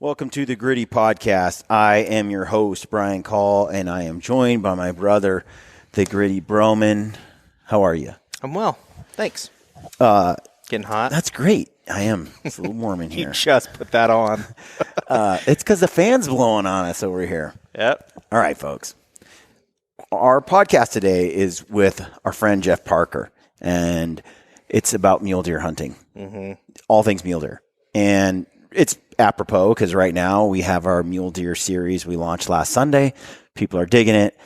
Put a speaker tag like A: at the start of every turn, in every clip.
A: Welcome to the Gritty Podcast. I am your host, Brian Call, and I am joined by my brother, the Gritty Broman. How are you?
B: I'm well. Thanks. Getting hot?
A: That's great. I am. It's a little warm in here.
B: You just put that on.
A: It's because the fan's blowing on us over here.
B: Yep.
A: All right, folks. Our podcast today is with our friend Jeff Parker, and it's about mule deer hunting. Mm-hmm. All things mule deer. And it's apropos because right now we have our mule deer series we launched last Sunday. People are digging it.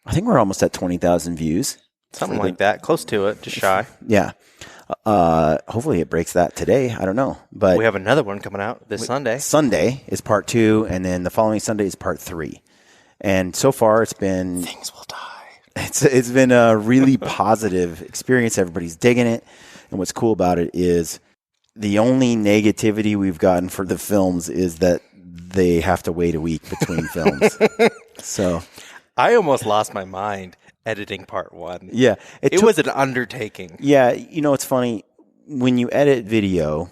A: I think we're almost at 20,000 views.
B: Something like that. Close to it. Just shy.
A: Yeah. Hopefully it breaks that today. I don't know. But
B: we have another one coming out this Sunday.
A: Sunday is part 2, and then the following Sunday is part 3. And so far it's been...
B: Things will die.
A: It's been a really positive experience. Everybody's digging it. And what's cool about it is the only negativity we've gotten for the films is that they have to wait a week between films. So
B: I almost lost my mind editing part 1.
A: Yeah.
B: It was an undertaking.
A: Yeah. You know, it's funny. When you edit video,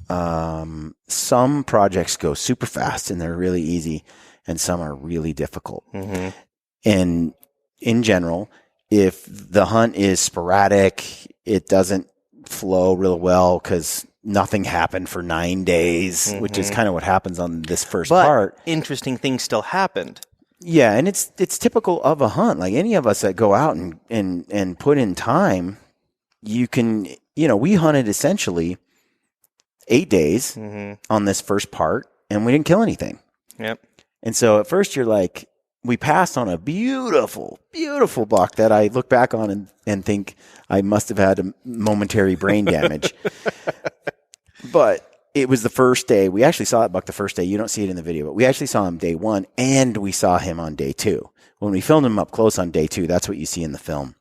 A: some projects go super fast and they're really easy, and some are really difficult. Mm-hmm. And in general, if the hunt is sporadic, it doesn't flow real well because nothing happened for 9 days, which is kind of what happens on this first part.
B: Interesting things still happened.
A: Yeah, and it's typical of a hunt. Like any of us that go out and put in time, you can, we hunted essentially 8 days on this first part, and we didn't kill anything.
B: Yep.
A: And so at first you're like, we passed on a beautiful, beautiful buck that I look back on and think I must have had a momentary brain damage. But it was the first day. We actually saw that buck the first day. You don't see it in the video, but we actually saw him day 1, and we saw him on day 2. When we filmed him up close on day 2, that's what you see in the film.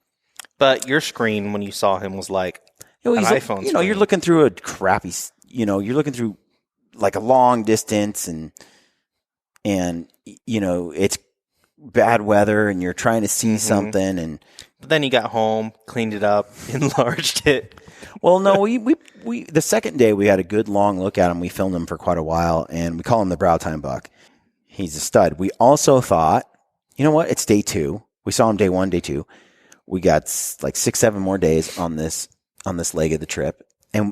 B: But your screen when you saw him was like an iPhone screen.
A: You're looking through a crappy, you're looking through like a long distance and it's bad weather and you're trying to see something.
B: But then you got home, cleaned it up, enlarged it.
A: Well, no, we the second day we had a good long look at him. We filmed him for quite a while, and we call him the brow time buck. He's a stud. We also thought, you know what? It's day 2. We saw him day 1, day 2. We got like 6-7 more days on this leg of the trip,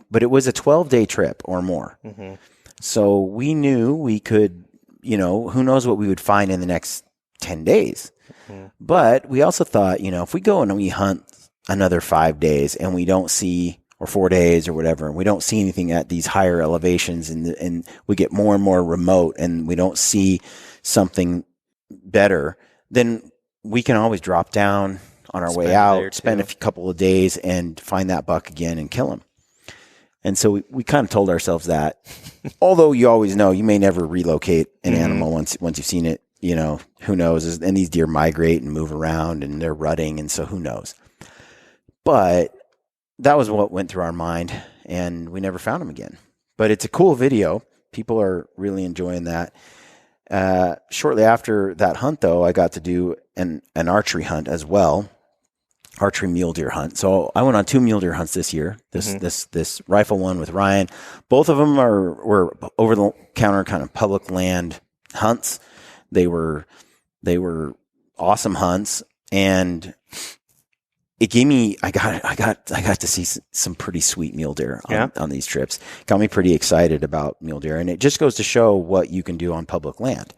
A: but it was a 12-day trip or more. Mm-hmm. So we knew we could, who knows what we would find in the next 10 days. Mm-hmm. But we also thought, if we go and we hunt another 5 days and we don't see, or 4 days or whatever, and we don't see anything at these higher elevations and we get more and more remote and we don't see something better, then we can always drop down on our way out, spend a couple of days and find that buck again and kill him. And so we kind of told ourselves that, although you always know you may never relocate an animal once you've seen it, who knows? And these deer migrate and move around and they're rutting. And so who knows? But that was what went through our mind, and we never found him again. But it's a cool video. People are really enjoying that. Shortly after that hunt, though, I got to do an archery hunt as well, archery mule deer hunt. So I went on 2 mule deer hunts this year. This rifle one with Ryan. Both of them were over the counter kind of public land hunts. They were awesome hunts, and it gave me, I got to see some pretty sweet mule deer on these trips. Got me pretty excited about mule deer, and it just goes to show what you can do on public land.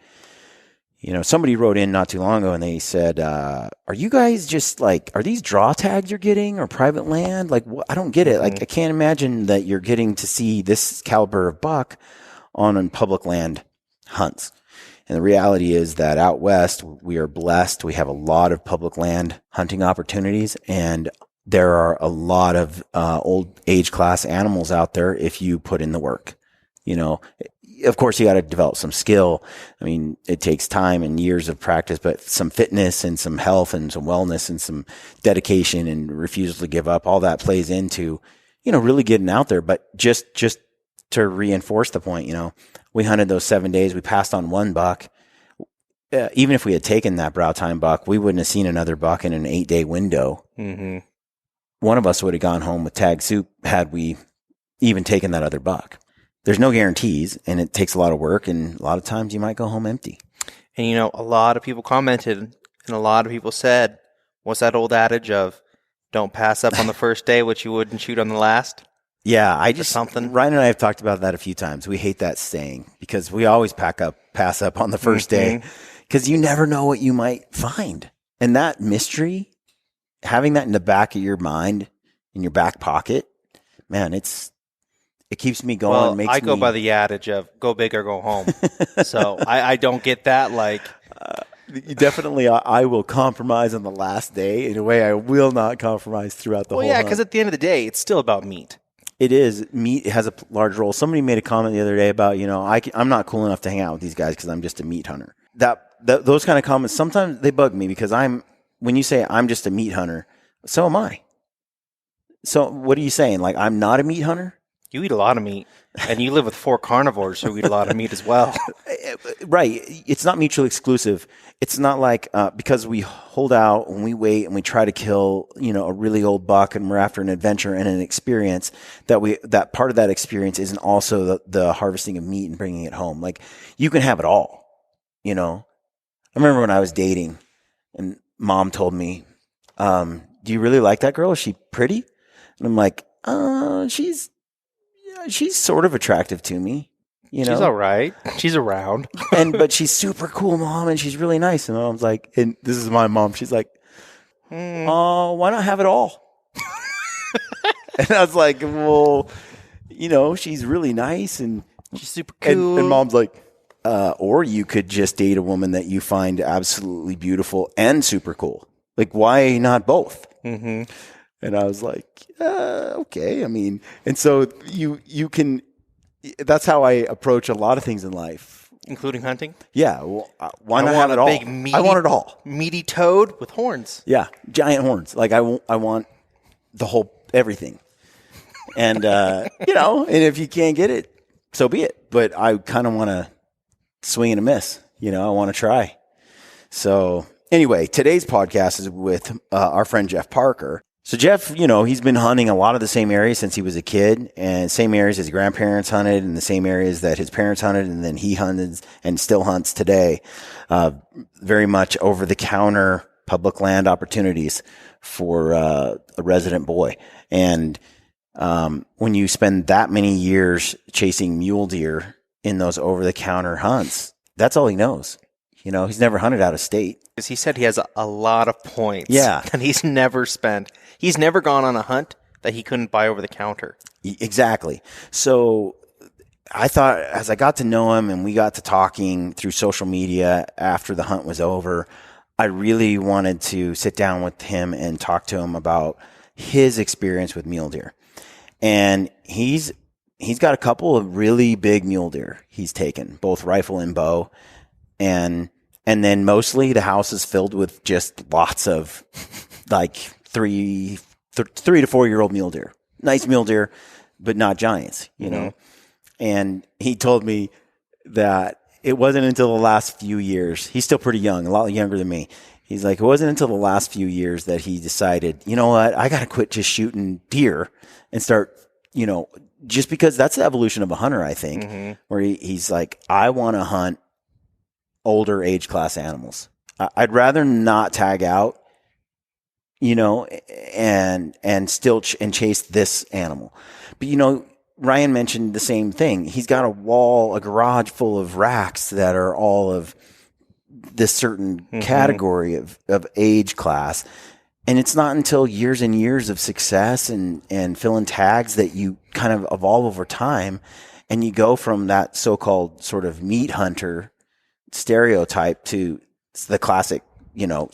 A: Somebody wrote in not too long ago and they said, are you guys just like, are these draw tags you're getting or private land? Like, I don't get it. Like, I can't imagine that you're getting to see this caliber of buck on public land hunts. And the reality is that out west, we are blessed. We have a lot of public land hunting opportunities, and there are a lot of old age class animals out there if you put in the work. Of course, you got to develop some skill. I mean, it takes time and years of practice, but some fitness and some health and some wellness and some dedication and refusal to give up, all that plays into, really getting out there. But just to reinforce the point, we hunted those 7 days. We passed on one buck. Even if we had taken that brow time buck, we wouldn't have seen another buck in an 8-day window. Mm-hmm. One of us would have gone home with tag soup had we even taken that other buck. there's no guarantees, and it takes a lot of work, and a lot of times you might go home empty.
B: And, a lot of people commented, and a lot of people said, what's that old adage of don't pass up on the first day what you wouldn't shoot on the last?
A: Yeah,
B: something.
A: Ryan and I have talked about that a few times. We hate that saying because we always pass up on the first day because you never know what you might find. And that mystery, having that in the back of your mind, in your back pocket, man, it keeps me going.
B: Well, I go by the adage of go big or go home. So I don't get that. Like,
A: definitely, I will compromise on the last day in a way I will not compromise throughout the whole.
B: Yeah, because at the end of the day, it's still about meat.
A: It is. Meat has a large role. Somebody made a comment the other day about, I'm not cool enough to hang out with these guys because I'm just a meat hunter. Those kind of comments, sometimes they bug me because when you say I'm just a meat hunter, so am I. So what are you saying? Like, I'm not a meat hunter?
B: You eat a lot of meat, and you live with 4 carnivores who eat a lot of meat as well.
A: Right. It's not mutually exclusive. It's not like because we hold out and we wait and we try to kill, a really old buck and we're after an adventure and an experience that part of that experience isn't also the harvesting of meat and bringing it home. Like, you can have it all, I remember when I was dating and mom told me, do you really like that girl? Is she pretty? And I'm like, she's sort of attractive to me. She's
B: all right. She's around.
A: But she's super cool, Mom, and she's really nice. And Mom's like, and this is my mom. She's like, oh, why not have it all? And I was like, well, she's really nice and
B: she's super cool.
A: And Mom's like, or you could just date a woman that you find absolutely beautiful and super cool. Like, why not both? Mm-hmm. And I was like, okay. I mean, and so you can. That's how I approach a lot of things in life,
B: including hunting.
A: Yeah, well, why not have it all?
B: Big, meaty,
A: I want it all.
B: Meaty toad with horns.
A: Yeah, giant horns. Like I want the whole everything. And and if you can't get it, so be it. But I kind of want to swing and a miss. I want to try. So anyway, today's podcast is with our friend Jeff Parker. So Jeff, he's been hunting a lot of the same areas since he was a kid, and same areas his grandparents hunted, and the same areas that his parents hunted, and then he hunted and still hunts today. Very much over-the-counter public land opportunities for a resident boy. And when you spend that many years chasing mule deer in those over-the-counter hunts, that's all he knows. He's never hunted out of state.
B: Because he said he has a lot of points.
A: Yeah.
B: And he's never gone on a hunt that he couldn't buy over the counter.
A: Exactly. So I thought as I got to know him and we got to talking through social media after the hunt was over, I really wanted to sit down with him and talk to him about his experience with mule deer. And he's got a couple of really big mule deer he's taken, both rifle and bow. And then mostly the house is filled with just lots of like 3 to 4 year old mule deer, nice mule deer, but not giants, know? And he told me that it wasn't until the last few years, he's still pretty young, a lot younger than me. He's like, it wasn't until the last few years that he decided, you know what, I got to quit just shooting deer and start, just because that's the evolution of a hunter, I think, where he's like, I want to hunt older age class animals. I'd rather not tag out, and still chase this animal. But, Ryan mentioned the same thing. He's got a garage full of racks that are all of this certain category of age class. And it's not until years and years of success and filling tags that you kind of evolve over time. And you go from that so-called sort of meat hunter stereotype to the classic,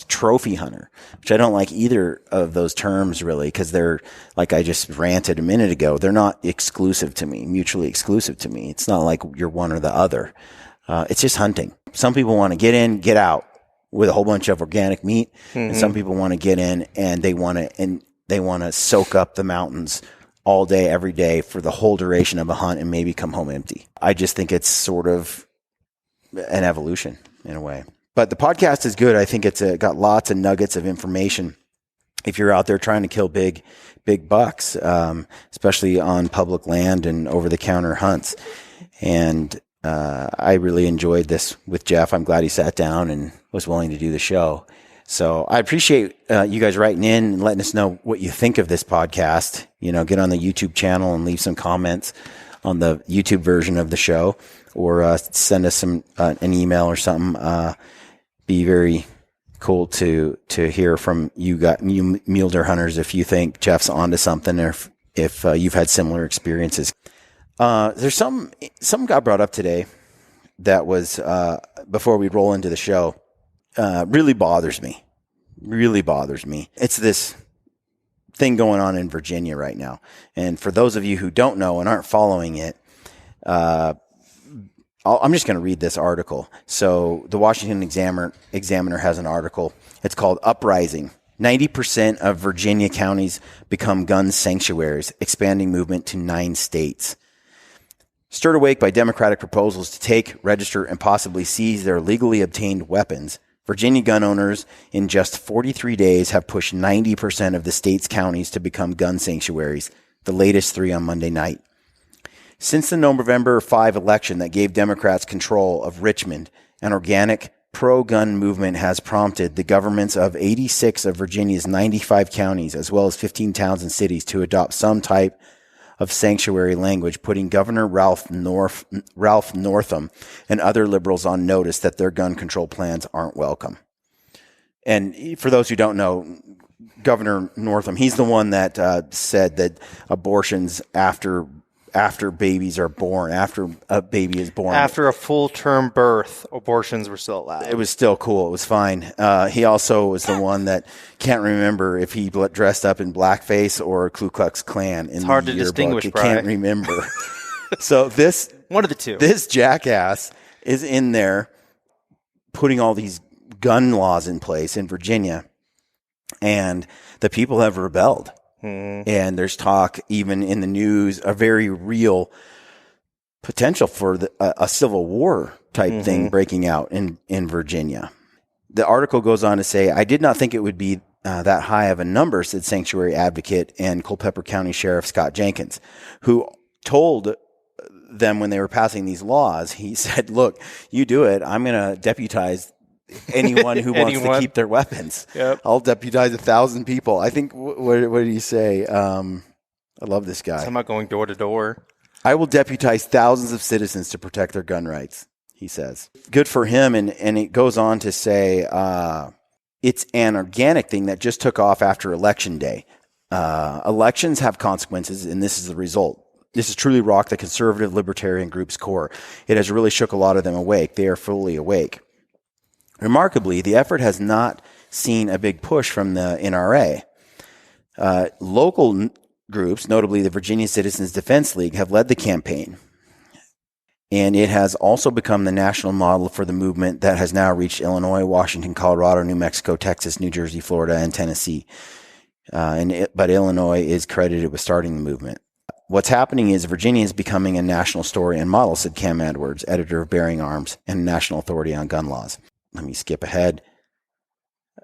A: trophy hunter, which I don't like either of those terms really, because they're, like I just ranted a minute ago, they're not exclusive to me, mutually exclusive to me. It's not like you're one or the other. It's just hunting. Some people want to get in, get out with a whole bunch of organic meat, and some people want to get in and they want to soak up the mountains all day, every day for the whole duration of a hunt and maybe come home empty. I just think it's sort of an evolution in a way. But the podcast is good. I think it's got lots of nuggets of information if you're out there trying to kill big bucks, especially on public land and over-the-counter hunts. And I really enjoyed this with Jeff. I'm glad he sat down and was willing to do the show. So I appreciate you guys writing in and letting us know what you think of this podcast. Get on the YouTube channel and leave some comments on the YouTube version of the show, or send us an email or something. Be very cool to hear from you mule deer hunters if you think Jeff's onto something, or if you've had similar experiences. There's something got brought up today that was before we roll into the show. Really bothers me. It's this thing going on in Virginia right now. And for those of you who don't know and aren't following it, I'm just going to read this article. So the Washington Examiner has an article. It's called Uprising. 90% of Virginia counties become gun sanctuaries, expanding movement to 9 states. Stirred awake by Democratic proposals to take, register, and possibly seize their legally obtained weapons, Virginia gun owners in just 43 days have pushed 90% of the state's counties to become gun sanctuaries, the latest 3 on Monday night. Since the November 5 election that gave Democrats control of Richmond, an organic pro-gun movement has prompted the governments of 86 of Virginia's 95 counties, as well as 15 towns and cities, to adopt some type of sanctuary language, putting Governor Ralph Northam and other liberals on notice that their gun control plans aren't welcome. And for those who don't know, Governor Northam, he's the one that said that abortions after babies are born, after a baby is born.
B: After a full-term birth, abortions were still allowed.
A: It was still cool. It was fine. He also was the one that can't remember if he dressed up in blackface or Ku Klux Klan in the yearbook.
B: It's hard to distinguish,
A: He can't remember. So
B: one of the two.
A: This jackass is in there putting all these gun laws in place in Virginia, and the people have rebelled. And there's talk, even in the news, a very real potential for a civil war type thing breaking out in Virginia. The article goes on to say, I did not think it would be that high of a number, said sanctuary advocate and Culpeper County Sheriff Scott Jenkins, who told them when they were passing these laws, he said, look, you do it. I'm going to deputize anyone who wants to keep their weapons.
B: Yep.
A: I'll deputize 1,000 people. I think, what did he say? I love this guy.
B: I'm not going door to door.
A: I will deputize thousands of citizens to protect their gun rights, he says. Good for him. And it goes on to say it's an organic thing that just took off after Election Day. Elections have consequences, and this is the result. This has truly rocked the conservative libertarian group's core. It has really shook a lot of them awake. They are fully awake. Remarkably, the effort has not seen a big push from the NRA. Local groups, notably the Virginia Citizens Defense League, have led the campaign. And it has also become the national model for the movement that has now reached Illinois, Washington, Colorado, New Mexico, Texas, New Jersey, Florida, and Tennessee. But Illinois is credited with starting the movement. What's happening is Virginia is becoming a national story and model, said Cam Edwards, editor of Bearing Arms and National Authority on Gun Laws. Let me skip ahead.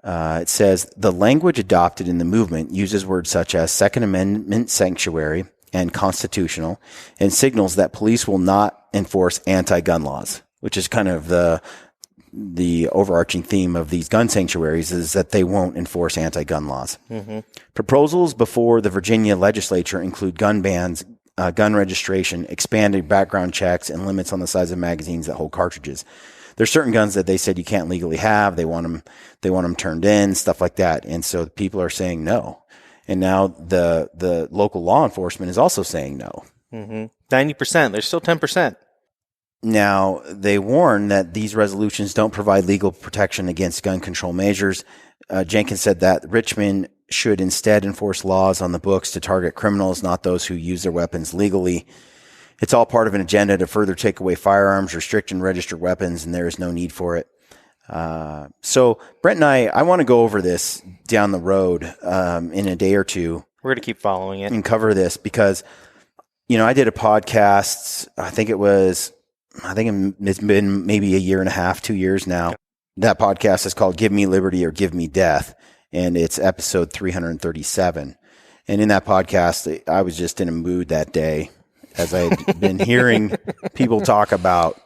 A: It says, the language adopted in the movement uses words such as Second Amendment sanctuary and constitutional, and signals that police will not enforce anti-gun laws, which is kind of the overarching theme of these gun sanctuaries, is that they won't enforce anti-gun laws. Proposals before the Virginia legislature include gun bans, gun registration, expanded background checks, and limits on the size of magazines that hold cartridges. There's certain guns that they said you can't legally have. They want them turned in, stuff like that. And so people are saying no. And now the local law enforcement is also saying no.
B: 90%. There's still 10%.
A: Now, they warn that these resolutions don't provide legal protection against gun control measures. Jenkins said that Richmond should instead enforce laws on the books to target criminals, not those who use their weapons legally. It's all part of an agenda to further take away firearms, restrict and register weapons, and there is no need for it. So Brent and I want to go over this down the road in a day or two.
B: We're going to keep following it
A: and cover this because, I did a podcast. I think it's been maybe a year and a half, 2 years now. That podcast is called Give Me Liberty or Give Me Death, and it's episode 337. And in that podcast, I was just in a mood that day. as I had been hearing people talk about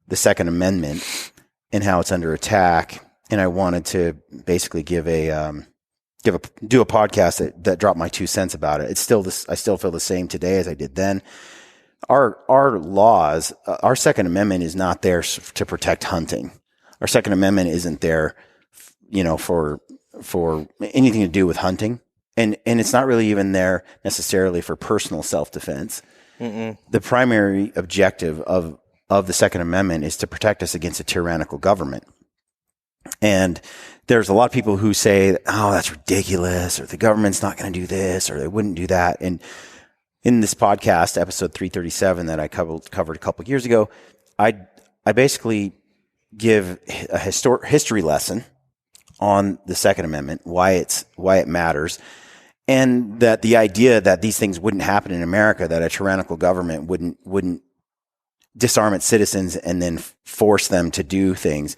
A: the Second Amendment and how it's under attack, and I wanted to basically do a podcast that dropped my 2 cents about it. It's still this. I still feel the same today as I did then. Our laws, our Second Amendment is not there to protect hunting. Our Second Amendment isn't there, for anything to do with hunting, and it's not really even there necessarily for personal self-defense. The primary objective of the Second Amendment is to protect us against a tyrannical government. And there's a lot of people who say, oh, that's ridiculous, or the government's not going to do this, or they wouldn't do that. And in this podcast, episode 337 that I covered a couple of years ago, I basically give a history lesson on the Second Amendment, why it matters, and that the idea that these things wouldn't happen in America, that a tyrannical government wouldn't disarm its citizens and then force them to do things,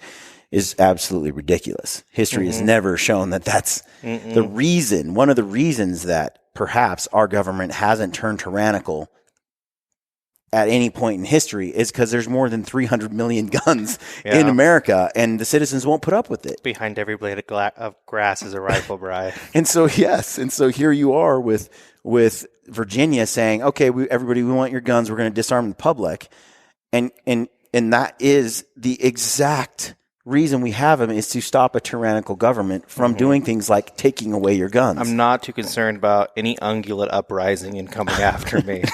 A: is absolutely ridiculous. History has never shown that that's the reason. One of the reasons that perhaps our government hasn't turned tyrannical at any point in history is because there's more than 300 million guns in America, and the citizens won't put up with it.
B: Behind every blade of grass is a rifle, Bri.
A: And so here you are with Virginia saying, okay, everybody, we want your guns. We're going to disarm the public, and that is the exact reason we have them, is to stop a tyrannical government from doing things like taking away your guns.
B: I'm not too concerned about any ungulate uprising and coming after me.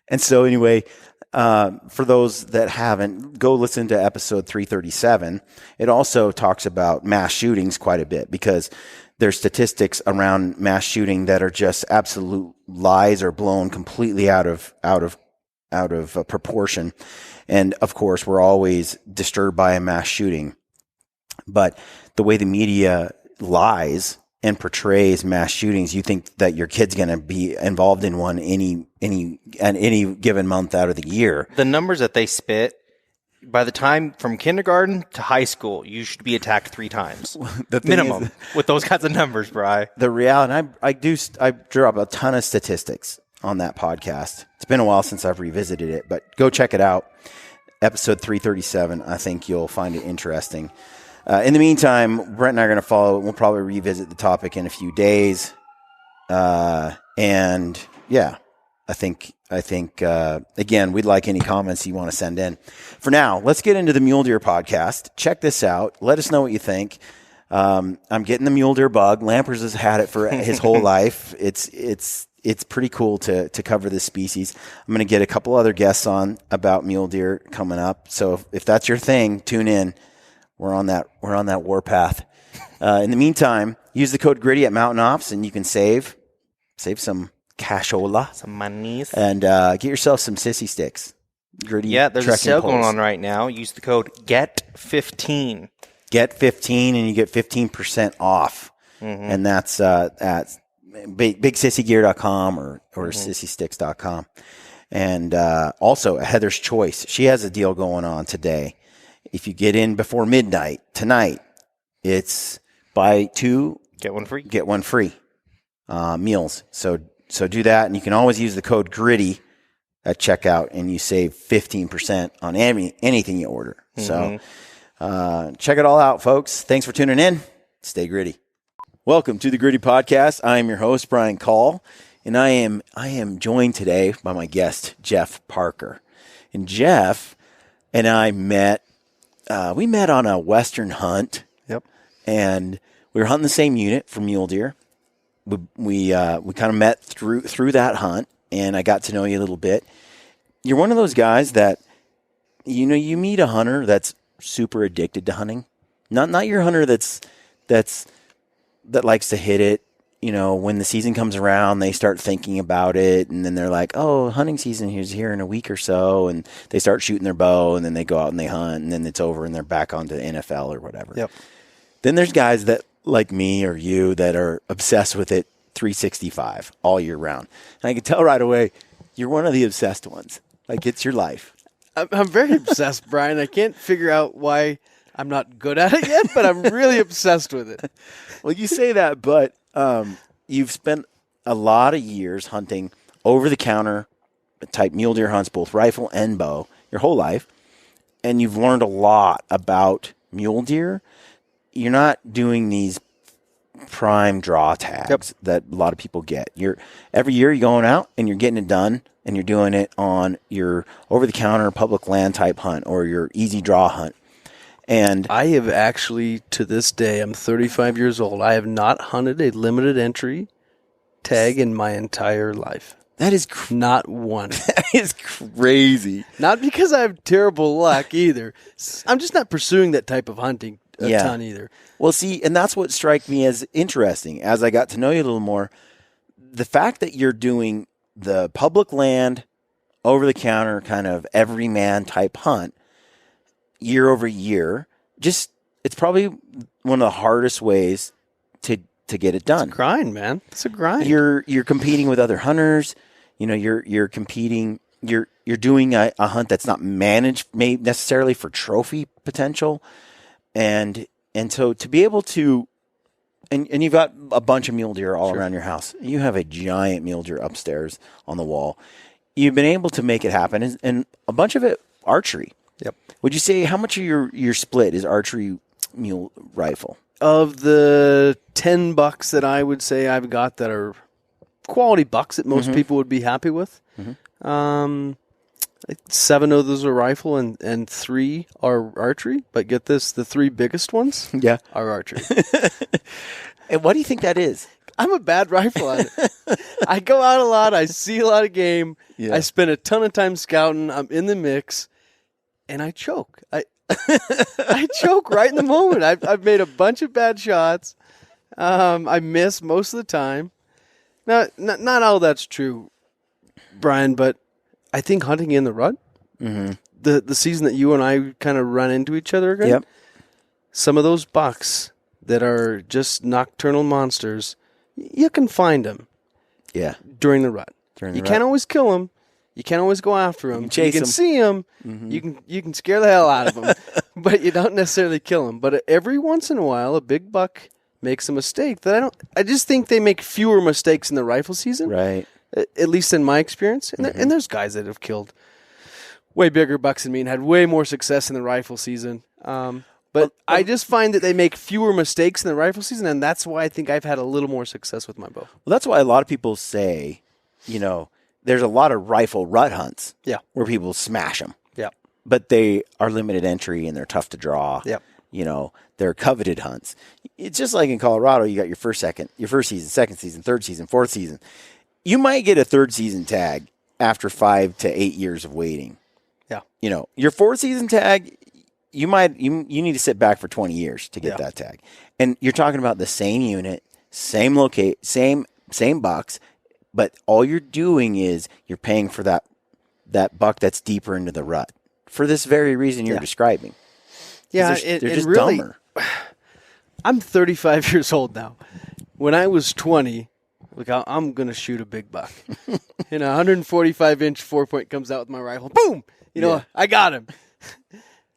A: And so anyway, for those that haven't, go listen to episode 337. It also talks about mass shootings quite a bit, because there's statistics around mass shooting that are just absolute lies or blown completely out of proportion. And of course, we're always disturbed by a mass shooting. But the way the media lies and portrays mass shootings, you think that your kid's going to be involved in one any given month out of the year.
B: The numbers that they spit, by the time from kindergarten to high school, you should be attacked 3 times minimum with those kinds of numbers, Bri.
A: The reality, I drop a ton of statistics on that podcast. It's been a while since I've revisited it, but go check it out. Episode 337. I think you'll find it interesting. In the meantime, Brent and I are going to follow. We'll probably revisit the topic in a few days. And yeah, I think again, we'd like any comments you want to send in. For now, let's get into the Mule Deer podcast. Check this out. Let us know what you think. I'm getting the mule deer bug. Lampers has had it for his whole life. It's pretty cool to cover this species. I'm going to get a couple other guests on about mule deer coming up. So if that's your thing, tune in. We're on that warpath. In the meantime, use the code GRITTY at Mountain Ops, and you can save some cashola,
B: some monies,
A: and get yourself some sissy sticks. Gritty.
B: Yeah, there's a sale going on right now. Use the code GET15.
A: GET15, and you get 15% off. And that's at bigsissygear.com or sissysticks.com. And also at Heather's Choice. She has a deal going on today. If you get in before midnight tonight, it's buy 2,
B: get one free.
A: Get one free meals. So do that, and you can always use the code GRITTY at checkout, and you save 15% on anything you order. So check it all out, folks. Thanks for tuning in. Stay gritty. Welcome to the Gritty Podcast. I am your host, Brian Call, and I am joined today by my guest, Jeff Parker. And Jeff and I met. We met on a Western hunt.
B: Yep.
A: And we were hunting the same unit for mule deer. We kind of met through that hunt, and I got to know you a little bit. You're one of those guys that, you meet a hunter that's super addicted to hunting. Not your hunter that likes to hit it. When the season comes around, they start thinking about it, and then they're like, oh, hunting season is here in a week or so, and they start shooting their bow, and then they go out and they hunt, and then it's over, and they're back onto the NFL or whatever.
B: Yep. Then
A: there's guys that, like me or you, that are obsessed with it 365 all year round. And I can tell right away, you're one of the obsessed ones. Like, it's your life.
C: I'm very obsessed, Brian. I can't figure out why I'm not good at it yet, but I'm really obsessed with it.
A: Well, you say that, but you've spent a lot of years hunting over-the-counter type mule deer hunts, both rifle and bow, your whole life, and you've learned a lot about mule deer, you're not doing these prime draw tags that a lot of people get. Every year you're going out and you're getting it done, and you're doing it on your over-the-counter public land type hunt or your easy draw hunt. And
C: I have actually, to this day, I'm 35 years old. I have not hunted a limited entry tag in my entire life.
A: that is
C: Not one.
A: that is crazy.
C: Not because I have terrible luck either. I'm just not pursuing that type of hunting a ton either.
A: Well, see, and that's what struck me as interesting as I got to know you a little more. The fact that you're doing the public land, over-the-counter kind of everyman type hunt year over year, it's probably one of the hardest ways to get it done.
C: It's a grind, man. It's a grind.
A: You're competing with other hunters. You know, you're competing. You're doing a hunt that's not managed maybe necessarily for trophy potential, and so to be able to, and you've got a bunch of mule deer all around your house. You have a giant mule deer upstairs on the wall. You've been able to make it happen, and a bunch of it archery.
C: Yep.
A: Would you say how much of your split is archery mule rifle?
C: Of the 10 bucks that I would say I've got that are quality bucks that most people would be happy with, like 7 of those are rifle and 3 are archery. But get this, the 3 biggest ones are archery.
A: And what do you think that is?
C: I'm a bad rifle hunter. I go out a lot. I see a lot of game.
A: Yeah.
C: I spend a ton of time scouting. I'm in the mix, and I choke. I choke right in the moment. I've made a bunch of bad shots. I miss most of the time. Now, not all that's true, Brian, but I think hunting in the rut, the season that you and I kind of run into each other again, some of those bucks that are just nocturnal monsters, you can find them during the rut. You can't always kill them. You can't always go after them. You can see them. You can scare the hell out of them, but you don't necessarily kill them. But every once in a while, a big buck makes a mistake that I just think they make fewer mistakes in the rifle season.
A: Right.
C: At least in my experience. And there's guys that have killed way bigger bucks than me and had way more success in the rifle season. But I just find that they make fewer mistakes in the rifle season, and that's why I think I've had a little more success with my bow.
A: Well, that's why a lot of people say, there's a lot of rifle rut hunts where people smash them.
C: Yeah.
A: But they are limited entry and they're tough to draw.
C: Yep.
A: They're coveted hunts. It's just like in Colorado, you got your first season, second season, third season, fourth season. You might get a third season tag after 5 to 8 years of waiting.
C: Yeah.
A: Your fourth season tag, you need to sit back for 20 years to get that tag. And you're talking about the same unit, same same bucks, but all you're doing is you're paying for that buck that's deeper into the rut for this very reason you're describing.
C: Yeah,
A: they're just
C: really,
A: dumber.
C: I'm 35 years old now. When I was 20, I'm going to shoot a big buck. And a 145-inch 4-point comes out with my rifle. Boom! I got him.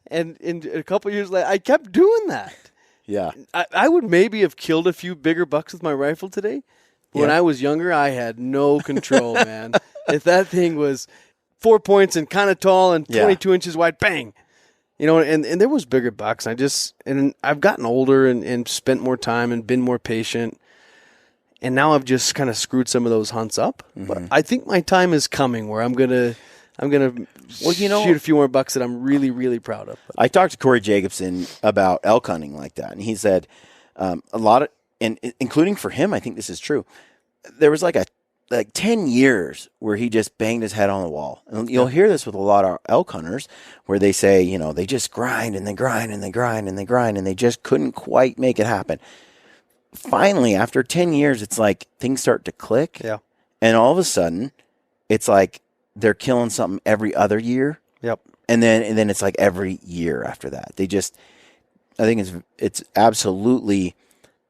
C: And a couple years later, I kept doing that.
A: Yeah.
C: I would maybe have killed a few bigger bucks with my rifle today. But when I was younger, I had no control, man. If that thing was 4 points and kind of tall and 22 inches wide, bang! And there was bigger bucks. And I've gotten older and spent more time and been more patient. And now I've just kind of screwed some of those hunts up. But I think my time is coming where I'm gonna shoot a few more bucks that I'm really, really proud of.
A: I talked to Corey Jacobson about elk hunting like that, and he said a lot of, and including for him, I think this is true. There was like 10 years where he just banged his head on the wall. And you'll hear this with a lot of elk hunters where they say, they just grind and they grind and they grind and they grind and they just couldn't quite make it happen. Finally, after 10 years, it's like things start to click.
C: Yeah. And
A: all of a sudden, it's like they're killing something every other year.
C: Yep.
A: And then it's like every year after that. I think it's absolutely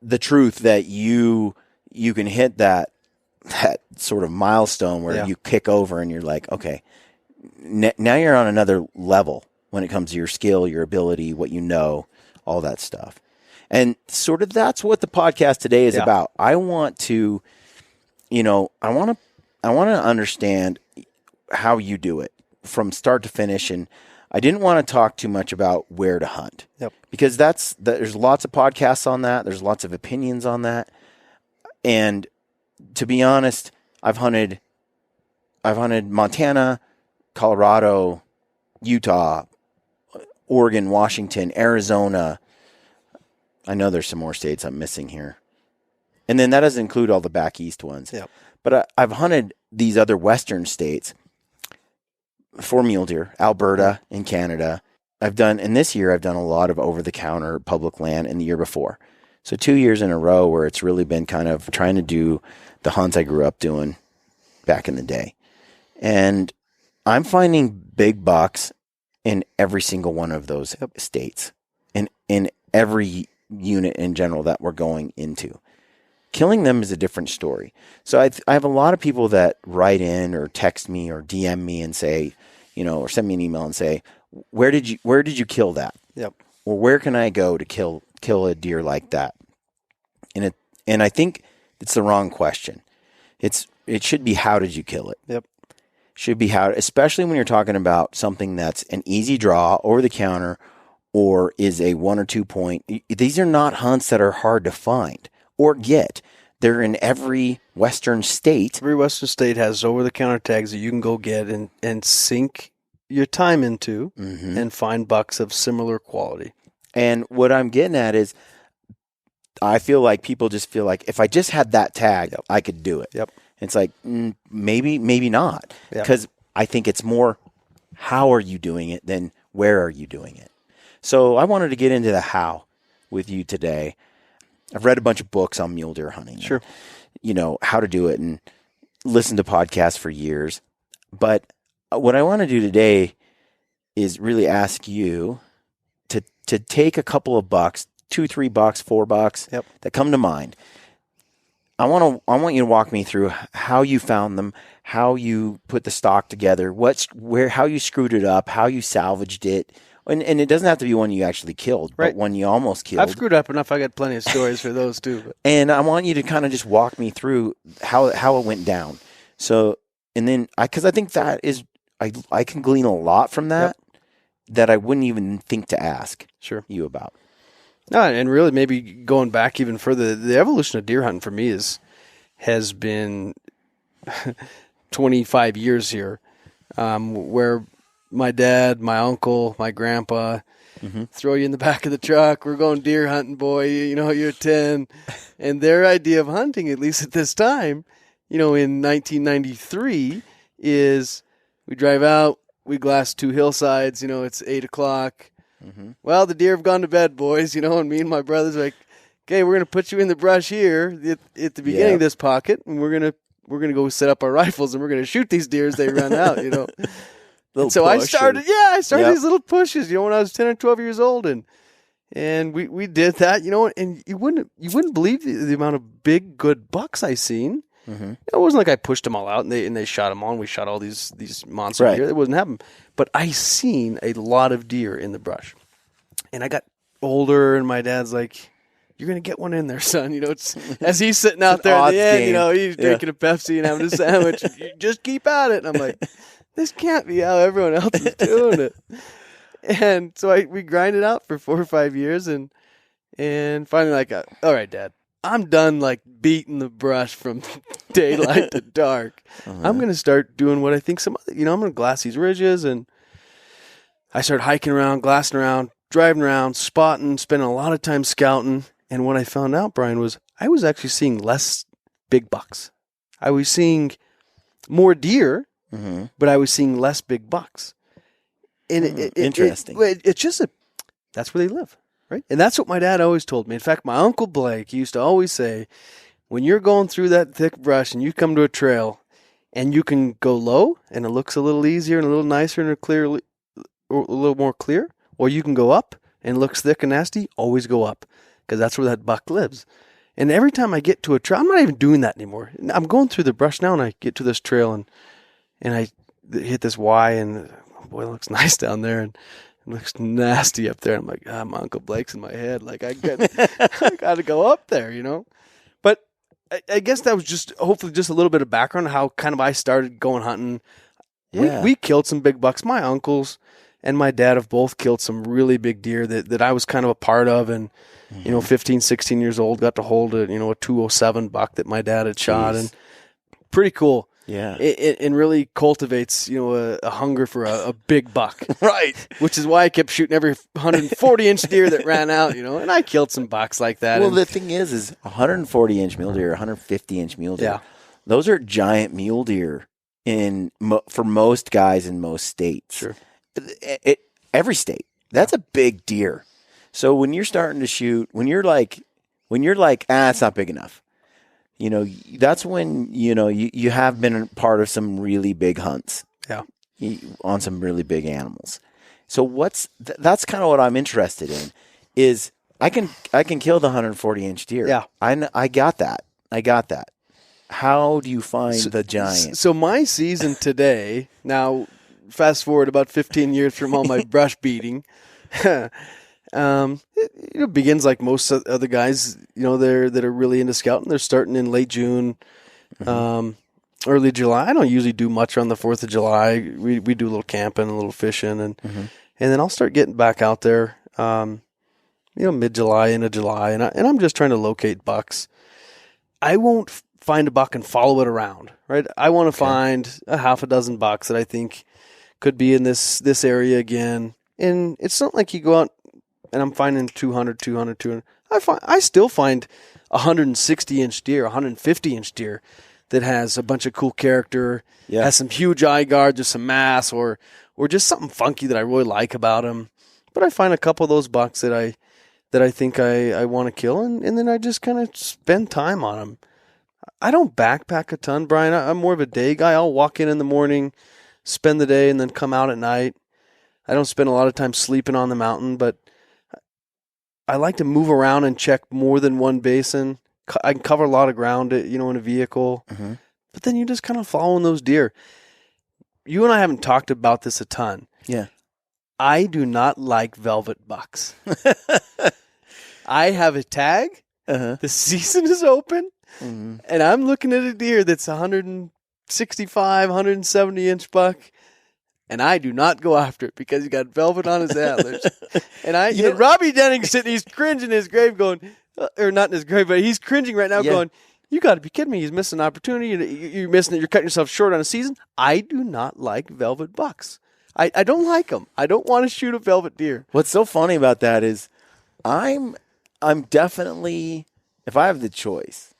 A: the truth that you can hit that sort of milestone where you kick over and you're like, okay, now you're on another level when it comes to your skill, your ability, what you know, all that stuff. And sort of that's what the podcast today is about. I want to, I want to understand how you do it from start to finish. And I didn't want to talk too much about where to hunt.
C: Yep.
A: Because there's lots of podcasts on that. There's lots of opinions on that. And to be honest, I've hunted Montana, Colorado, Utah, Oregon, Washington, Arizona. I know there's some more states I'm missing here. And then that doesn't include all the back east ones.
C: Yep.
A: But I've hunted these other western states for mule deer, Alberta in Canada. And this year I've done a lot of over-the-counter public land, and the year before. So 2 years in a row where it's really been kind of trying to do the hunts I grew up doing back in the day. And I'm finding big bucks in every single one of those states, and in every unit in general that we're going into. Killing them is a different story. So I have a lot of people that write in or text me or DM me and say, or send me an email and say, where did you kill that?
C: Yep.
A: Or where can I go to kill a deer like that? And I think it's the wrong question. It should be, how did you kill it?
C: Yep.
A: Should be how, especially when you're talking about something that's an easy draw, over the counter, or is a 1 or 2 point. These are not hunts that are hard to find or get. They're in every western state.
C: Every western state has over-the-counter tags that you can go get and sink your time into and find bucks of similar quality. And
A: what I'm getting at is, I feel like people just feel like if I just had that tag, I could do it.
C: Yep.
A: It's like, maybe not. Because I think it's more, how are you doing it than where are you doing it? So I wanted to get into the how with you today. I've read a bunch of books on mule deer hunting.
C: Sure.
A: And, how to do it, and listened to podcasts for years. But what I want to do today is really ask you to take a couple of bucks, $2, $3, $4 that come to mind. I want you to walk me through how you found them, how you put the stock together, how you screwed it up, how you salvaged it. And it doesn't have to be one you actually killed, but one you almost killed.
C: I've screwed up enough. I got plenty of stories for those too. But.
A: And I want you to kind of just walk me through how it went down. So, and then because I think that is, I can glean a lot from that that I wouldn't even think to ask you about.
C: No, and really maybe going back even further, the evolution of deer hunting for me has been 25 years here, where my dad, my uncle, my grandpa throw you in the back of the truck. We're going deer hunting, boy. You're 10. And their idea of hunting, at least at this time, in 1993, is we drive out, we glass 2 hillsides, it's 8 o'clock. Well, the deer have gone to bed, boys, and me and my brother's like, okay, we're going to put you in the brush here at the beginning of this pocket, and we're going to go set up our rifles, and we're going to shoot these deer as they run out, So I started these little pushes, when I was 10 or 12 years old, and we did that, and you wouldn't believe the amount of big, good bucks I seen. It wasn't like I pushed them all out and they shot them all, and we shot all these monster deer. It wasn't happening. But I seen a lot of deer in the brush. And I got older, and my dad's like, you're going to get one in there, son. As he's sitting out there at the end, he's drinking a Pepsi and having a sandwich. You just keep at it. And I'm like, this can't be how everyone else is doing it. And so we grinded out for 4 or 5 years, and finally all right, Dad, I'm done beating the brush from daylight to dark. I'm going to start doing what I think I'm going to glass these ridges. And I started hiking around, glassing around, driving around, spotting, spending a lot of time scouting. And what I found out, Brian, was I was actually seeing less big bucks. I was seeing more deer, but I was seeing less big bucks. And
A: interesting.
C: It's just that's where they live. Right? And that's what my dad always told me. In fact, my Uncle Blake used to always say, when you're going through that thick brush and you come to a trail and you can go low and it looks a little easier and a little nicer and a little more clear, or you can go up and it looks thick and nasty, always go up, because that's where that buck lives. And every time I get to a trail, I'm not even doing that anymore. I'm going through the brush now, and I get to this trail and I hit this Y, and boy, it looks nice down there. And it looks nasty up there. I'm like, my Uncle Blake's in my head. I got to go up there, But I guess that was hopefully just a little bit of background on how kind of I started going hunting.
A: Yeah.
C: We killed some big bucks. My uncles and my dad have both killed some really big deer that I was kind of a part of, and 15, 16 years old, got to hold a 207 buck that my dad had shot, and pretty cool.
A: Yeah.
C: It really cultivates, a hunger for a big buck.
A: Right.
C: Which is why I kept shooting every 140-inch deer that ran out, and I killed some bucks like that.
A: Well, the thing is 140-inch mule deer, 150-inch mule deer.
C: Yeah.
A: Those are giant mule deer for most guys in most states.
C: Sure.
A: Every state. That's a big deer. So when you're starting to shoot, when you're like, it's not big enough. That's when, you have been a part of some really big hunts.
C: Yeah.
A: On some really big animals. So that's kind of what I'm interested in is I can kill the 140-inch deer.
C: Yeah.
A: I got that. How do you find the giant?
C: So my season today, now fast forward about 15 years from all my brush beating, it begins like most other guys, that are really into scouting. They're starting in late June, early July. I don't usually do much on the 4th of July. We do a little camping, a little fishing, and then I'll start getting back out there, mid-July into July, and I'm just trying to locate bucks. I won't find a buck and follow it around, right? I want to find a half a dozen bucks that I think could be in this area again. And it's not like you go out and I'm finding 200. I still find 160-inch deer, 150-inch deer that has a bunch of cool character, has some huge eye guards or some mass or just something funky that I really like about him. But I find a couple of those bucks that I think I want to kill, and then I just kind of spend time on them. I don't backpack a ton, Brian. I'm more of a day guy. I'll walk in the morning, spend the day, and then come out at night. I don't spend a lot of time sleeping on the mountain, but I like to move around and check more than one basin. I can cover a lot of ground, in a vehicle. But then you just kind of following those deer. You and I haven't talked about this a ton.
A: Yeah.
C: I do not like velvet bucks. I have a tag. The season is open. And I'm looking at a deer that's 165, 170-inch buck, and I do not go after it because he got velvet on his antlers. And Robbie Denning's sitting, he's cringing in his grave going, or not in his grave, but he's cringing right now going, you got to be kidding me. He's missing an opportunity. You're missing it. You're cutting yourself short on a season. I do not like velvet bucks. I don't like them. I don't want to shoot a velvet deer.
A: What's so funny about that is I'm definitely, if I have the choice,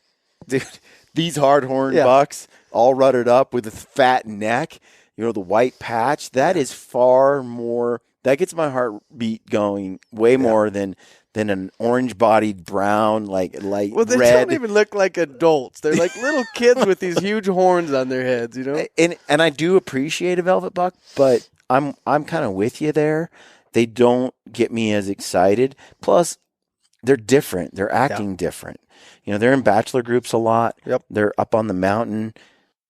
A: dude, these hard-horned bucks all rutted up with a fat neck, the white patch, that is far more, that gets my heartbeat going way more than an orange-bodied brown, like light red.
C: Well, they don't even look like adults. They're like little kids with these huge horns on their heads,
A: And I do appreciate a velvet buck, but I'm kind of with you there. They don't get me as excited. Plus, they're different. They're acting different. They're in bachelor groups a lot.
C: Yep.
A: They're up on the mountain.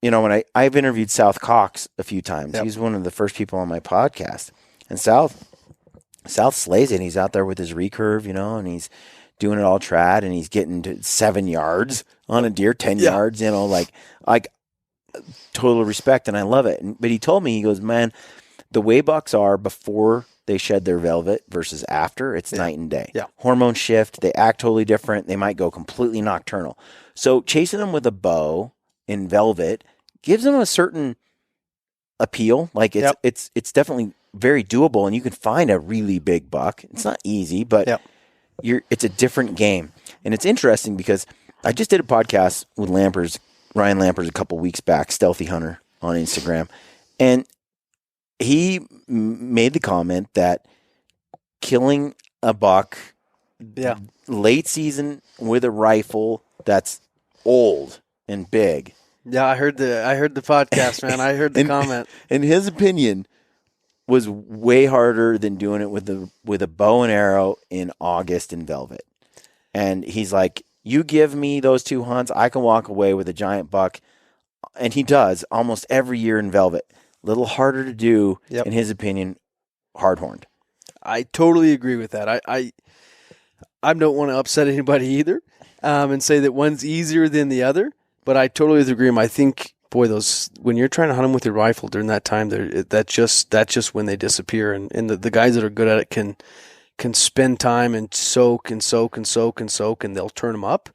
A: When I've interviewed South Cox a few times.
C: Yep.
A: He's one of the first people on my podcast. And South slays it. He's out there with his recurve, and he's doing it all trad, and he's getting to 7 yards on a deer, 10 yards, like total respect, and I love it. But he told me, he goes, man, the way bucks are before they shed their velvet versus after, it's night and day.
C: Yeah.
A: Hormone shift, they act totally different. They might go completely nocturnal. So chasing them with a bow in velvet gives them a certain appeal. Like it's definitely very doable, and you can find a really big buck. It's not easy, but it's a different game. And it's interesting because I just did a podcast with Ryan Lampers a couple weeks back, Stealthy Hunter on Instagram, and he made the comment that killing a buck late season with a rifle that's old and big.
C: Yeah, I heard the podcast, man. I heard the comment.
A: In his opinion, was way harder than doing it with a bow and arrow in August in velvet. And he's like, you give me those 2 hunts, I can walk away with a giant buck. And he does almost every year in velvet. A little harder to do, in his opinion, hard-horned.
C: I totally agree with that. I don't want to upset anybody either and say that one's easier than the other, but I totally agree. I think boy, those when you're trying to hunt them with your rifle during that time, that's just when they disappear. And the guys that are good at it can spend time and soak and soak and soak and soak, and they'll turn them up.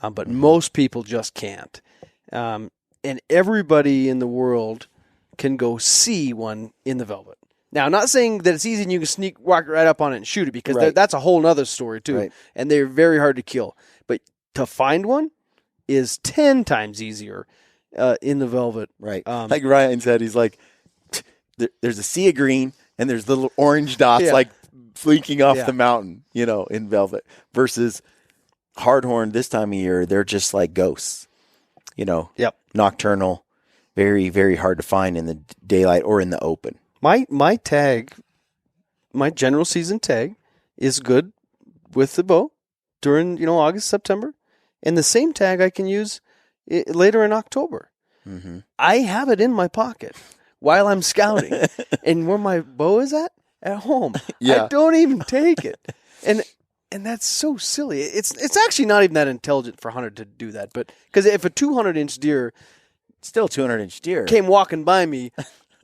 C: But most people just can't. And everybody in the world can go see one in the velvet. Now, I'm not saying that it's easy and you can walk right up on it and shoot it, because that's a whole other story too. Right. And they're very hard to kill. But to find one is 10 times easier in the velvet.
A: Right. Like Ryan said, he's like, there's a sea of green and there's little orange dots like fleeking off the mountain, in velvet, versus hardhorn this time of year. They're just like ghosts, nocturnal, very, very hard to find in the daylight or in the open.
C: My tag, my general season tag, is good with the bow during August, September, and the same tag I can use later in October. Mm-hmm. I have it in my pocket while I'm scouting, and where my bow is at home, I don't even take it, and that's so silly. It's actually not even that intelligent for a hunter to do that, but because if a 200-inch deer,
A: still 200-inch deer,
C: came walking by me.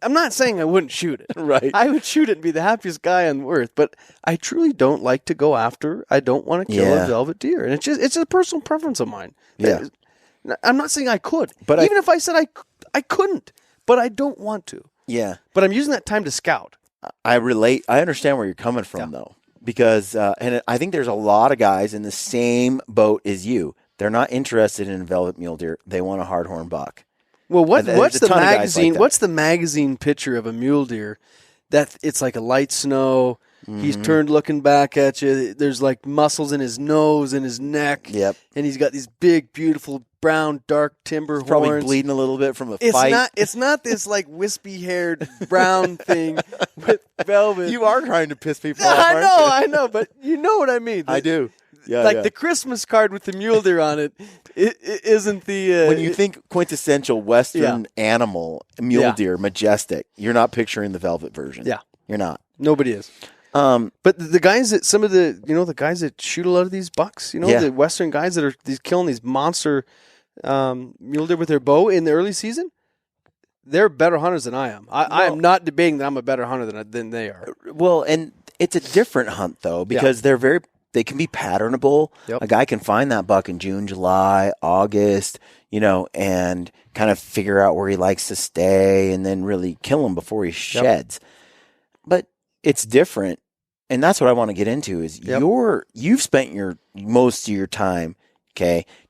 C: I'm not saying I wouldn't shoot it.
A: Right.
C: I would shoot it and be the happiest guy on earth, but I truly don't like to go after. I don't want to kill a velvet deer. And it's a personal preference of mine.
A: Yeah.
C: I'm not saying I could. But even if I said I couldn't, but I don't want to.
A: Yeah.
C: But I'm using that time to scout.
A: I relate. I understand where you're coming from, though, because and I think there's a lot of guys in the same boat as you. They're not interested in velvet mule deer. They want a hardhorn buck.
C: Well, what's the magazine? What's the magazine picture of a mule deer? That it's like a light snow. Mm-hmm. He's turned looking back at you. There's like muscles in his nose and his neck.
A: Yep.
C: And he's got these big, beautiful brown, dark timber horns.
A: Probably bleeding a little bit from a fight.
C: It's not this like wispy-haired brown thing with velvet.
A: You are trying to piss people off.
C: I know, but you know what I mean.
A: I do.
C: Yeah, the Christmas card with the mule deer on it, it isn't the...
A: when you think quintessential Western animal, mule deer, majestic, you're not picturing the velvet version.
C: Yeah.
A: You're not.
C: Nobody is. But the guys that, some of the, the guys that shoot a lot of these bucks, the Western guys that are killing these monster mule deer with their bow in the early season, they're better hunters than I am. I am not debating that I'm a better hunter than they are.
A: Well, and it's a different hunt, though, because they can be patternable. Yep. A guy can find that buck in June, July, August, and kind of figure out where he likes to stay and then really kill him before he sheds. But it's different. And that's what I want to get into is you've spent most of your time,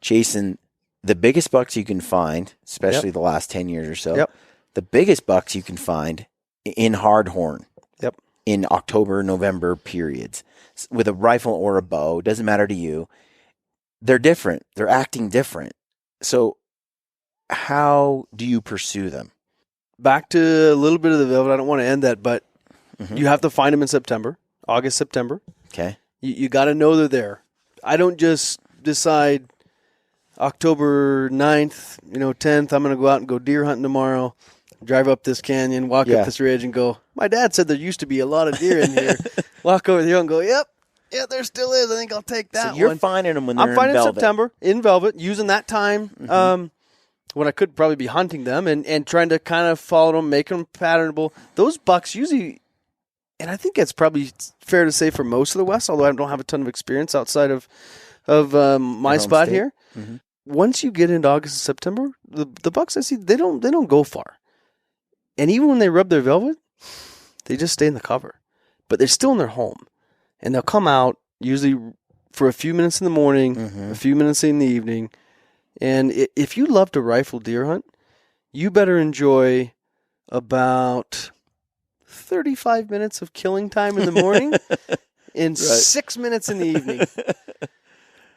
A: chasing the biggest bucks you can find, especially the last 10 years or so.
C: Yep.
A: The biggest bucks you can find in hardhorn.
C: Yep.
A: In October, November periods. With a rifle or a bow, doesn't matter to you. They're different. They're acting different. So how do you pursue them?
C: Back to a little bit of the velvet. I don't want to end that, but you have to find them in September, August, September.
A: Okay.
C: You got to know they're there. I don't just decide October 9th, 10th, I'm going to go out and go deer hunting tomorrow, drive up this canyon, walk up this ridge and go, my dad said there used to be a lot of deer in here. Walk over the hill and go, yep, there still is. I think I'll take that one.
A: So you're finding them when they're in velvet.
C: I'm finding September in velvet, using that time when I could probably be hunting them and trying to kind of follow them, make them patternable. Those bucks usually, and I think it's probably fair to say for most of the West, although I don't have a ton of experience outside of my spot here. Mm-hmm. Once you get into August and September, the bucks I see, they don't go far. And even when they rub their velvet, they just stay in the cover. But they're still in their home. And they'll come out usually for a few minutes in the morning, a few minutes in the evening. And if you love to rifle deer hunt, you better enjoy about 35 minutes of killing time in the morning and 6 minutes in the evening.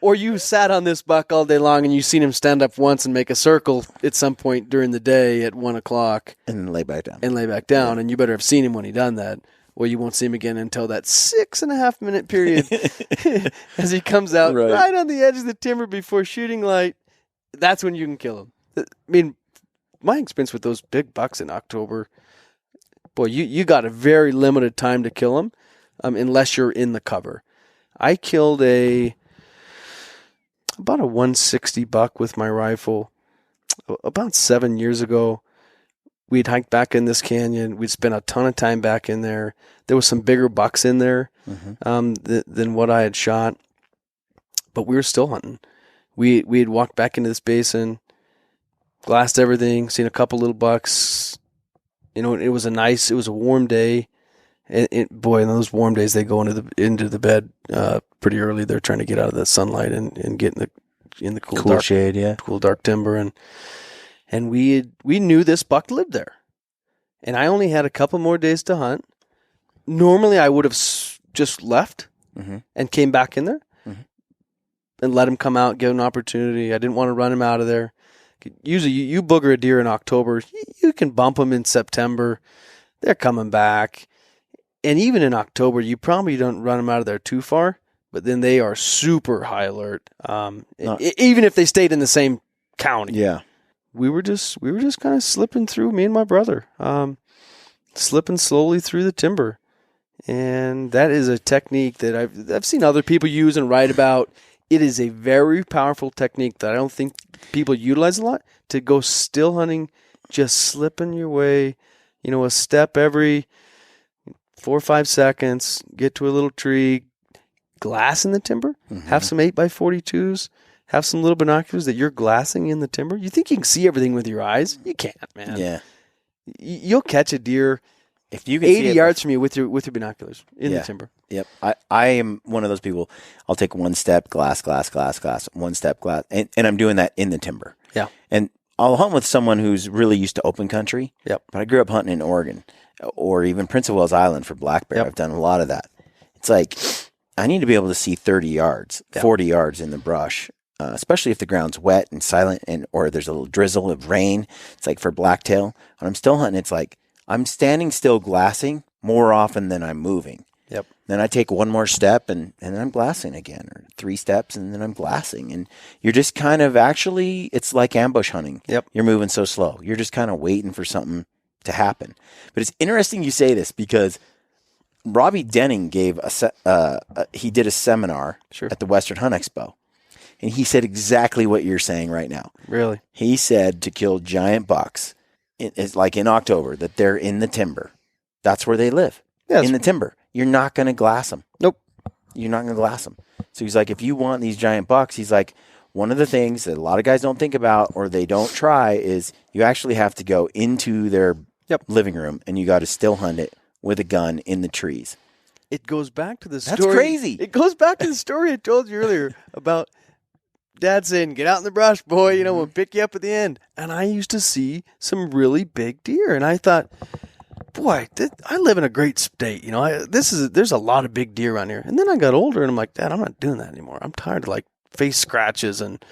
C: Or you sat on this buck all day long and you've seen him stand up once and make a circle at some point during the day at 1 o'clock.
A: And lay back down.
C: Yeah. And you better have seen him when he done that. Well, you won't see him again until that 6.5 minute period as he comes out right on the edge of the timber before shooting light. That's when you can kill him. I mean, my experience with those big bucks in October, boy, you got a very limited time to kill them unless you're in the cover. I killed about a 160 buck with my rifle about 7 years ago. We'd hiked back in this canyon. We'd spent a ton of time back in there. There was some bigger bucks in there than what I had shot, but we were still hunting. We had walked back into this basin, glassed everything, seen a couple little bucks. It was a warm day. Boy, in those warm days, they go into the bed pretty early. They're trying to get out of the sunlight and get in the cool dark
A: shade,
C: cool dark timber. And we knew this buck lived there. And I only had a couple more days to hunt. Normally, I would have just left and came back in there and let him come out, give him an opportunity. I didn't want to run him out of there. Usually, you booger a deer in October, you can bump them in September. They're coming back. And even in October, you probably don't run them out of there too far, but then they are super high alert. Even if they stayed in the same county.
A: Yeah.
C: We were just kind of slipping through, me and my brother, slipping slowly through the timber. And that is a technique that I've seen other people use and write about. It is a very powerful technique that I don't think people utilize a lot, to go still hunting, just slipping your way, a step every 4 or 5 seconds, get to a little tree, glass in the timber, have some 8x42s, have some little binoculars that you're glassing in the timber. You think you can see everything with your eyes? You can't, man.
A: Yeah.
C: You'll catch a deer
A: if you can
C: 80 yards from you with your binoculars in the timber.
A: Yep. I am one of those people. I'll take one step, glass, one step, glass. And I'm doing that in the timber.
C: Yeah.
A: And I'll hunt with someone who's really used to open country.
C: Yep.
A: But I grew up hunting in Oregon or even Prince of Wales Island for black bear.
C: Yep.
A: I've done a lot of that. It's like I need to be able to see 30 yards, 40 yards in the brush, especially if the ground's wet and silent or there's a little drizzle of rain. It's like for blacktail. When I'm still hunting, it's like I'm standing still glassing more often than I'm moving.
C: Yep.
A: Then I take one more step and then I'm glassing again, or 3 steps and then I'm glassing. And you're just kind of actually, it's like ambush hunting.
C: Yep.
A: You're moving so slow. You're just kind of waiting for something to happen. But it's interesting you say this because Robbie Denning gave he did a seminar at the Western Hunt Expo. And he said exactly what you're saying right now.
C: Really?
A: He said to kill giant bucks, it's like in October, that they're in the timber. That's where they live, in the timber. You're not going to glass them.
C: Nope.
A: You're not going to glass them. So he's like, if you want these giant bucks, he's like, one of the things that a lot of guys don't think about or they don't try is you actually have to go into their living room and you got to still hunt it with a gun in the trees.
C: It goes back to the story.
A: That's crazy.
C: It goes back to the story I told you earlier about Dad saying, get out in the brush, boy, we'll pick you up at the end. And I used to see some really big deer. And I thought, boy, I live in a great state. There's a lot of big deer around here. And then I got older and I'm like, Dad, I'm not doing that anymore. I'm tired of face scratches and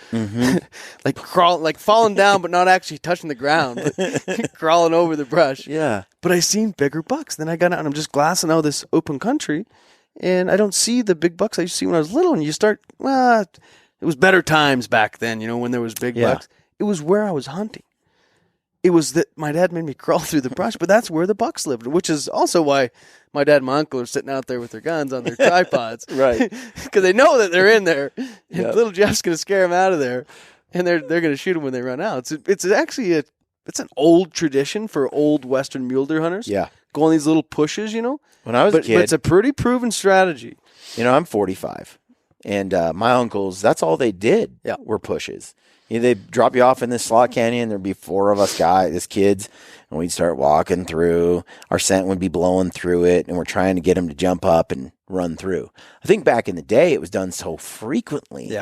C: falling down, but not actually touching the ground, but crawling over the brush.
A: Yeah.
C: But I seen bigger bucks. Then I got out and I'm just glassing out this open country and I don't see the big bucks I used to see when I was little. And you start, it was better times back then, when there was big bucks. It was where I was hunting. It was that my dad made me crawl through the brush, but that's where the bucks lived, which is also why my dad and my uncle are sitting out there with their guns on their tripods.
A: Right.
C: Because they know that they're in there. And little Jeff's going to scare them out of there, and they're going to shoot them when they run out. It's actually it's an old tradition for old Western mule deer hunters.
A: Yeah.
C: Go on these little pushes,
A: When I was a kid.
C: But it's a pretty proven strategy.
A: I'm 45. And my uncles, that's all they did were pushes. They'd drop you off in this slot canyon. There'd be 4 of us kids, and we'd start walking through. Our scent would be blowing through it, and we're trying to get them to jump up and run through. I think back in the day, it was done so frequently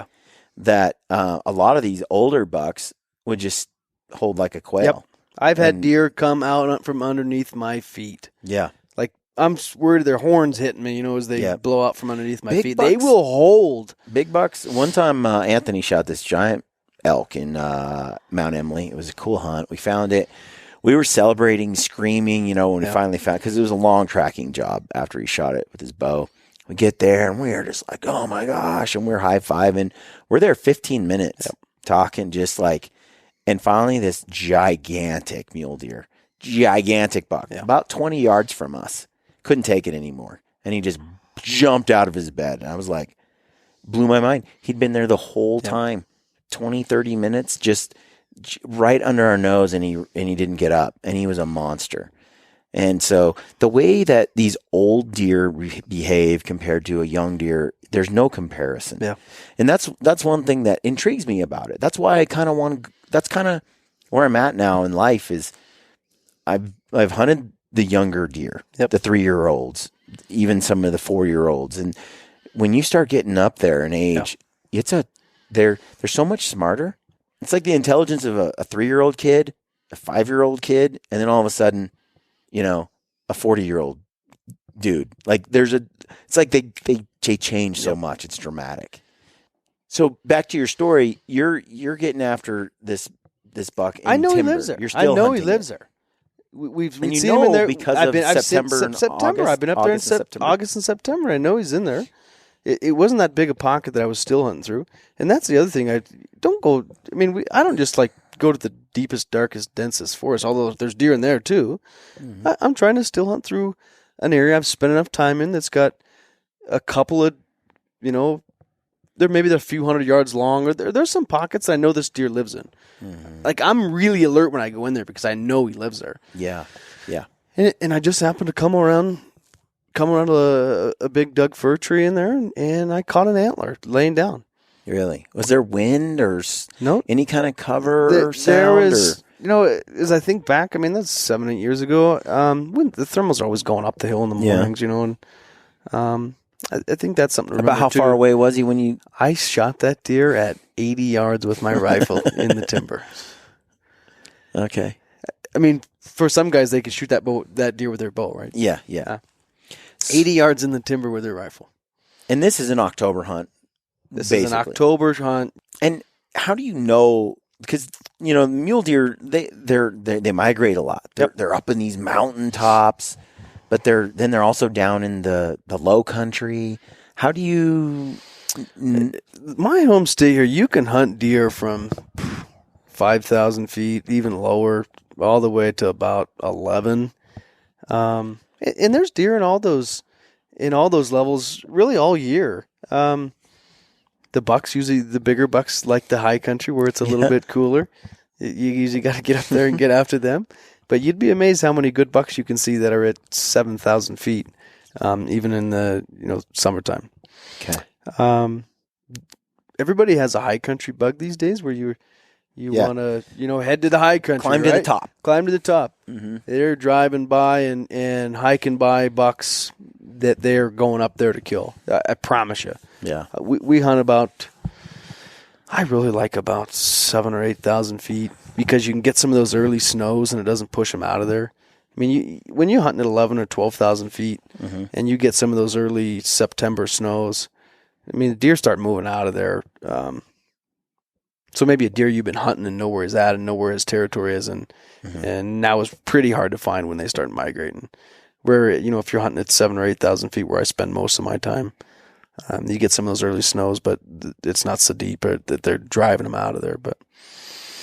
A: that a lot of these older bucks would just hold like a quail.
C: Yep. I've had deer come out from underneath my feet.
A: Yeah.
C: I'm worried their horns hitting me, as they blow out from underneath my feet.
A: Bucks,
C: they will hold.
A: Big bucks. One time, Anthony shot this giant elk in Mount Emily. It was a cool hunt. We found it. We were celebrating, screaming, when we finally found it, because it was a long tracking job after he shot it with his bow. We get there, and we are just like, oh, my gosh, and we're high-fiving. We're there 15 minutes talking and finally this gigantic mule deer, gigantic buck, about 20 yards from us. Couldn't take it anymore. And he just jumped out of his bed. And I was like, blew my mind. He'd been there the whole time, 20, 30 minutes, just right under our nose, and he didn't get up, and he was a monster. And so the way that these old deer behave compared to a young deer, there's no comparison.
C: Yeah.
A: And that's one thing that intrigues me about it. That's why I kind of want to, that's kind of where I'm at now in life is I've hunted the younger deer, the 3-year-olds, even some of the 4-year-olds. And when you start getting up there in age, they're so much smarter. It's like the intelligence of a 3-year-old kid, a 5-year-old kid, and then all of a sudden, a 40-year-old dude. Like it's like they change so much. It's dramatic. So back to your story, you're getting after this buck in
C: I know
A: timber.
C: he lives there.
A: You're still
C: I know he
A: hunting
C: lives
A: it.
C: there. We've
A: And
C: seen him in there
A: because
C: I've
A: of
C: been,
A: September and
C: September.
A: August?
C: I've been up there in
A: August and September?
C: August and September. I know he's in there. It wasn't that big a pocket that I was still hunting through. And that's the other thing. I don't just like go to the deepest, darkest, densest forest, although there's deer in there too.
A: Mm-hmm.
C: I'm trying to still hunt through an area I've spent enough time in that's got a couple of, they're a few hundred yards long, or there's some pockets I know this deer lives in.
A: Mm-hmm.
C: Like, I'm really alert when I go in there because I know he lives there.
A: Yeah. Yeah.
C: And I just happened to come around a big Doug fir tree in there, and I caught an antler laying down.
A: Really? Was there wind or
C: No,
A: any kind of cover or sound?
C: there was, as I think back, that's 7-8 years ago. When the thermals are always going up the hill in the mornings, and I think that's something to remember.
A: About how far away was he when you?
C: I shot that deer at 80 yards with my rifle in the timber.
A: Okay.
C: For some guys, they could shoot that deer with their bow, right?
A: Yeah. Yeah.
C: 80 yards in the timber with their rifle.
A: And this is an October hunt.
C: This
A: basically.
C: is an October hunt.
A: And how do you know? Because mule deer they migrate a lot. They're up in these mountain tops, but they're also down in the low country. How do you?
C: My home state here, you can hunt deer from 5,000 feet, even lower, all the way to about 11. And there's deer in all those levels really all year. The bucks, usually the bigger bucks, like the high country where it's a little bit cooler. You usually got to get up there and get after them. But you'd be amazed how many good bucks you can see that are at 7,000 feet, even in the summertime.
A: Okay.
C: Everybody has a high country bug these days where you want to head to the high country,
A: Climb to the top.
C: Climb to the top.
A: Mm-hmm.
C: They're driving by and hiking by bucks that they're going up there to kill. I promise you.
A: Yeah.
C: We hunt I really like about 7,000 or 8,000 feet because you can get some of those early snows and it doesn't push them out of there. When you're hunting at 11 or 12,000 feet and you get some of those early September snows, the deer start moving out of there. So maybe a deer you've been hunting and know where he's at and know where his territory is, and now it's pretty hard to find when they start migrating. Where if you're hunting at 7,000 or 8,000 feet, where I spend most of my time, you get some of those early snows, but it's not so deep that they're driving them out of there. But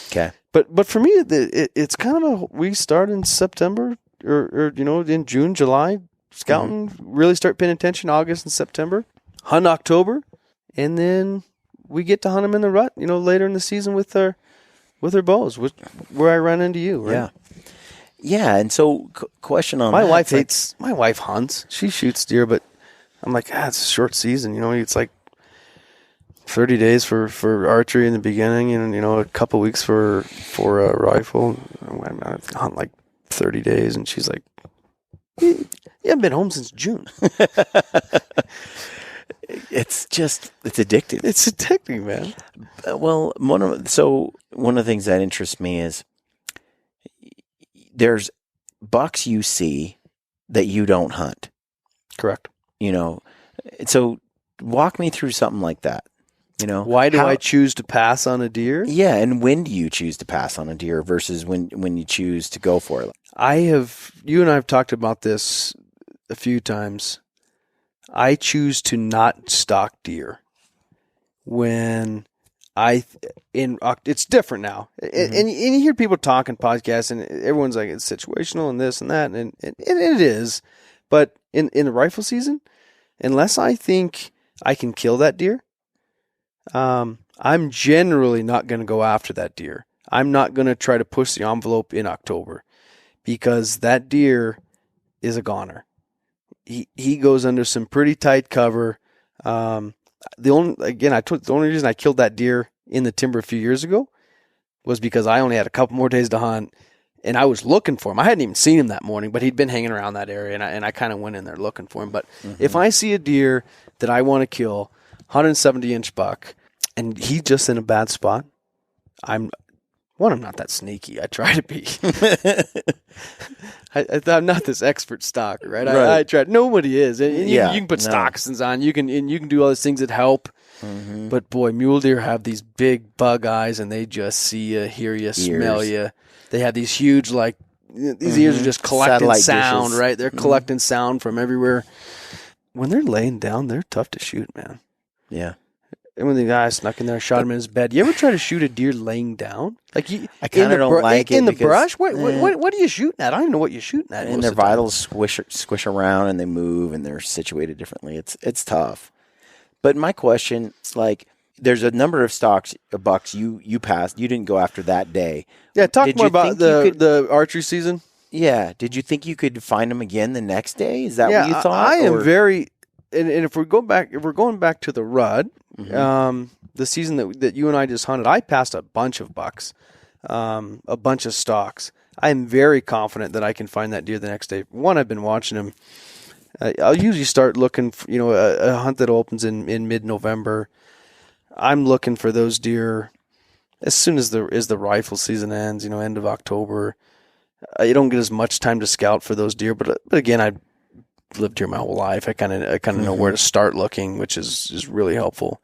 A: okay,
C: but for me, it's kind of we start in September or in June, July, scouting. Really start paying attention August and September. Hunt October, and then we get to hunt them in the rut, later in the season with our bows, where I run into you, right?
A: Yeah. Yeah, and so question on
C: my
A: that.
C: wife my wife hunts. She shoots deer, but I'm like, it's a short season. It's like 30 days for archery in the beginning and, a couple weeks for a rifle. I hunt like 30 days, and she's like, you haven't been home since June.
A: It's addictive.
C: It's addicting, man.
A: Well, one of the things that interests me is there's bucks you see that you don't hunt.
C: Correct.
A: So walk me through something like that.
C: Why do I choose to pass on a deer?
A: Yeah, and when do you choose to pass on a deer versus when you choose to go for it?
C: You and I have talked about this a few times. I choose to not stalk deer when it's different now. And you hear people talking podcasts and everyone's like, it's situational and this and that. And it is, but in the rifle season, unless I think I can kill that deer, I'm generally not going to go after that deer. I'm not going to try to push the envelope in October because that deer is a goner. He goes under some pretty tight cover. The only reason I killed that deer in the timber a few years ago was because I only had a couple more days to hunt, and I was looking for him. I hadn't even seen him that morning, but he'd been hanging around that area, and I kind of went in there looking for him. But if I see a deer that I want to kill, 170-inch buck, and he's just in a bad spot, I'm not that sneaky. I try to be. I'm not this expert stalker, right? I try. Nobody is. And you can put stockings on. You can do all these things that help. Mm-hmm. But boy, mule deer have these big bug eyes, and they just see you, hear you, smell you. They have these huge, these ears are just collecting satellite sound, dishes. Right? They're collecting sound from everywhere. When they're laying down, they're tough to shoot, man.
A: Yeah.
C: And when the guy snuck in there, shot him in his bed. You ever try to shoot a deer laying down?
A: I kind of don't like it
C: in the brush. What are you shooting at? I don't even know what you're shooting at.
A: And their vitals squish around and they move and they're situated differently. It's tough. But my question, there's a number of bucks you passed. You didn't go after that day.
C: Yeah, talk more about the archery season.
A: Yeah. Did you think you could find them again the next day? Is that what you thought?
C: I am very. And if we're going back to the rut, the season that you and I just hunted, I passed a bunch of bucks, a bunch of stalks. I am very confident that I can find that deer the next day. One, I've been watching him. I'll usually start looking for, a hunt that opens in mid-November. I'm looking for those deer as soon as the rifle season ends, end of October. You don't get as much time to scout for those deer, but again, I've lived here my whole life. I kind of know where to start looking, which is really helpful.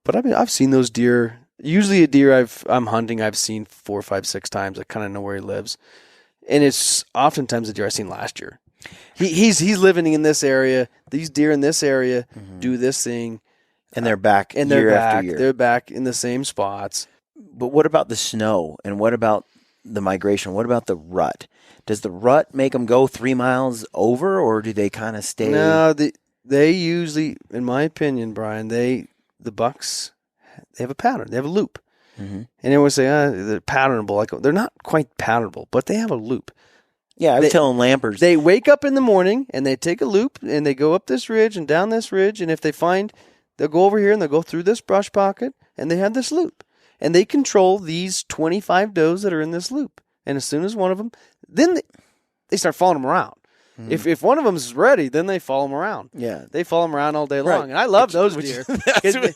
C: But I've seen those deer. Usually a deer I'm hunting, I've seen 4, 5, 6 times. I kind of know where he lives, and it's oftentimes a deer I've seen last year. He's living in this area. These deer in this area do this thing,
A: and they're back after year.
C: They're back in the same spots.
A: But what about the snow? And what about the migration? What about the rut? Does the rut make them go 3 miles over, or do they kind of stay?
C: No, they usually, in my opinion, Brian, the bucks, they have a pattern. They have a loop. Mm-hmm. And everyone say, they're patternable. They're not quite patternable, but they have a loop.
A: Yeah, I was telling Lampers.
C: They wake up in the morning, and they take a loop, and they go up this ridge and down this ridge, and if they find, they'll go over here, and they'll go through this brush pocket, and they have this loop. And they control these 25 does that are in this loop. And as soon as one of them, then they start following them around. Mm-hmm. If one of them is ready, then they follow them around.
A: Yeah.
C: They follow them around all day long. And I love those deer.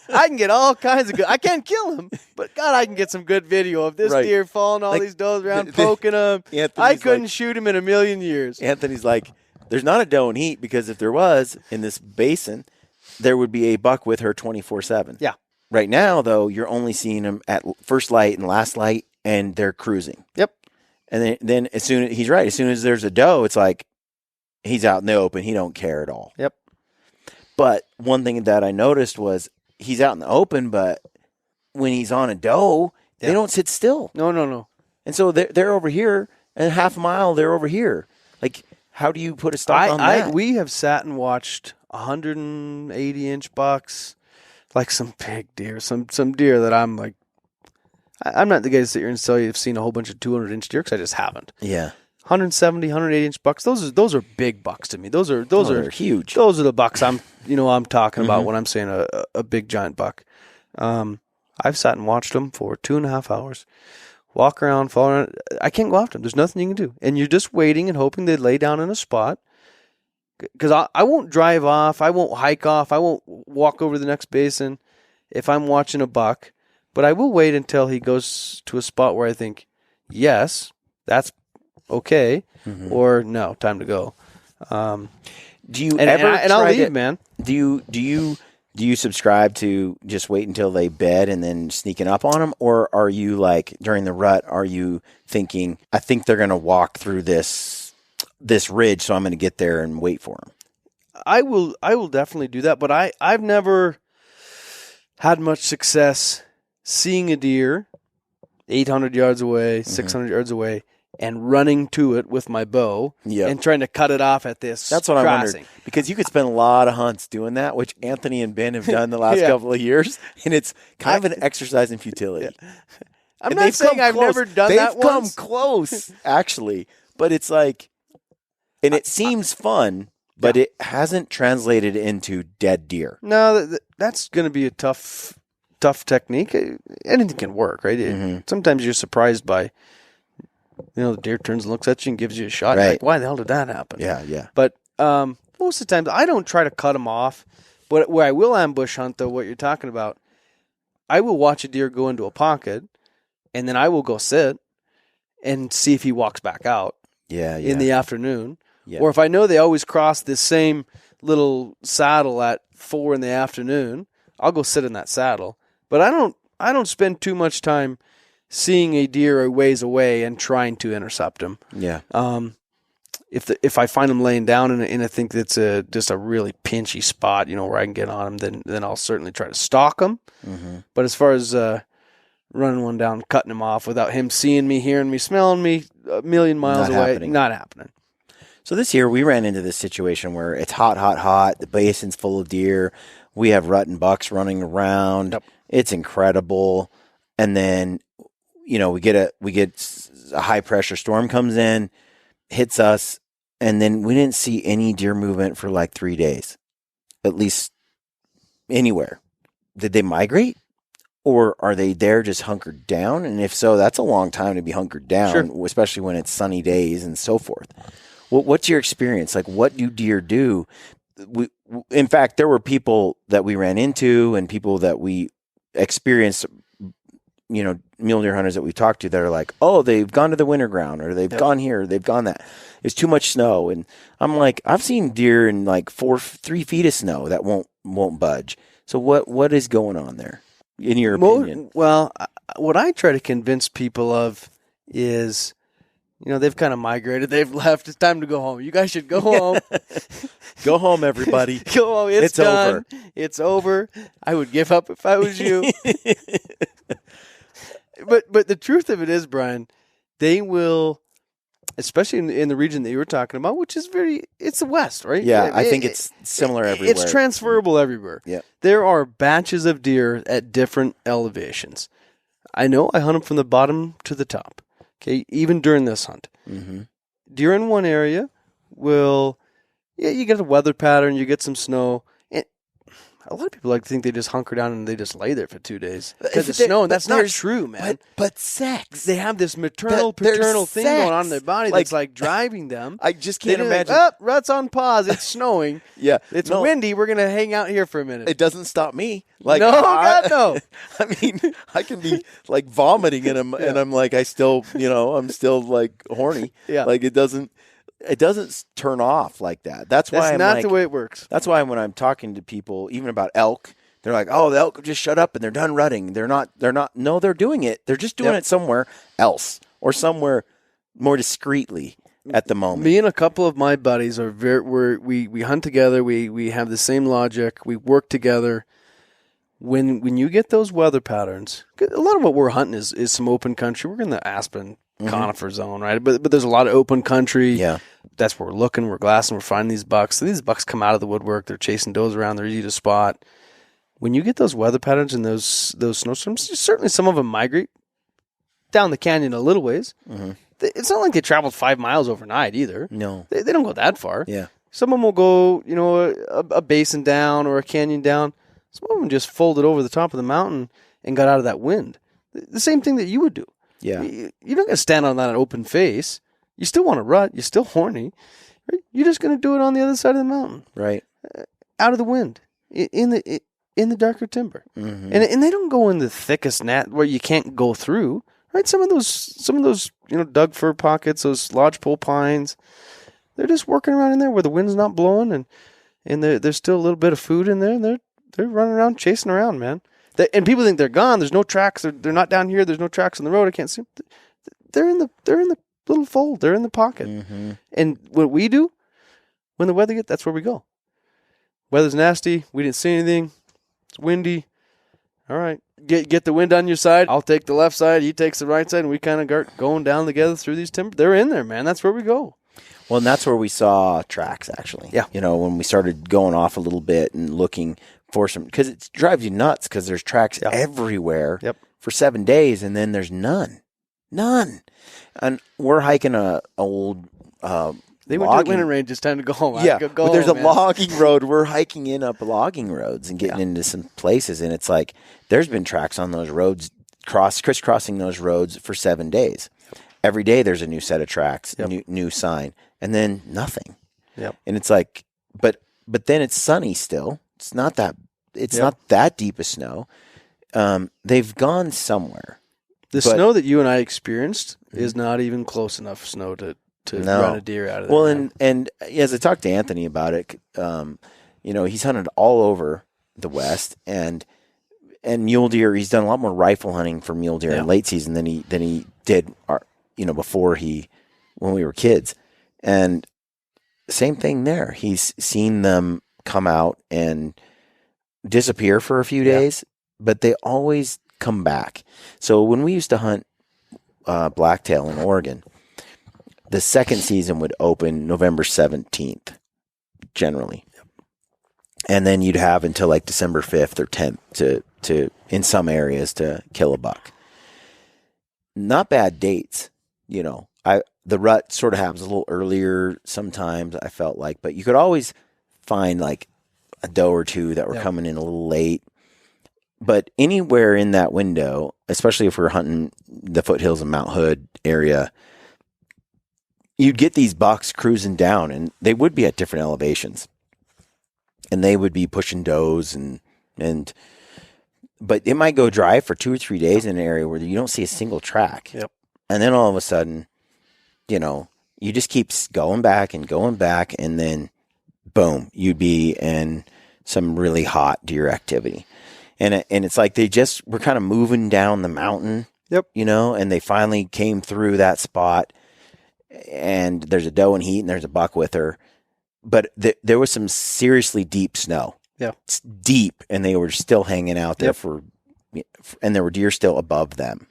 C: I can get all kinds of good. I can't kill them, but God, I can get some good video of this deer following all these does around, poking them. I couldn't shoot him in a million years.
A: Anthony's like, there's not a doe in heat, because if there was in this basin, there would be a buck with her 24/7.
C: Yeah.
A: Right now, though, you're only seeing them at first light and last light, and they're cruising.
C: Yep.
A: And then as soon as there's a doe, it's like he's out in the open. He don't care at all.
C: Yep.
A: But one thing that I noticed was he's out in the open, but when he's on a doe, they don't sit still.
C: No.
A: And so they're over here, and half a mile they're over here. How do you put a stop on that?
C: We have sat and watched 180-inch bucks. Some big deer, some deer that I'm like, I'm not the guy to sit here and tell you I've seen a whole bunch of 200-inch deer, because I just haven't.
A: Yeah.
C: 170, 180-inch bucks. Those are big bucks to me. Those are
A: huge.
C: Those are the bucks I'm talking about when I'm saying a big giant buck. I've sat and watched them for 2.5 hours. Walk around, fall around. I can't go after them. There's nothing you can do, and you're just waiting and hoping they lay down in a spot. Because I won't drive off, I won't hike off, I won't walk over the next basin if I'm watching a buck, but I will wait until he goes to a spot where I think, yes, that's okay, or no, time to go.
A: Do you ever?
C: And I'll leave, man.
A: Do you subscribe to just wait until they bed and then sneaking up on them, or are you during the rut? Are you thinking, I think they're going to walk through this ridge, so I'm going to get there and wait for them?
C: I will definitely do that, but I've never had much success seeing a deer 800 yards away, 600 yards away, and running to it with my bow and trying to cut it off at this.
A: That's what I wondered, because you could spend a lot of hunts doing that, which Anthony and Ben have done the last couple of years, and it's kind of an exercise in futility.
C: I'm
A: And
C: not
A: they've
C: saying
A: come
C: I've
A: close.
C: never done
A: they've
C: that
A: come
C: once.
A: close, actually. But it's like, and it seems fun, but it hasn't translated into dead deer.
C: No, that's going to be a tough technique. Anything can work, right? Sometimes you're surprised by, the deer turns and looks at you and gives you a shot.
A: Right.
C: You're like, why the hell did that happen?
A: Yeah.
C: But most of the times, I don't try to cut them off. But where I will ambush hunt, though, what you're talking about, I will watch a deer go into a pocket, and then I will go sit and see if he walks back out in the afternoon. Yeah. Or if I know they always cross this same little saddle at 4 in the afternoon, I'll go sit in that saddle. But I don't spend too much time seeing a deer a ways away and trying to intercept him.
A: Yeah.
C: If I find him laying down and I think it's just a really pinchy spot, where I can get on him, then I'll certainly try to stalk him. Mm-hmm. But as far as running one down, cutting him off without him seeing me, hearing me, smelling me a million miles away, not happening.
A: So this year we ran into this situation where it's hot. The basin's full of deer. We have rut and bucks running around. Yep. It's incredible. And then, we get a high pressure storm comes in, hits us, and then we didn't see any deer movement for like 3 days, at least anywhere. Did they migrate? Or are they there just hunkered down? And if so, that's a long time to be hunkered down, sure, especially when it's sunny days and so forth. What's your experience? Like, what do deer do? In fact, there were people that we ran into and people that we experienced, mule deer hunters that we talked to that are like, oh, they've gone to the winter ground, or they've gone here, they've gone that. It's too much snow. And I'm like, I've seen deer in like 3 feet of snow that won't budge. So what is going on there, in your opinion?
C: Well, what I try to convince people of is, they've kind of migrated. They've left. It's time to go home. You guys should go home.
A: Go home, everybody.
C: Go home. It's done.
A: Over.
C: It's over. I would give up if I was you. But the truth of it is, Brian, they will, especially in the region that you were talking about, which is it's the West, right?
A: Yeah, I think it's similar everywhere.
C: It's transferable everywhere.
A: Yeah. There
C: are batches of deer at different elevations. I know I hunt them from the bottom to the top. Okay, even during this hunt. Mm-hmm. Deer in one area will, you get a weather pattern, you get some snow. And a lot of people like to think they just hunker down and they just lay there for 2 days because of snow, and that's not true, man.
A: But sex.
C: They have this paternal thing going on in their body that's like driving them.
A: I just can't imagine.
C: Rut's on pause. It's snowing.
A: Yeah.
C: It's windy. We're going to hang out here for a minute.
A: It doesn't stop me. Like,
C: God, no.
A: I mean, I can be like vomiting and I'm like, I'm still like horny.
C: Yeah.
A: Like it doesn't turn off like that. That's why
C: not the way it works.
A: That's why when I'm talking to people, even about elk, they're like, oh, the elk just shut up and they're done rutting. No, they're doing it. They're just doing it somewhere else or somewhere more discreetly at the moment.
C: Me and a couple of my buddies we hunt together. We have the same logic. We work together. When you get those weather patterns, a lot of what we're hunting is some open country. We're in the aspen conifer zone, right? But there's a lot of open country.
A: Yeah.
C: That's where we're looking, we're glassing, we're finding these bucks. So these bucks come out of the woodwork. They're chasing does around. They're easy to spot. When you get those weather patterns and those snowstorms, certainly some of them migrate down the canyon a little ways. Mm-hmm. It's not like they traveled 5 miles overnight either.
A: No.
C: They don't go that far.
A: Yeah.
C: Some of them will go, a basin down or a canyon down. Some of them just folded over the top of the mountain and got out of that wind. The same thing that you would do.
A: Yeah.
C: You're not going to stand on that open face. You still want to rut. You're still horny. Right? You're just going to do it on the other side of the mountain.
A: Right.
C: Out of the wind. In the darker timber. Mm-hmm. And they don't go in the thickest gnat where you can't go through. Right? Some of those Doug fir pockets, those lodgepole pines, they're just working around in there where the wind's not blowing and there's still a little bit of food in there, and they're running around, chasing around, man. And people think they're gone. There's no tracks. They're not down here. There's no tracks on the road. I can't see them. They're in the little fold. They're in the pocket. Mm-hmm. And what we do when the weather gets, that's where we go. Weather's nasty. We didn't see anything. It's windy. All right, get the wind on your side. I'll take the left side. He takes the right side, and we kind of got going down together through these timber. They're in there, man. That's where we go.
A: Well, and that's where we saw tracks, actually.
C: Yeah.
A: When we started going off a little bit and looking for some, because it drives you nuts because there's tracks everywhere for 7 days, and then there's none. And we're hiking a old
C: They went to the winter range. It's time to go home.
A: Yeah,
C: Go
A: but there's
C: home,
A: a
C: man.
A: logging road. We're hiking in up logging roads and getting into some places, and it's like there's been tracks on those roads, crisscrossing those roads for 7 days. Every day there's a new set of tracks, new sign, and then nothing.
C: Yep.
A: And it's like, but then it's sunny still. It's not that deep of snow. They've gone somewhere.
C: The snow that you and I experienced is not even close enough snow to run a deer out of there.
A: Well, and as I talked to Anthony about it, he's hunted all over the West and mule deer. He's done a lot more rifle hunting for mule deer in late season than he did, before when we were kids. And same thing there. He's seen them come out and disappear for a few days, but they always come back. So when we used to hunt blacktail in Oregon, the second season would open November 17th, generally. And then you'd have until like December 5th or 10th to in some areas to kill a buck. Not bad dates, the rut sort of happens a little earlier sometimes, I felt like, but you could always find like a doe or two that were coming in a little late. But anywhere in that window, especially if we're hunting the foothills of Mount Hood area, you'd get these bucks cruising down, and they would be at different elevations, and they would be pushing does, but it might go dry for 2 or 3 days in an area where you don't see a single track.
C: Yep.
A: And then all of a sudden, you just keep going back, and then boom, you'd be in some really hot deer activity. And it's like they just were kind of moving down the mountain, and they finally came through that spot, and there's a doe in heat, and there's a buck with her. But there was some seriously deep snow. Yeah. It's deep, and they were still hanging out there and there were deer still above them.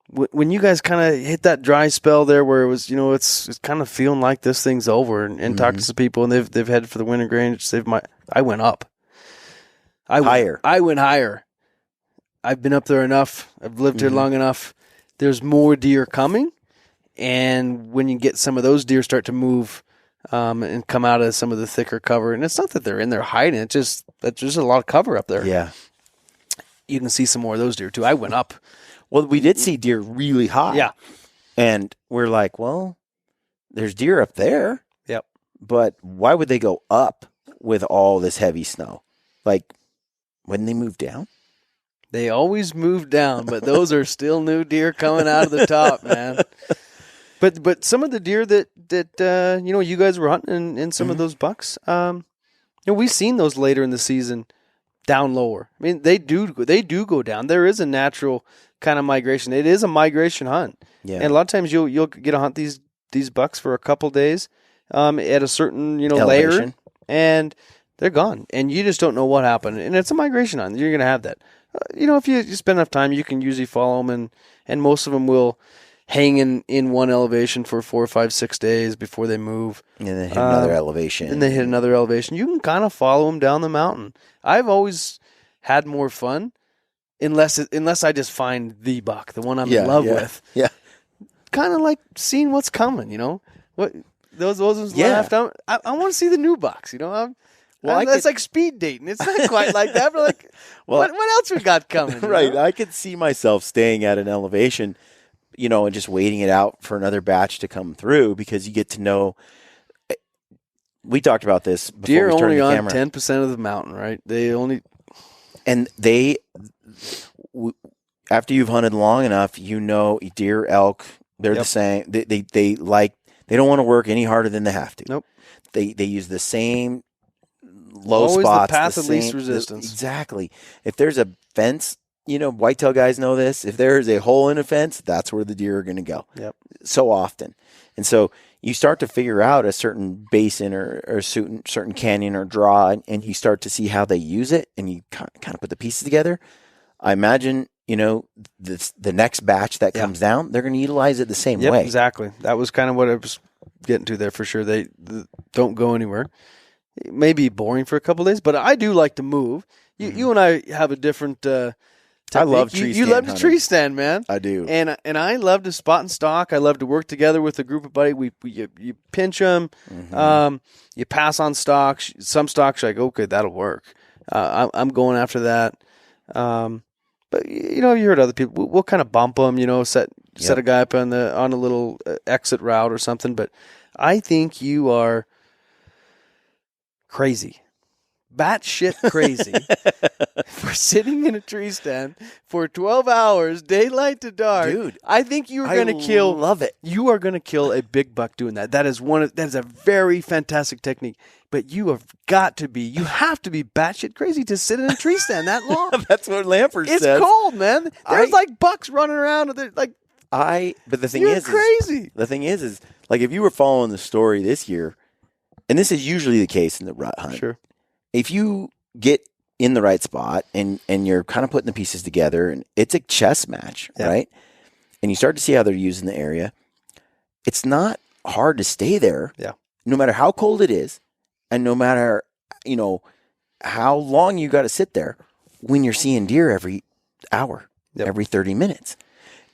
C: When you guys kind of hit that dry spell there where it was, it's kind of feeling like this thing's over, and talk to some people, and they've headed for the winter range. I went up. I went higher. I've been up there enough. I've lived here long enough. There's more deer coming, and when you get some of those deer start to move and come out of some of the thicker cover, and it's not that they're in there hiding, it's just that there's a lot of cover up there.
A: Yeah.
C: You can see some more of those deer, too. I went up.
A: Well, we did see deer really high.
C: Yeah.
A: And we're like, well, there's deer up there.
C: Yep.
A: But why would they go up with all this heavy snow? Like, wouldn't they move down?
C: They always move down, but those are still new deer coming out of the top, man. But some of the deer that you guys were hunting in some of those bucks, we've seen those later in the season down lower. I mean, they do go down. There is a natural kind of migration. It is a migration hunt. Yeah. And a lot of times you'll get to hunt these bucks for a couple days at a certain layer, and they're gone, and you just don't know what happened. And it's a migration hunt. You're going to have that. If you spend enough time, you can usually follow them, and most of them will hang in one elevation for 4, 5, 6 days before they move.
A: And then hit another elevation.
C: And they hit another elevation. You can kind of follow them down the mountain. I've always had more fun unless I just find the buck, the one I'm in love with. Yeah. Kind of like seeing what's coming, What those ones left. I want to see the new bucks, that's like speed dating. It's not quite like that, but like, what else we got coming?
A: Right. I could see myself staying at an elevation, and just waiting it out for another batch to come through, because you get to know. We talked about this before
C: deer
A: we started
C: only
A: the
C: on
A: camera.
C: 10% of the mountain, right?
A: After you've hunted long enough, deer, elk, they're the same. They don't want to work any harder than they have to.
C: Nope.
A: They use the same low
C: always
A: spots.
C: The path of least resistance.
A: Exactly. If there's a fence, whitetail guys know this. If there's a hole in a fence, that's where the deer are going to go. Yep. So often. And so you start to figure out a certain basin or a certain canyon or draw, and you start to see how they use it, and you kind of put the pieces together. I imagine, the next batch that comes down, they're going to utilize it the same way.
C: Exactly. That was kind of what I was getting to there for sure. They don't go anywhere. It may be boring for a couple of days, but I do like to move. You and I have a different
A: I love
C: You
A: tree stand
C: love to
A: hunting.
C: tree stand, man.
A: I do.
C: And I love to spot and stalk. I love to work together with a group of buddies. You pinch them.
A: Mm-hmm.
C: You pass on stalks. Some stalks you're like, okay, that'll work. I'm going after that. But you heard other people. We'll kind of bump them. Set a guy up on a little exit route or something. But I think you are crazy. Batshit crazy for sitting in a tree stand for 12 hours, daylight to dark.
A: Dude,
C: I think you're going to kill.
A: Love it.
C: You are going to kill a big buck doing that. That is a very fantastic technique. But you have to be batshit crazy to sit in a tree stand that long.
A: That's what Lampert
C: It's
A: says.
C: cold, man. There's like bucks running around. They're like,
A: But the thing
C: you're
A: is
C: crazy.
A: The thing is like if you were following the story this year, and this is usually the case in the rut hunt.
C: Sure.
A: If you get in the right spot and you're kind of putting the pieces together and it's a chess match, right? And you start to see how they're using the area, it's not hard to stay there.
C: Yeah.
A: No matter how cold it is and no matter, how long you got to sit there when you're seeing deer every hour, every 30 minutes.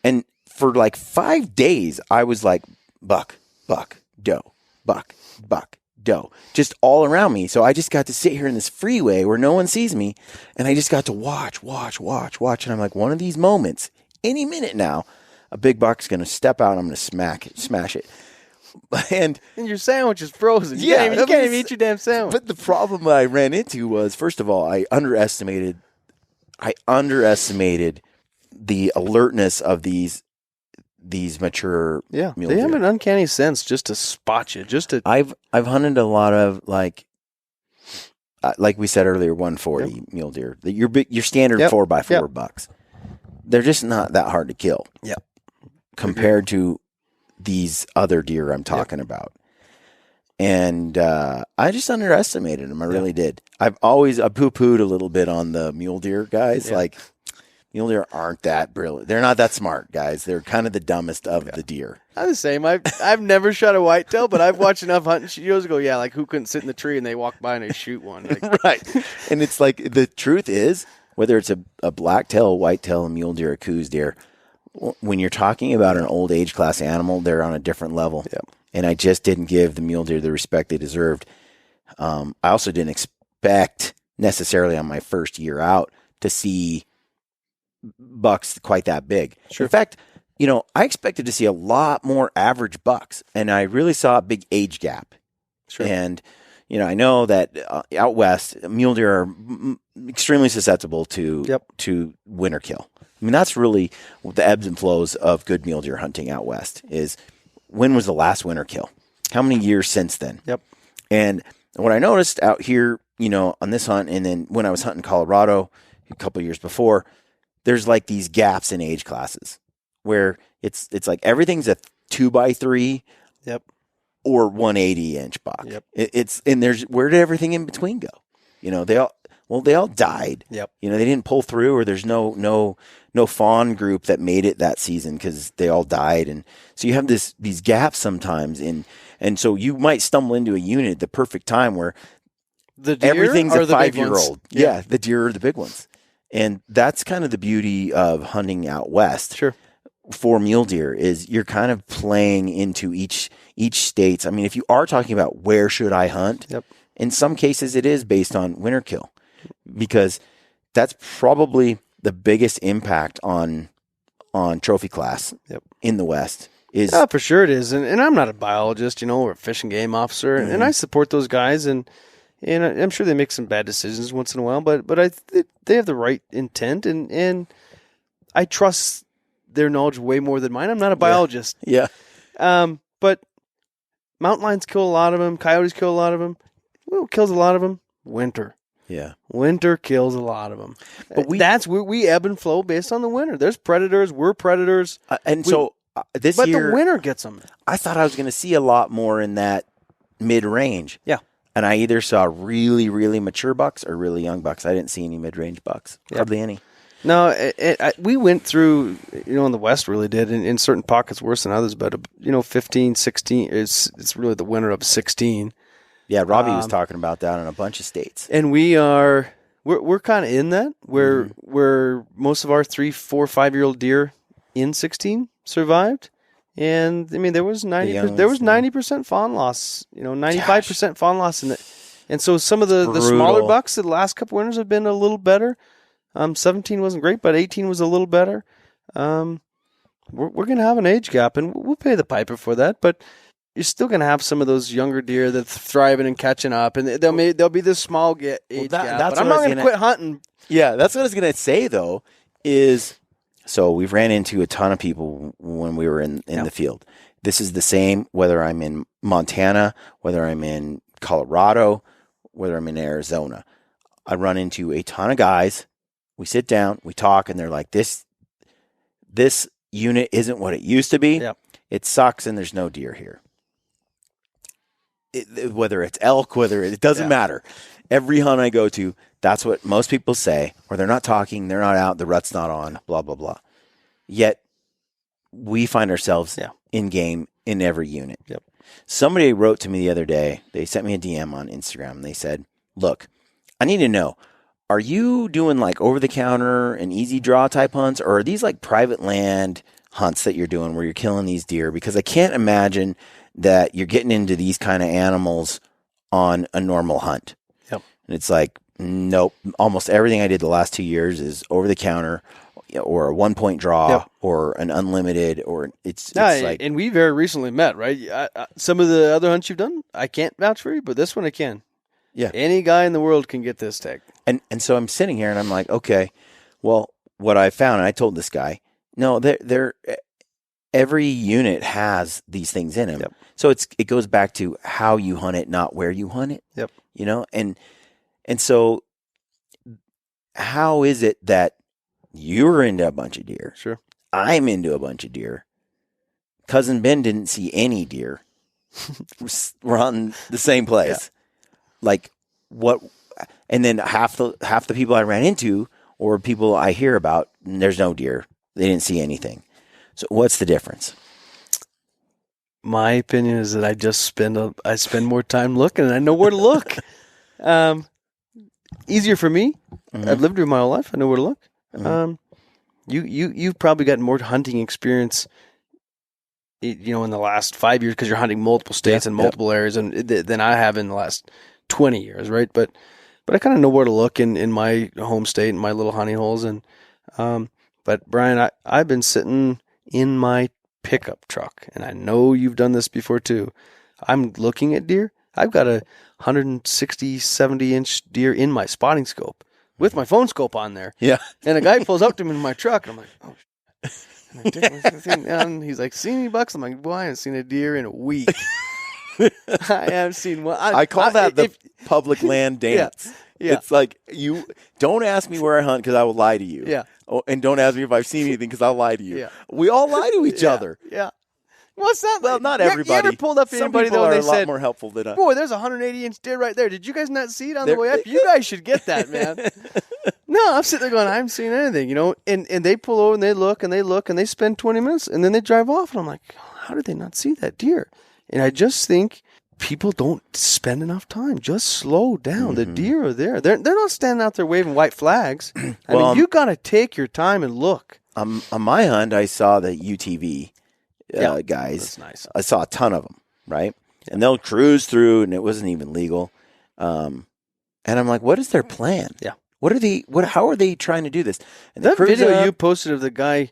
A: And for like 5 days, I was like, buck, doe, buck, doe, just all around me. So I just got to sit here in this freeway where no one sees me, and I just got to watch. And I'm like, one of these moments, any minute now, a big buck's going to step out and I'm going to smash it. And
C: your sandwich is frozen. You can't even eat your damn sandwich.
A: But the problem I ran into was, first of all, I underestimated the alertness of these mature mule
C: they have
A: deer.
C: an uncanny sense just to spot you.
A: I've hunted a lot of like we said earlier, 140 mule deer. Your standard 4x4 bucks. They're just not that hard to kill.
C: Yep.
A: Compared to these other deer I'm talking about. And I just underestimated them. I really did. I've poo-pooed a little bit on the mule deer guys.
C: Yeah.
A: Like, mule deer aren't that brilliant. They're not that smart, guys. They're kind of the dumbest of the deer.
C: I'm the same. I've never shot a whitetail, but I've watched enough hunting shows go, like who couldn't sit in the tree and they walk by and they shoot one. Like,
A: Right. And it's like, the truth is, whether it's a blacktail, whitetail, a mule deer, a coos deer, when you're talking about an old age class animal, they're on a different level.
C: Yep.
A: And I just didn't give the mule deer the respect they deserved. I also didn't expect necessarily on my first year out to see bucks quite that big.
C: Sure.
A: In fact, I expected to see a lot more average bucks, and I really saw a big age gap.
C: Sure.
A: And, I know that out west, mule deer are extremely susceptible to winter kill. I mean, that's really the ebbs and flows of good mule deer hunting out west is, when was the last winter kill? How many years since then?
C: Yep.
A: And what I noticed out here, on this hunt, and then when I was hunting Colorado a couple of years before, there's like these gaps in age classes where it's like everything's a 2x3 or 180 inch buck.
C: Yep.
A: Where did everything in between go? They all died.
C: Yep.
A: They didn't pull through, or there's no fawn group that made it that season because they all died. And so you have these gaps sometimes and so you might stumble into a unit at the perfect time where
C: the deer
A: everything's
C: are
A: a
C: the big
A: 5-year-old.
C: ones?
A: Yeah, the deer are the big ones. And that's kind of the beauty of hunting out west.
C: Sure.
A: For mule deer is you're kind of playing into each state's. I mean, if you are talking about where should I hunt, in some cases it is based on winter kill, because that's probably the biggest impact on trophy class in the West.
C: Yeah, for sure it is. And I'm not a biologist, or a fish and game officer, and I support those guys, and I'm sure they make some bad decisions once in a while, but they have the right intent, and I trust their knowledge way more than mine. I'm not a biologist.
A: Yeah.
C: But mountain lions kill a lot of them. Coyotes kill a lot of them. What kills a lot of them? Winter.
A: Yeah.
C: Winter kills a lot of them.
A: But
C: that's where we ebb and flow based on the winter. There's predators. We're predators.
A: This
C: but
A: year,
C: the winter gets them.
A: I thought I was going to see a lot more in that mid-range.
C: Yeah.
A: And I either saw really, really mature bucks or really young bucks. I didn't see any mid-range bucks. Hardly any.
C: No, we went through, in the West really did, in certain pockets worse than others, but, 15, 16, it's really the winter of 16.
A: Yeah, Robbie was talking about that in a bunch of states.
C: And we are we're kind of in that where most of our 3, 4, 5-year-old deer in 16 survived. And I mean, there was 90% fawn loss, 95% fawn loss in it. And so some of the smaller bucks the last couple winters have been a little better. 17 wasn't great, but 18 was a little better. We're going to have an age gap, and we'll pay the piper for that. But you're still going to have some of those younger deer that thriving and catching up, and there'll be this small age gap. But I'm not going to quit hunting.
A: Yeah, that's what I was going to say though. So we've ran into a ton of people when we were in the field. This is the same whether I'm in Montana, whether I'm in Colorado, whether I'm in Arizona. I run into a ton of guys. We sit down, we talk, and they're like, this unit isn't what it used to be.
C: Yep.
A: It sucks, and there's no deer here. Whether it's elk, it doesn't matter. Every hunt I go to, that's what most people say, or they're not talking, they're not out, the rut's not on, blah, blah, blah. Yet, we find ourselves in game in every unit.
C: Yep.
A: Somebody wrote to me the other day, they sent me a DM on Instagram, and they said, look, I need to know, are you doing like over-the-counter and easy draw type hunts, or are these like private land hunts that you're doing where you're killing these deer? Because I can't imagine that you're getting into these kind of animals on a normal hunt.
C: Yep.
A: And it's like, nope. Almost everything I did the last 2 years is over the counter or a 1-point draw or an unlimited, or it's like.
C: And we very recently met, right? Some of the other hunts you've done, I can't vouch for you, but this one I can.
A: Yeah.
C: Any guy in the world can get this tag.
A: And so I'm sitting here and I'm like, okay, well, what I found, and I told this guy, no, every unit has these things in them.
C: Yep.
A: So it goes back to how you hunt it, not where you hunt it.
C: Yep.
A: And so how is it that you're into a bunch of deer?
C: Sure.
A: I'm into a bunch of deer. Cousin Ben didn't see any deer. We're hunting the same place. Yeah. Like what? And then half the people I ran into or people I hear about, there's no deer. They didn't see anything. So what's the difference?
C: My opinion is that I just spend more time looking, and I know where to look. Easier for me. Mm-hmm. I've lived here my whole life. I know where to look. Mm-hmm. You've probably gotten more hunting experience, in the last 5 years because you're hunting multiple states and multiple areas, than I have in the last 20 years, right? But I kind of know where to look in my home state and my little honey holes. And but Brian, I've been sitting in my pickup truck, and I know you've done this before too. I'm looking at deer. I've got a 160, 70-inch deer in my spotting scope with my phone scope on there.
A: Yeah.
C: And a guy pulls up to me in my truck, and I'm like, oh, and I take my thing down, and he's like, "Seen any bucks?" I'm like, "Boy, I haven't seen a deer in a week." I haven't seen one. I
A: call that the public land dance. Yeah. It's like, you don't ask me where I hunt because I will lie to you.
C: Yeah.
A: Oh, and don't ask me if I've seen anything because I'll lie to you. Yeah. We all lie to each other.
C: Yeah. What's that?
A: Well, not everybody.
C: You ever pulled up to anybody though and they said,
A: more helpful than us.
C: "Boy, there's a 180-inch deer right there. Did you guys not see it on the way up? You guys should get that, man." No, I'm sitting there going, I haven't seen anything, and they pull over and they look and they spend 20 minutes and then they drive off, and I'm like, how did they not see that deer? And I just think people don't spend enough time. Just slow down. Mm-hmm. The deer are there. They're not standing out there waving white flags. I mean, you got to take your time and look.
A: On my hunt, I saw the UTV guys.
C: That's nice.
A: I saw a ton of them, right? Yeah. And they'll cruise through, and it wasn't even legal. And I'm like, what is their plan?
C: Yeah.
A: How are they trying to do this? And
C: that video you posted of the guy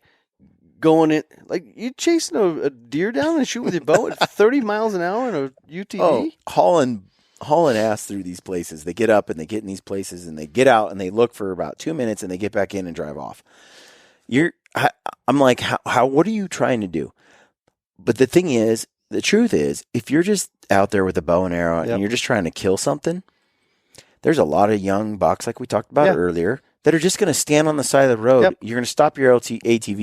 C: going in, like, you chasing a deer down and shoot with your bow at 30 miles an hour in a UTV?
A: Oh, hauling ass through these places. They get up and they get in these places and they get out and they look for about 2 minutes and they get back in and drive off. I'm like, what are you trying to do? But the truth is, if you're just out there with a bow and arrow and you're just trying to kill something, there's a lot of young bucks, like we talked about earlier, that are just going to stand on the side of the road. Yep. You're going to stop your ATV.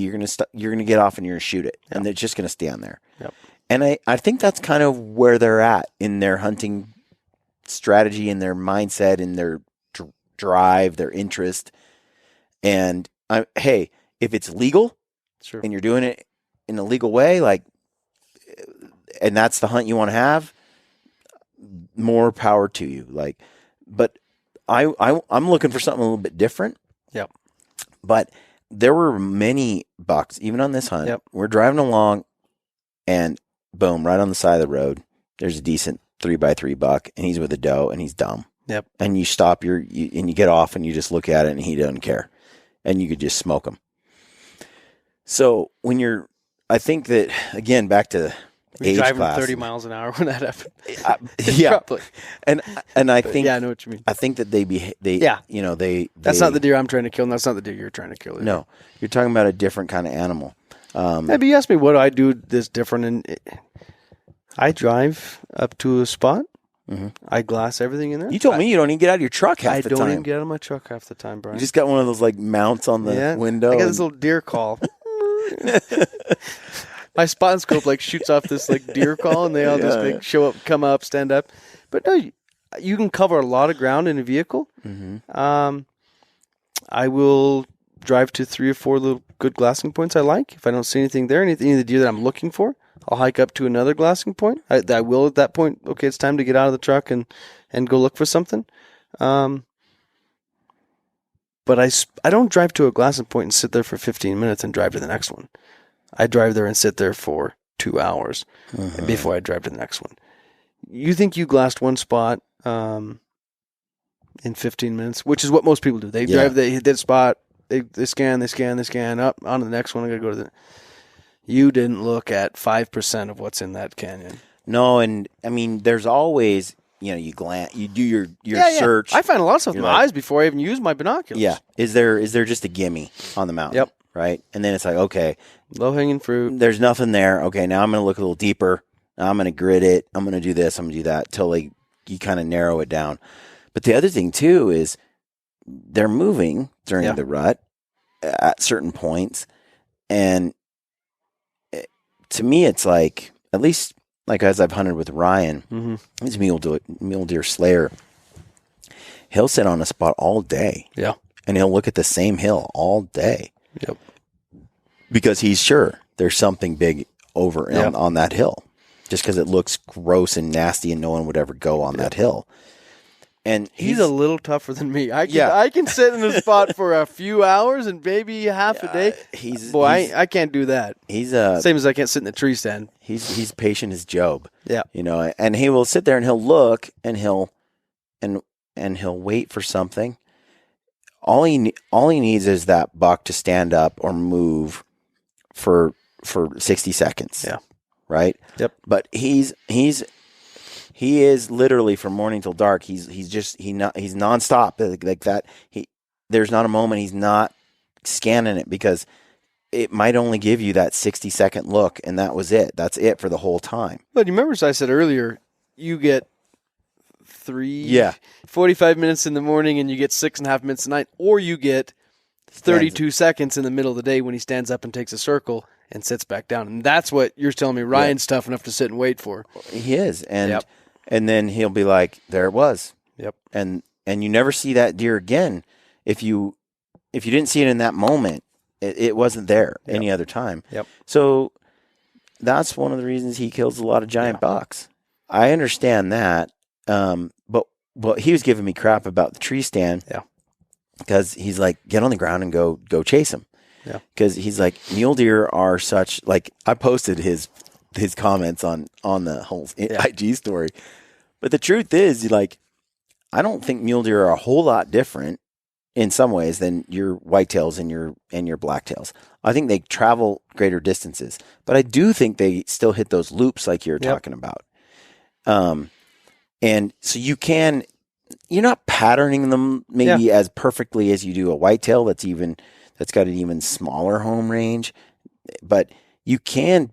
A: You're going to get off and you're going to shoot it, and they're just going to stand there.
C: Yep.
A: And I think that's kind of where they're at in their hunting strategy, in their mindset, in their drive, their interest. And hey, if it's legal,
C: sure,
A: and you're doing it in a legal way, and that's the hunt you want to have, more power to you. But I'm looking for something a little bit different.
C: Yep.
A: But there were many bucks, even on this hunt.
C: Yep.
A: We're driving along, and boom, right on the side of the road, there's a decent 3x3 buck, and he's with a doe, and he's dumb.
C: Yep.
A: And you stop and you get off, and you just look at it, and he doesn't care, and you could just smoke him. So I think that again, back to age
C: driving
A: class,
C: 30 miles an hour when that happened.
A: yeah,
C: Probably.
A: and I think
C: I know what you mean.
A: I think that they
C: That's not the deer I'm trying to kill, and that's not the deer you're trying to kill. Either.
A: No, you're talking about a different kind of animal.
C: Maybe you asked me what do I do this different, and I drive up to a spot.
A: Mm-hmm.
C: I glass everything in there.
A: You told me you don't even get out of your truck half the time.
C: I don't even get out of my truck half the time, Brian.
A: You just got one of those like mounts on the window.
C: I got this little deer call. My spot and scope like shoots off this like deer call, and they all just like show up, come up, stand up. But no, you can cover a lot of ground in a vehicle.
A: Mm-hmm.
C: I will drive to 3 or 4 little good glassing points I like. If I don't see anything there, any of the deer that I'm looking for, I'll hike up to another glassing point. I will at that point. Okay, it's time to get out of the truck and go look for something. But I don't drive to a glassing point and sit there for 15 minutes and drive to the next one. I drive there and sit there for 2 hours before I drive to the next one. You think you glassed one spot in 15 minutes, which is what most people do. They drive, they hit that spot, they scan, up on to the next one. I got to go to the... You didn't look at 5% of what's in that canyon.
A: No, and I mean, there's always, you glance, you do your search.
C: I find a lot of stuff with my eyes before I even use my binoculars.
A: Yeah. Is there just a gimme on the mountain?
C: Yep.
A: Right? And then it's like, okay.
C: Low-hanging fruit.
A: There's nothing there. Okay, now I'm going to look a little deeper. Now I'm going to grid it. I'm going to do this. I'm going to do that till you kind of narrow it down. But the other thing, too, is they're moving during the rut at certain points. And to me, it's like, at least like as I've hunted with Ryan, he's a mule deer slayer. He'll sit on a spot all day.
C: Yeah.
A: And he'll look at the same hill all day.
C: Yep.
A: Because he's sure there's something big over on that hill. Just because it looks gross and nasty and no one would ever go on that hill. And
C: he's a little tougher than me. I can sit in a spot for a few hours and maybe half a day. I can't do that.
A: He's
C: same as I can't sit in the tree stand.
A: He's patient as Job.
C: Yeah.
A: And he will sit there and he'll look and he'll wait for something. All he needs is that buck to stand up or move for 60 seconds.
C: Yeah.
A: Right?
C: Yep.
A: But he is literally from morning till dark. He's nonstop like that. There's not a moment he's not scanning it because it might only give you that 60-second look, and that was it. That's it for the whole time.
C: But you remember, as I said earlier, you get 45 minutes in the morning, and you get 6.5 minutes at night, or you get 32 seconds in the middle of the day when he stands up and takes a circle and sits back down. And that's what you're telling me Ryan's tough enough to sit and wait for.
A: He is. And then he'll be like, there it was.
C: Yep.
A: And you never see that deer again. If you didn't see it in that moment, it wasn't there any other time.
C: Yep.
A: So that's one of the reasons he kills a lot of giant bucks. I understand that. But he was giving me crap about the tree stand. Yeah. Because he's like, get on the ground and go chase him.
C: Yeah.
A: Because he's like, mule deer are such, like, I posted his comments on the whole IG story. But the truth is, like, I don't think mule deer are a whole lot different in some ways than your whitetails and your blacktails. I think they travel greater distances, but I do think they still hit those loops like you're talking about. And so you're not patterning them maybe as perfectly as you do a whitetail that's got an even smaller home range, but you can,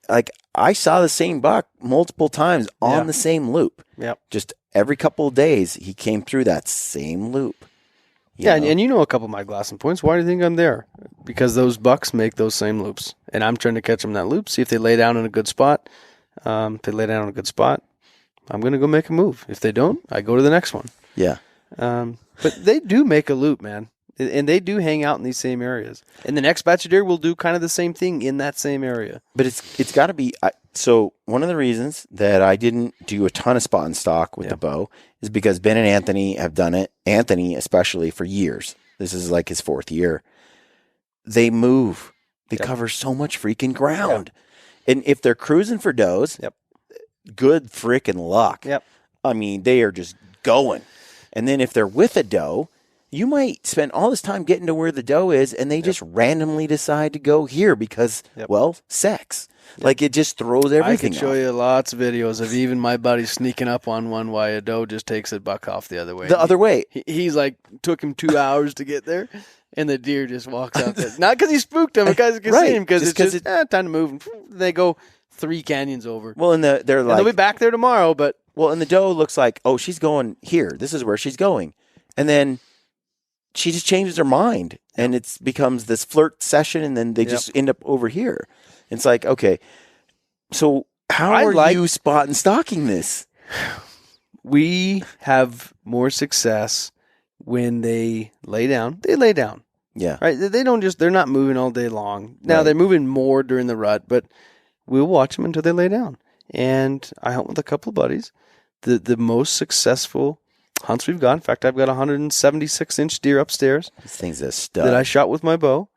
A: like, I saw the same buck multiple times on the same loop.
C: Yep.
A: Just every couple of days he came through that same loop.
C: And you know a couple of my glassing points. Why do you think I'm there? Because those bucks make those same loops, and I'm trying to catch them in that loop. See if they lay down in a good spot. I'm going to go make a move. If they don't, I go to the next one.
A: Yeah.
C: But they do make a loop, man. And they do hang out in these same areas. And the next batch of deer will do kind of the same thing in that same area.
A: But it's got to be so. One of the reasons that I didn't do a ton of spot and stock with the bow is because Ben and Anthony have done it. Anthony especially for years. This is like his 4th year. They move. They cover so much freaking ground. And if they're cruising for does, good freaking luck. I mean, they are just going. And then if they're with a doe, you might spend all this time getting to where the doe is, and they just randomly decide to go here because, well, sex. Like, it just throws everything
C: I can show you lots of videos of even my buddy sneaking up on one while a doe just takes a buck off the other way.
A: The other way.
C: He's like, took him 2 hours to get there, and the deer just walks out there. Not because he spooked him, because he can see him, because it's just time to move. And they go 3 canyons over.
A: Well, and they're like...
C: And they'll be back there tomorrow, but...
A: Well, and the doe looks like, oh, she's going here. This is where she's going. And then she just changes her mind, and it becomes this flirt session, and then they just end up over here. It's like, okay, so how are you spot and stalking this?
C: We have more success when they lay down. They lay down.
A: Yeah.
C: Right? They don't just, they're not moving all day long. Now, they're moving more during the rut, but we'll watch them until they lay down. And I hunt with a couple of buddies. The most successful hunts we've got. In fact, I've got a 176-inch deer upstairs.
A: This thing's a stud.
C: That I shot with my bow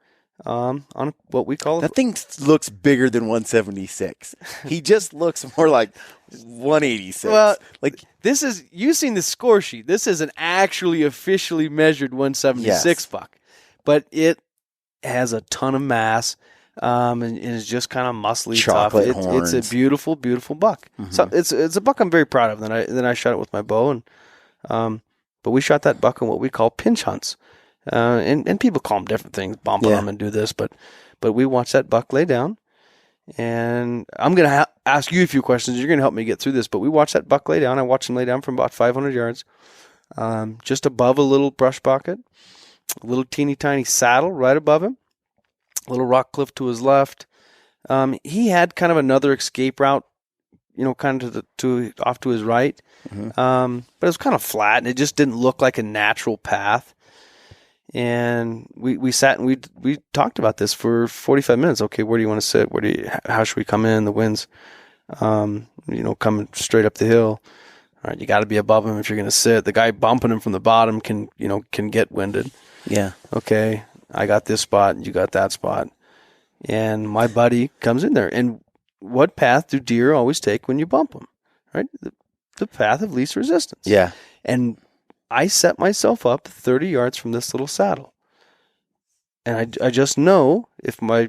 C: on what we call...
A: That thing looks bigger than 176. He just looks more like 186.
C: Well,
A: like
C: this is... You've seen the score sheet. This is an actually officially measured 176 buck. But it has a ton of mass. And is just kind of muscly,
A: chocolate
C: tough.
A: horns.
C: It's a beautiful, beautiful buck.
A: Mm-hmm.
C: So it's a buck I'm very proud of. Then I shot it with my bow, and but we shot that buck on what we call pinch hunts, and people call them different things, bumping them and do this, but we watched that buck lay down, and I'm gonna ask you a few questions. You're gonna help me get through this, but we watched that buck lay down. I watched him lay down from about 500 yards, just above a little brush pocket, a little teeny tiny saddle right above him. Little rock cliff to his left. He had kind of another escape route, kind of off to his right. Mm-hmm. But it was kind of flat, and it just didn't look like a natural path. And we sat and we talked about this for 45 minutes. Okay, where do you want to sit? How should we come in? The wind's, coming straight up the hill. All right, you got to be above him if you're going to sit. The guy bumping him from the bottom can get winded.
A: Yeah.
C: Okay. I got this spot, and you got that spot. And my buddy comes in there. And what path do deer always take when you bump them? Right? The path of least resistance.
A: Yeah.
C: And I set myself up 30 yards from this little saddle. And I just know if my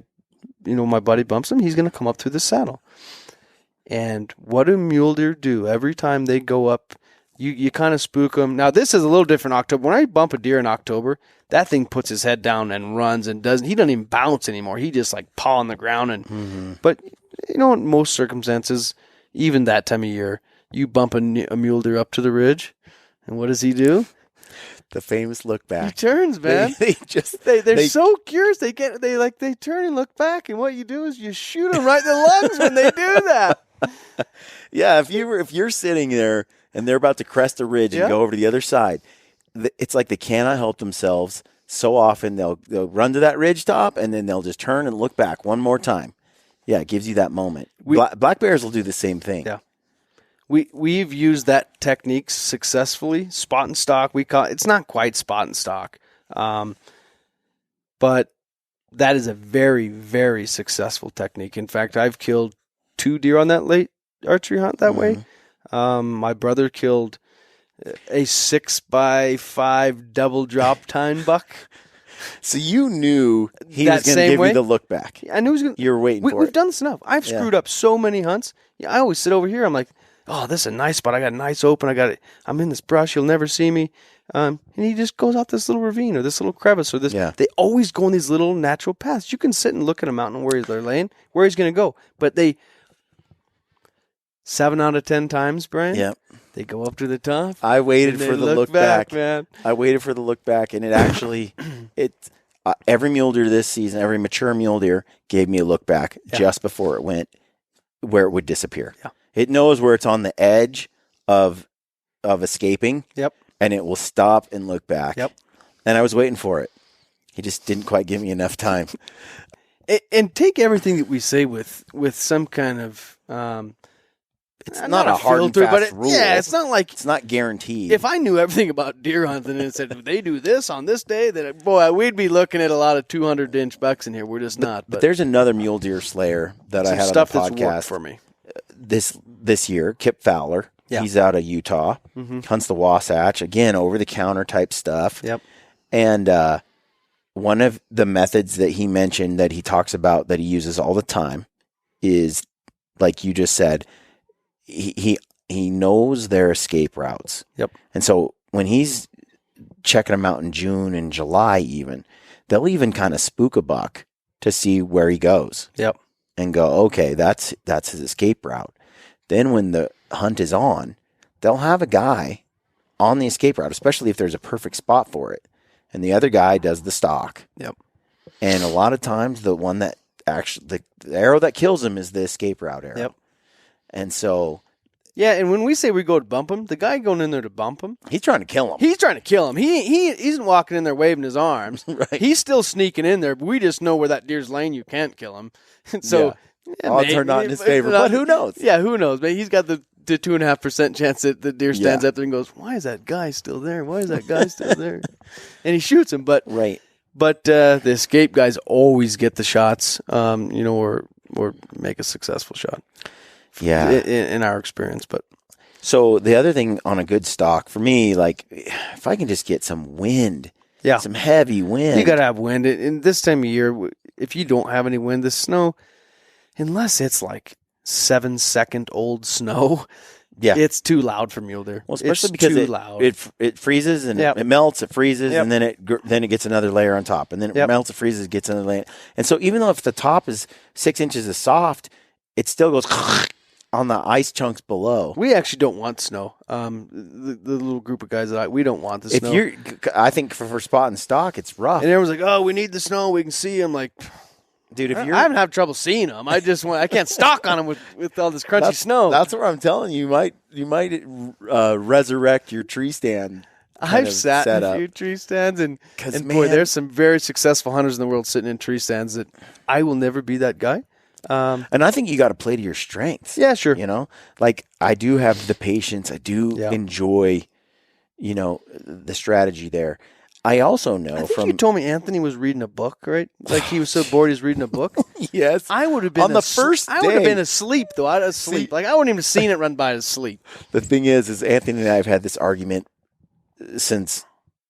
C: buddy bumps him, he's going to come up through the saddle. And what do mule deer do every time they go up? You kind of spook them. Now, this is a little different October. When I bump a deer in October, that thing puts his head down and runs and he doesn't even bounce anymore. He just like paw on the ground. But, in most circumstances, even that time of year, you bump a mule deer up to the ridge, and what does he do?
A: The famous look back.
C: He turns, man. They're so curious. They turn and look back, and what you do is you shoot them right in the lungs when they do that.
A: Yeah, if you're sitting there and they're about to crest a ridge and go over to the other side, it's like they cannot help themselves. So often they'll run to that ridge top, and then they'll just turn and look back one more time. Yeah, it gives you that moment. Black bears will do the same thing.
C: Yeah. We've used that technique successfully. Spot and stock. It's not quite spot and stock, but that is a very, very successful technique. In fact, I've killed 2 deer on that late archery hunt that way. My brother killed a 6x5 double drop tine buck.
A: So you knew he was going to give you the look back.
C: I knew he was going to.
A: You were waiting for it.
C: We've done this enough. I've screwed up so many hunts. Yeah, I always sit over here. I'm like, oh, this is a nice spot. I got a nice open. I'm in this brush. You'll never see me. And he just goes out this little ravine or this little crevice or this. Yeah. They always go in these little natural paths. You can sit and look at a mountain where they're laying, where he's going to go. But 7 out of 10 times, Brian.
A: Yep.
C: They go up to the top.
A: I waited for the look back,
C: man.
A: I waited for the look back, and it actually, every mule deer this season, every mature mule deer gave me a look back just before it went where it would disappear.
C: Yeah.
A: It knows where it's on the edge of escaping.
C: Yep.
A: And it will stop and look back.
C: Yep.
A: And I was waiting for it. He just didn't quite give me enough time.
C: And take everything that we say with some kind of
A: it's not a hard
C: filter,
A: and fast rule.
C: Yeah, it's not like
A: it's not guaranteed.
C: If I knew everything about deer hunting and said they do this on this day, then boy, we'd be looking at a lot of 200-inch bucks in here. We're just not.
A: But there's another mule deer slayer that I had
C: stuff
A: on the
C: that's
A: podcast
C: worked for me
A: this year. Kip Fowler.
C: Yeah.
A: He's out of Utah. Mm-hmm. Hunts the Wasatch again, over the counter type stuff.
C: Yep.
A: And one of the methods that he mentioned that he talks about that he uses all the time is, like you just said, he knows their escape routes.
C: Yep.
A: And so when he's checking them out in June and July even, they'll even kind of spook a buck to see where he goes.
C: Yep.
A: And go, okay, that's his escape route. Then when the hunt is on, they'll have a guy on the escape route, especially if there's a perfect spot for it. And the other guy does the stalk.
C: Yep.
A: And a lot of times the one that actually, the arrow that kills him is the escape route arrow.
C: Yep.
A: And so.
C: Yeah, and when we say we go to bump him, the guy going in there to bump him.
A: He's trying to kill him.
C: He's trying to kill him. He isn't walking in there waving his arms.
A: Right.
C: He's still sneaking in there, but we just know where that deer's lane you can't kill him. So
A: odds are not in his favor, but who knows?
C: Yeah, who knows? But he's got the 2.5% chance that the deer stands up there and goes, "Why is that guy still there? Why is that guy still there?" And he shoots him. But the escape guys always get the shots, or make a successful shot.
A: Yeah,
C: in our experience. But
A: so the other thing on a good stalk for me, like if I can just get some wind, some heavy wind.
C: You got to have wind. In this time of year, if you don't have any wind, the snow, unless it's like 7-second-old snow, it's too loud for mule deer.
A: Well, especially because it freezes and it melts, it freezes, and then it gets another layer on top, and then it melts, it freezes, gets another layer. And so even though if the top is 6 inches of soft, it still goes on the ice chunks below.
C: We actually don't want snow. The little group of guys we don't want the snow.
A: I think for spot and stock, it's rough.
C: And everyone's like, "Oh, we need the snow. We can see them." Like,
A: dude,
C: I haven't had trouble seeing them. I can't stalk on them with all this crunchy snow.
A: That's what I'm telling you. You might resurrect your tree stand.
C: I've sat in a few tree stands, and boy, there's some very successful hunters in the world sitting in tree stands that I will never be that guy.
A: And I think you got to play to your strengths.
C: Yeah, sure.
A: Like I do have the patience. I do enjoy, the strategy there. I also know
C: I think you told me Anthony was reading a book, right? Like he was so bored he's reading a book.
A: Yes.
C: I would have been
A: on the first day.
C: I would have been asleep though. I'd have asleep. Like I wouldn't even have seen it run by to sleep.
A: The thing is Anthony and I have had this argument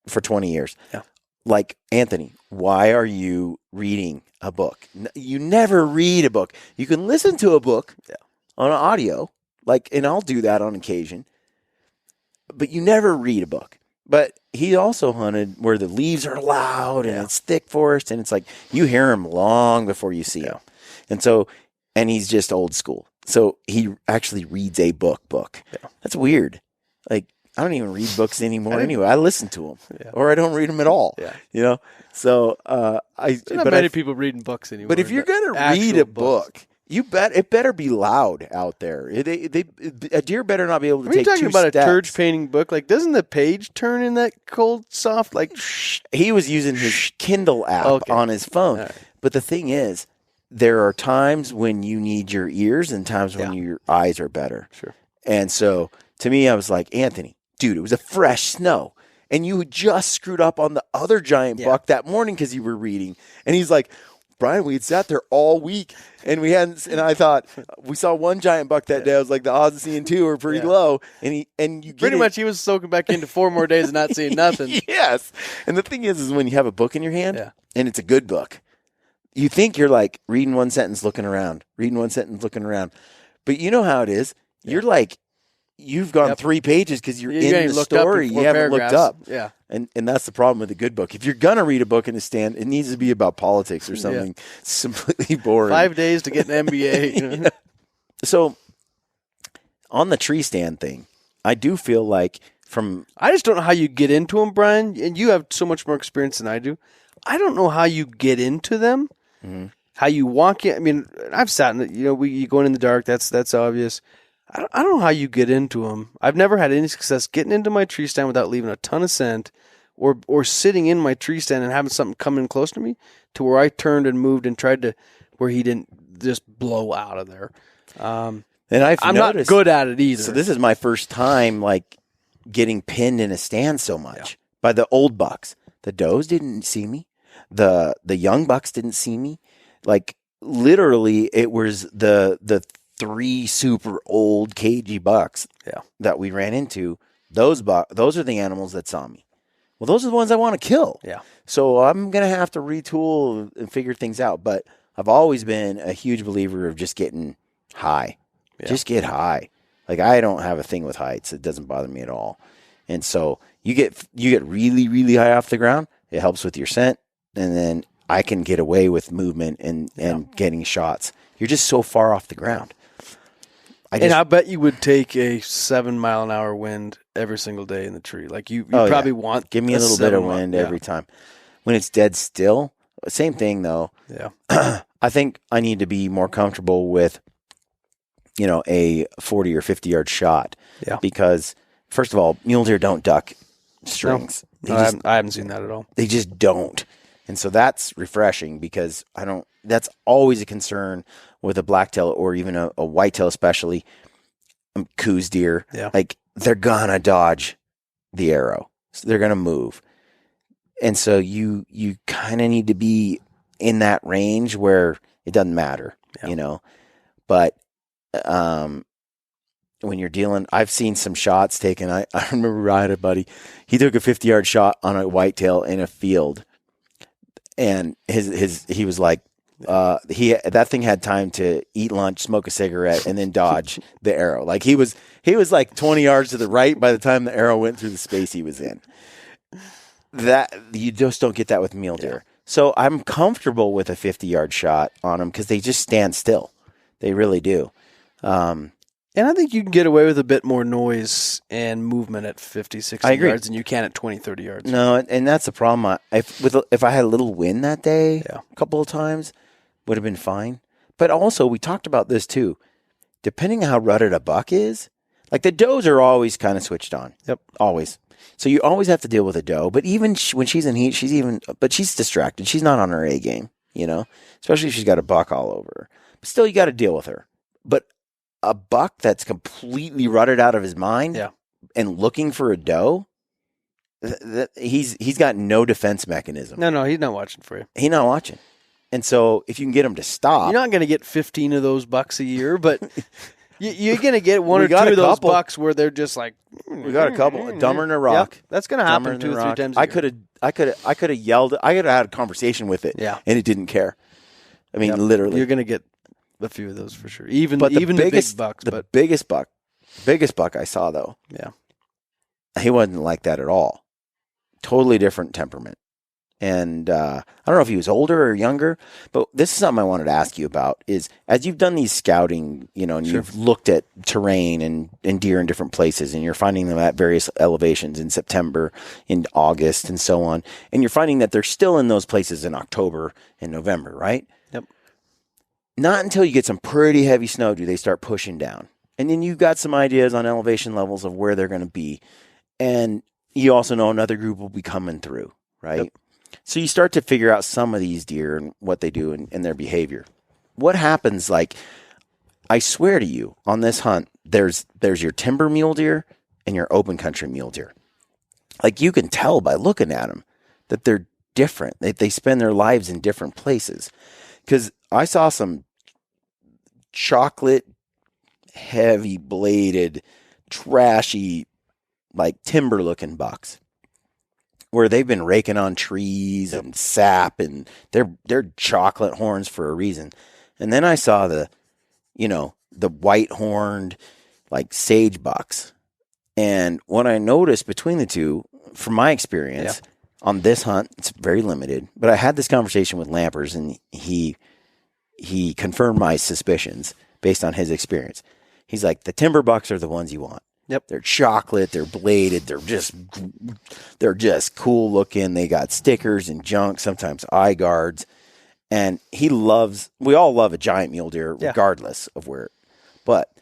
A: for 20 years.
C: Yeah.
A: Like, Anthony, why are you reading a book? You never read a book. You can listen to a book on audio, and I'll do that on occasion, but you never read a book. But he also hunted where the leaves are loud and it's thick forest, and it's like you hear him long before you see him. And so, and he's just old school. So he actually reads a book. Yeah. That's weird. Like, I don't even read books anymore anyway. I listen to them, or I don't read them at all. Yeah. So
C: not many people reading books anymore.
A: But if you're gonna read a book, it better be loud out there. A deer better not be able to take 2 steps.
C: Are you talking about a turd painting book? Like, doesn't the page turn in that cold, soft? Like,
A: he was using his Kindle app on his phone. Right. But the thing is, there are times when you need your ears and times when your eyes are better.
C: Sure.
A: And so, to me, I was like, Anthony, dude, it was a fresh snow. And you had just screwed up on the other giant buck that morning because you were reading. And he's like, Brian, we had sat there all week and we hadn't. And I thought we saw one giant buck that day. I was like, the odds of seeing 2 are pretty low. And you
C: pretty much he was soaking back into 4 more days and not seeing nothing.
A: Yes. And the thing is when you have a book in your hand and it's a good book, you think you're like reading one sentence, looking around, But you know how it is. You're like, you've gone 3 pages because you're in the story. You haven't looked up.
C: Yeah.
A: And that's the problem with a good book. If you're going to read a book in a stand, it needs to be about politics or something completely boring.
C: 5 days to get an MBA.
A: So on the tree stand thing, I do feel like
C: I just don't know how you get into them, Brian, and you have so much more experience than I do. I don't know how you get into them, how you walk in. I mean, I've sat in you going in the dark. That's obvious. I don't know how you get into them. I've never had any success getting into my tree stand without leaving a ton of scent, or sitting in my tree stand and having something come in close to me to where I turned and moved and tried to where he didn't just blow out of there.
A: And I'm
C: not good at it either.
A: So this is my first time like getting pinned in a stand so much by the old bucks. The does didn't see me. The young bucks didn't see me. Like literally, it was the 3 super old cagey bucks that we ran into. Those are the animals that saw me. Well, those are the ones I want to kill.
C: Yeah.
A: So I'm gonna have to retool and figure things out. But I've always been a huge believer of just getting high. Yeah. Just get high. Like I don't have a thing with heights. It doesn't bother me at all. And so you get really, really high off the ground. It helps with your scent. And then I can get away with movement and getting shots. You're just so far off the ground.
C: I bet you would take a 7-mile-an-hour wind every single day in the tree. Like you probably want.
A: Give me a little bit of wind every time. When it's dead still, same thing though.
C: Yeah.
A: I think I need to be more comfortable with, a 40 or 50 yard shot. Yeah. Because first of all, mule deer don't duck strings.
C: No, I haven't seen that at all.
A: They just don't. And so that's refreshing because that's always a concern with a blacktail or even a whitetail, especially coos deer.
C: Yeah.
A: Like they're gonna dodge the arrow. So they're gonna move. And so you kind of need to be in that range where it doesn't matter, but, when you're dealing, I've seen some shots taken. I remember I had a buddy, he took a 50-yard shot on a whitetail in a field. And he was like, that thing had time to eat lunch, smoke a cigarette, and then dodge the arrow. Like he was like 20 yards to the right by the time the arrow went through the space he was in. That you just don't get that with mule deer. Yeah. So I'm comfortable with a 50-yard shot on them because they just stand still. They really do.
C: And I think you can get away with a bit more noise and movement at 50, 60 yards than you can at 20, 30 yards.
A: No, and that's the problem. If I had a little wind that day, a couple of times, would have been fine. But also, we talked about this too. Depending on how rutted a buck is, like the does are always kind of switched on.
C: Yep.
A: Always. So you always have to deal with a doe. But even when she's in heat, she's distracted. She's not on her A game, especially if she's got a buck all over her. But still, you got to deal with her. But a buck that's completely rutted out of his mind and looking for a doe, he's got no defense mechanism.
C: No, he's not watching for you.
A: He's not watching. And so if you can get him to stop.
C: You're not going to get 15 of those bucks a year, but you're going to get one or two of those bucks where they're just like.
A: We got a couple. Dumber than a rock.
C: Yep, that's going to happen 2 or 3 times a year.
A: I could have yelled. I could have had a conversation with it.
C: Yeah.
A: And it didn't care. I mean, literally.
C: You're going to get a few of those for sure. Even the big bucks.
A: Biggest buck I saw though.
C: Yeah.
A: He wasn't like that at all. Totally different temperament. And I don't know if he was older or younger, but this is something I wanted to ask you about is as you've done these scouting, and you've looked at terrain and deer in different places and you're finding them at various elevations in September, in August and so on. And you're finding that they're still in those places in October and November, right?
C: Yep.
A: Not until you get some pretty heavy snow do they start pushing down. And then you've got some ideas on elevation levels of where they're going to be. And you also know another group will be coming through, right? Yep. So you start to figure out some of these deer and what they do and their behavior. What happens, like, I swear to you, on this hunt, there's your timber mule deer and your open country mule deer. Like, you can tell by looking at them that they're different. They spend their lives in different places. Because I saw some chocolate, heavy-bladed, trashy, like timber-looking bucks where they've been raking on trees and sap, and they're chocolate horns for a reason. And then I saw the white-horned, like sage bucks. And what I noticed between the two, from my experience on this hunt, it's very limited. But I had this conversation with Lampers, and he confirmed my suspicions based on his experience. He's like, the timber bucks are the ones you want.
C: Yep.
A: They're chocolate, they're bladed, they're just cool looking. They got stickers and junk, sometimes eye guards. And we all love a giant mule deer regardless of where. But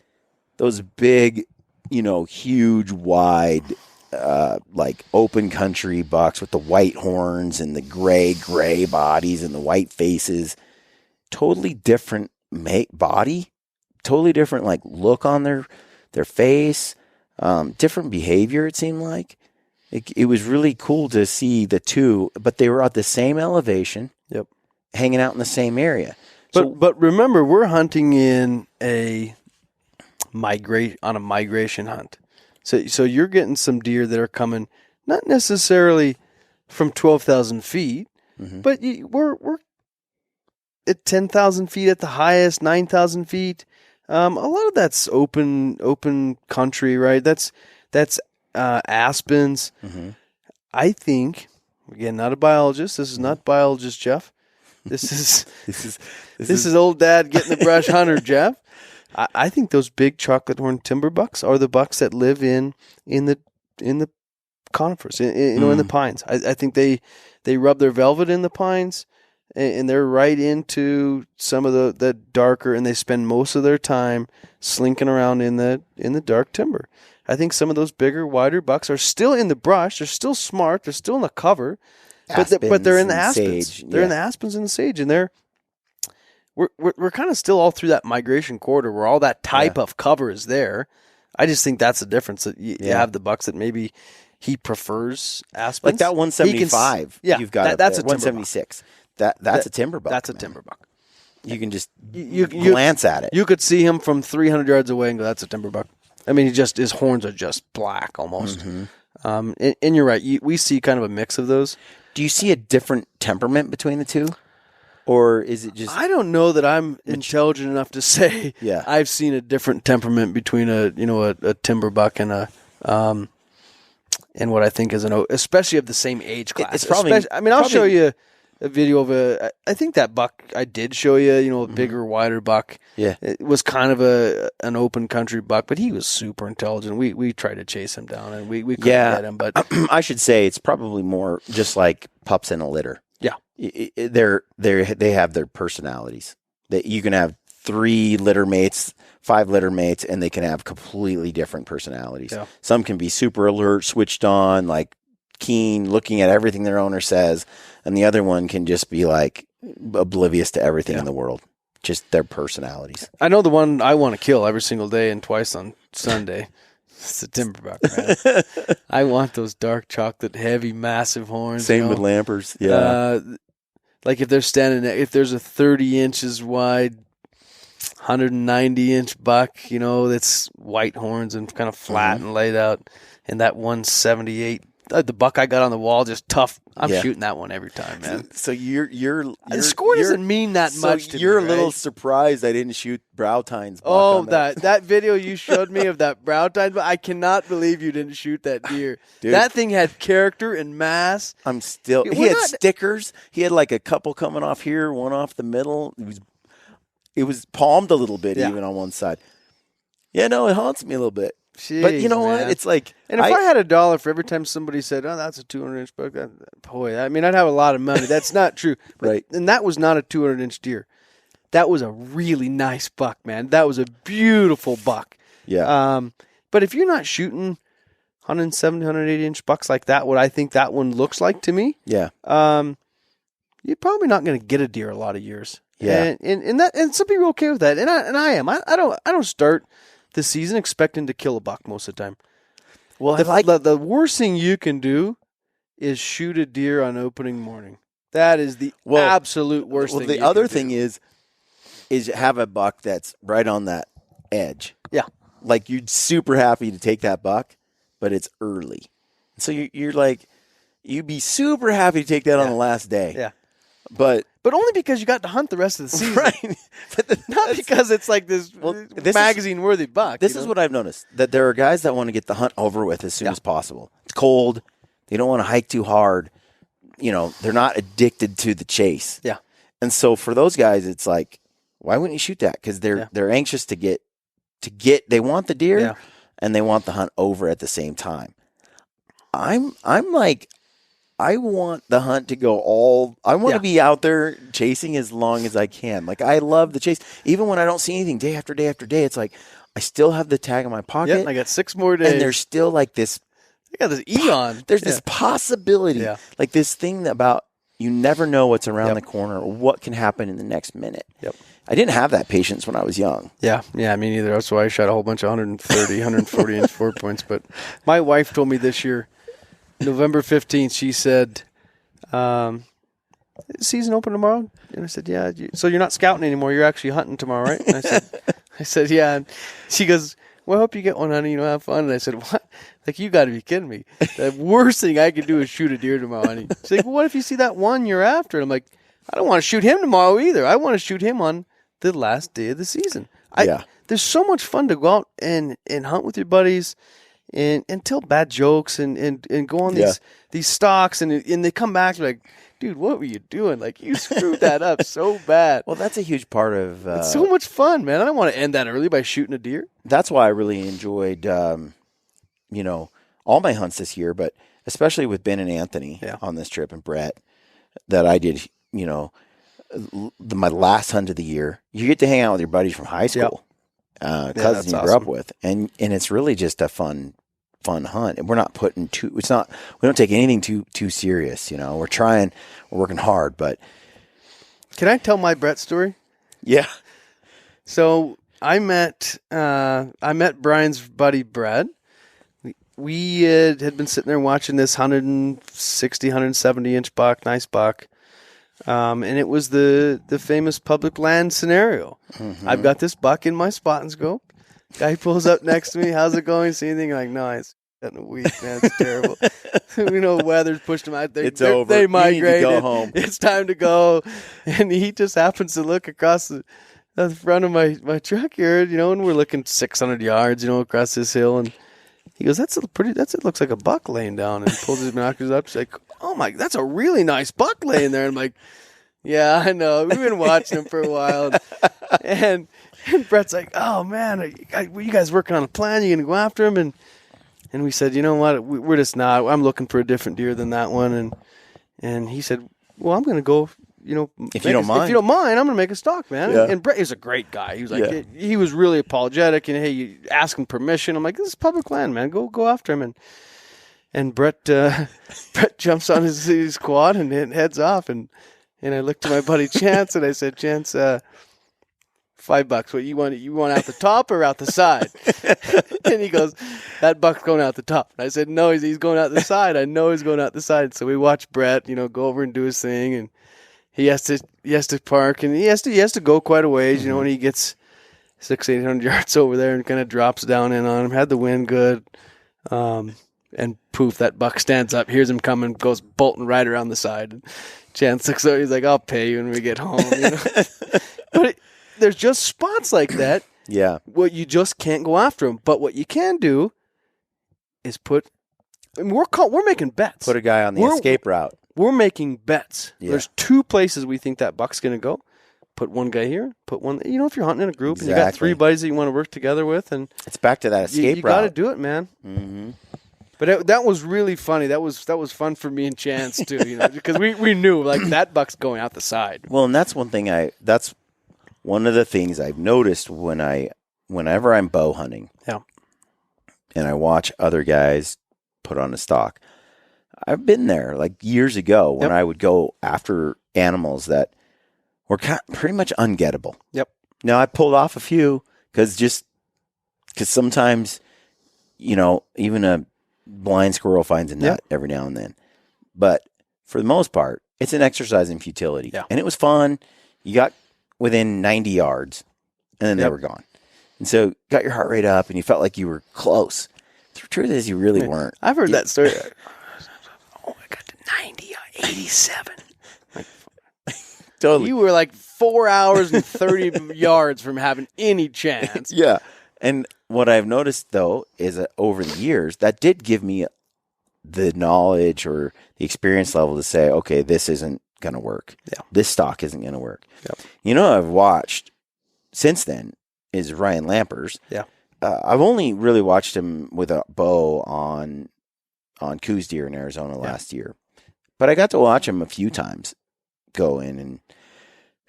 A: those big, huge, wide, like open country bucks with the white horns and the gray bodies and the white faces. Totally different body, totally different like look on their face, different behavior. It seemed like it was really cool to see the two, but they were at the same elevation.
C: Yep,
A: hanging out in the same area.
C: But remember, we're hunting in a migration hunt. So you're getting some deer that are coming not necessarily from 12,000 feet, but we're at 10,000 feet at the highest, 9,000 feet. A lot of that's open country, right? That's aspens. I think, again, not a biologist. This is not biologist Jeff. This is old dad getting the brush hunter Jeff. I think those big chocolate horn timber bucks are the bucks that live in the conifers, in the pines. I think they rub their velvet in the pines, and they're right into some of the darker, and they spend most of their time slinking around in the dark timber. I think some of those bigger, wider bucks are still in the brush. They're still smart. They're still in the cover, but they're in the aspens.
A: Sage.
C: They're in the aspens and the sage, and we're kind of still all through that migration corridor where all that type of cover is there. I just think that's the difference. That you have the bucks that maybe he prefers aspens.
A: Like that 175 you've got
C: that's
A: up
C: a
A: there.
C: timber
A: 176. That's a timber buck.
C: That's a timber buck.
A: You can just glance at it.
C: You could see him from 300 yards away and go, that's a timber buck. I mean, his horns are just black almost. And you're right. We see kind of a mix of those.
A: Do you see a different temperament between the two? Or is it just...
C: I don't know that I'm intelligent enough to say I've seen a different temperament between a timber buck and and what I think is especially of the same age class.
A: It's probably...
C: I'll show you a video of I think that buck I did show you, a bigger, wider buck.
A: Yeah.
C: It was kind of an open country buck, but he was super intelligent. We tried to chase him down, and we couldn't get him. But
A: I should say it's probably more just like pups in a litter.
C: Yeah.
A: They have their personalities. That you can have 3 litter mates, 5 litter mates, and they can have completely different personalities.
C: Yeah.
A: Some can be super alert, switched on, like keen, looking at everything their owner says, and the other one can just be like oblivious to everything in the world. Just their personalities.
C: I know the one I want to kill every single day and twice on Sunday. It's a timber buck, man. I want those dark chocolate, heavy, massive horns.
A: Same with lampers. Yeah.
C: Like if they're if there's a 30 inches wide, 190-inch buck, that's white horns and kind of flat and laid out, and that 178, the buck I got on the wall, just tough. I'm shooting that one every time, man.
A: So
C: the score doesn't mean that much to me.
A: You're a little surprised I didn't shoot Browtine's buck.
C: Oh, that video you showed me of that Browtine, but I cannot believe you didn't shoot that deer.
A: Dude,
C: that thing had character and mass.
A: He had stickers. He had like a couple coming off here, one off the middle. It was palmed a little bit even on one side. Yeah, no, it haunts me a little bit.
C: Jeez,
A: but you know what? It's like...
C: And if I had $1 for every time somebody said, oh, that's a 200-inch buck, I'd have a lot of money. That's not true.
A: Right.
C: And that was not a 200-inch deer. That was a really nice buck, man. That was a beautiful buck.
A: Yeah.
C: But if you're not shooting 170, 180-inch bucks like that, what I think that one looks like to me,
A: you're
C: probably not going to get a deer a lot of years.
A: Yeah.
C: And some people are okay with that. And I am. I don't start the season expecting to kill a buck most of the time.
A: Well,
C: the worst thing you can do is shoot a deer on opening morning. That is the absolute worst thing.
A: Well, the other thing is have a buck that's right on that edge.
C: Yeah.
A: Like you're super happy to take that buck, but it's early. So you're like, you'd be super happy to take that on the last day.
C: Yeah.
A: But
C: only because you got to hunt the rest of the season.
A: Right.
C: Not because it's like this magazine-worthy buck.
A: This is what I've noticed, that there are guys that want to get the hunt over with as soon as possible. It's cold. They don't want to hike too hard. They're not addicted to the chase.
C: Yeah.
A: And so for those guys, it's like, why wouldn't you shoot that? Because they're anxious to get, they want the deer and they want the hunt over at the same time. I'm like, I want the hunt to go I want to be out there chasing as long as I can. Like, I love the chase. Even when I don't see anything day after day after day, it's like, I still have the tag in my pocket.
C: Yeah, I got 6 more days.
A: And there's still like this
C: I got this eon.
A: There's this possibility, like this thing about you never know what's around the corner or what can happen in the next minute.
C: Yep.
A: I didn't have that patience when I was young.
C: Yeah, me neither. That's why I shot a whole bunch of 130, 140-inch 4-points. But my wife told me this year, November 15th, she said, season open tomorrow? And I said, yeah. So you're not scouting anymore. You're actually hunting tomorrow, right? And I said, yeah. And she goes, well, I hope you get one, honey. Have fun. And I said, what? Like, you got to be kidding me. The worst thing I could do is shoot a deer tomorrow, honey. She's like, well, what if you see that one you're after? And I'm like, I don't want to shoot him tomorrow either. I want to shoot him on the last day of the season. There's so much fun to go out and hunt with your buddies and tell bad jokes and go on these stalks and they come back like, dude, what were you doing? Like, you screwed that up so bad.
A: Well, that's a huge part of...
C: it's so much fun, man. I don't want to end that early by shooting a deer.
A: That's why I really enjoyed, all my hunts this year, but especially with Ben and Anthony on this trip and Brett that I did, my last hunt of the year. You get to hang out with your buddies from high school, cousins you grew up with, and it's really just a fun hunt. And we're not we don't take anything too serious. We're working hard, but.
C: Can I tell my Brett story?
A: Yeah.
C: So I met Brian's buddy Brett. We had been sitting there watching this 160, 170-inch buck, nice buck. And it was the famous public land scenario. Mm-hmm. I've got this buck in my spot and scope. Guy pulls up next to me. How's it going? See anything? I'm like, no, it's in a week, man. It's terrible. Weather's pushed them out.
A: It's over.
C: They migrated.
A: You need to go home.
C: It's time to go. And he just happens to look across the front of my truck here, and we're looking 600 yards, across this hill. And he goes, it looks like a buck laying down, and pulls his binoculars up. He's like, oh my, that's a really nice buck laying there. And I'm like, yeah, I know. We've been watching him for a while. And Brett's like, oh man, are you guys working on a plan? You going to go after him? And we said, you know what? We're just not. I'm looking for a different deer than that one. And he said, well, I'm going to go,
A: if you don't mind,
C: I'm going to make a stalk, man.
A: Yeah.
C: And Brett is a great guy. He was like, he was really apologetic. And hey, you ask him permission. I'm like, this is public land, man. Go after him. And Brett jumps on his quad and heads off. And I looked to my buddy Chance and I said, Chance, $5. What you want out the top or out the side? And he goes, that buck's going out the top. And I said, no, he's going out the side. I know he's going out the side. So we watch Brett, go over and do his thing, and he has to park, and he has to go quite a ways, when he gets 600-800 yards over there and kind of drops down in on him. Had the wind good, and poof, that buck stands up, hears him coming, goes bolting right around the side. And Chance looks over, he's like, I'll pay you when we get home. But there's just spots like that.
A: Yeah.
C: Well, you just can't go after them. But what you can do is we're making bets.
A: Put a guy on the escape route.
C: We're making bets.
A: Yeah.
C: There's 2 places we think that buck's going to go. Put one guy here. Put one. If you're hunting in a group and you got 3 buddies that you want to work together with, and
A: it's back to that escape
C: you
A: route.
C: You got to do it, man.
A: Mm-hmm.
C: But that was really funny. That was fun for me and Chance too, because we knew like that buck's going out the side.
A: Well, and that's one thing that's one of the things I've noticed whenever I'm bow hunting.
C: Yeah.
A: And I watch other guys put on a stalk. I've been there like years ago when I would go after animals that were pretty much ungettable.
C: Yep.
A: Now I pulled off a few because sometimes, even a blind squirrel finds a nut every now and then. But for the most part, it's an exercise in futility.
C: Yeah.
A: And it was fun. You got within 90 yards and then they were gone. And so got your heart rate up and you felt like you were close. The truth is you really weren't.
C: I've heard that story. Oh, I got to 90, 87.
A: Totally.
C: You were like 4 hours and 30 yards from having any chance.
A: Yeah. And what I've noticed, though, is that over the years, that did give me the knowledge or the experience level to say, okay, this isn't going to work.
C: Yeah.
A: This stock isn't going to work.
C: Yep.
A: I've watched since then is Ryan Lampers.
C: Yeah.
A: I've only really watched him with a bow on Coos deer in Arizona last year. But I got to watch him a few times go in and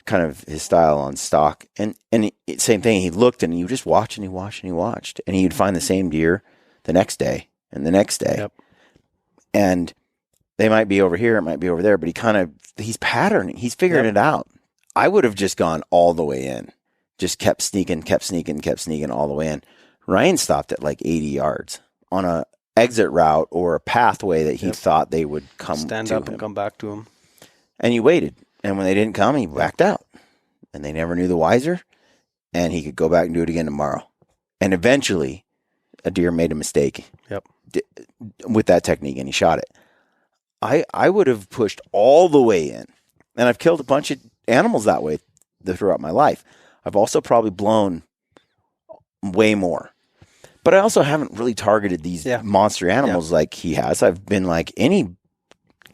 A: kind of his style on stock. And same thing, he looked and he would just watch and he watched and he watched. And he'd find the same deer the next day and the next day.
C: Yep.
A: And they might be over here, it might be over there, but he's patterning. He's figuring it out. I would have just gone all the way in, just kept sneaking all the way in. Ryan stopped at like 80 yards on a exit route or a pathway that he thought they would come
C: stand
A: to
C: up
A: him.
C: and come back to him.
A: And you waited. And when they didn't come, he backed out. And they never knew the wiser. And he could go back and do it again tomorrow. And eventually, a deer made a mistake with that technique, and he shot it. I would have pushed all the way in. And I've killed a bunch of animals that way throughout my life. I've also probably blown way more. But I also haven't really targeted these monster animals like he has. I've been like any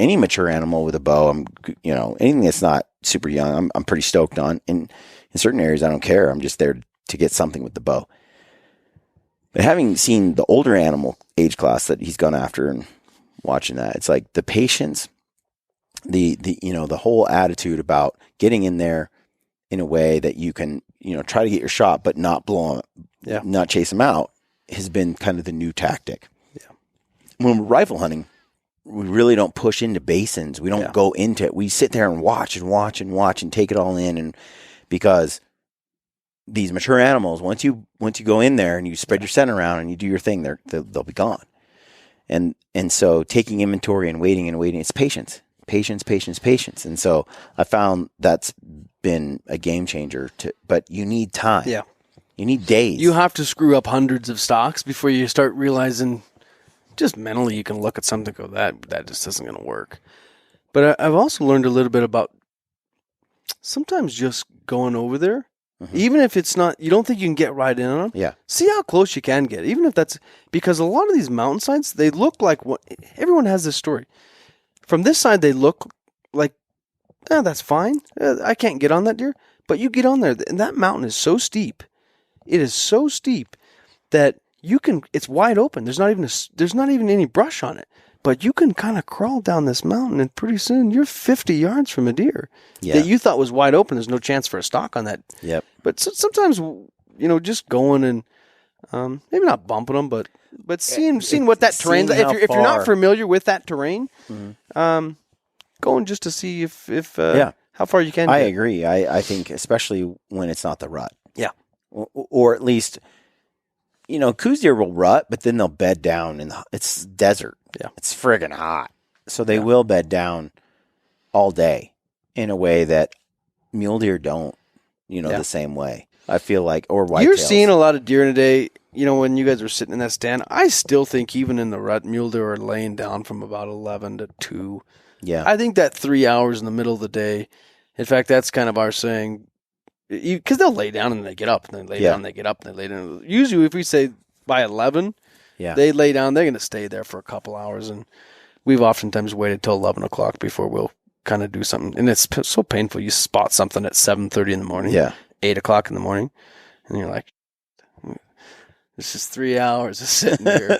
A: mature animal with a bow. I'm, anything that's not super young, I'm pretty stoked on. And in certain areas, I don't care. I'm just there to get something with the bow. But having seen the older animal age class that he's gone after and watching that, it's like the patience, the whole attitude about getting in there in a way that you can, try to get your shot, but not blow him, not chase him out, has been kind of the new tactic. Yeah. When we're rifle hunting, we really don't push into basins. We don't go into it. We sit there and watch and take it all in. And because these mature animals, once you go in there and you spread your scent around and you do your thing, they'll be gone. And so taking inventory and waiting, it's patience. And so I found that's been a game changer but you need time. Yeah. You need days.
C: You have to screw up hundreds of stocks before you start realizing just mentally you can look at something and go, that just isn't going to work. But I've also learned a little bit about sometimes just going over there, even if it's not, you don't think you can get right in on them. Yeah. See how close you can get, even if that's, because a lot of these mountainsides, they look like everyone has this story. From this side, they look like, that's fine. I can't get on that deer. But you get on there, and that mountain is so steep. It is so steep that it's wide open. There's not even any brush on it. But you can kind of crawl down this mountain, and pretty soon you're 50 yards from a deer that you thought was wide open. There's no chance for a stock on that. Yep. But sometimes, just going and maybe not bumping them, but seeing what that terrain. If you're not familiar with that terrain, going just to see if how far you can.
A: I agree. I think especially when it's not the rut. Yeah. Or at least, coos deer will rut, but then they'll bed down it's desert. Yeah. It's friggin' hot. So they will bed down all day in a way that mule deer don't, the same way. I feel like, or whitetails.
C: You're seeing a lot of deer in a day, when you guys were sitting in that stand. I still think even in the rut, mule deer are laying down from about 11 to 2. Yeah. I think that 3 hours in the middle of the day, in fact, that's kind of our saying, because they'll lay down and they get up, and they lay down and they get up, and they lay down. Usually if we say by 11, they lay down, they're going to stay there for a couple hours, and we've oftentimes waited till 11 o'clock before we'll kind of do something. And it's so painful. You spot something at 7:30 in the morning, 8 o'clock in the morning, and you're like, this is 3 hours of sitting here.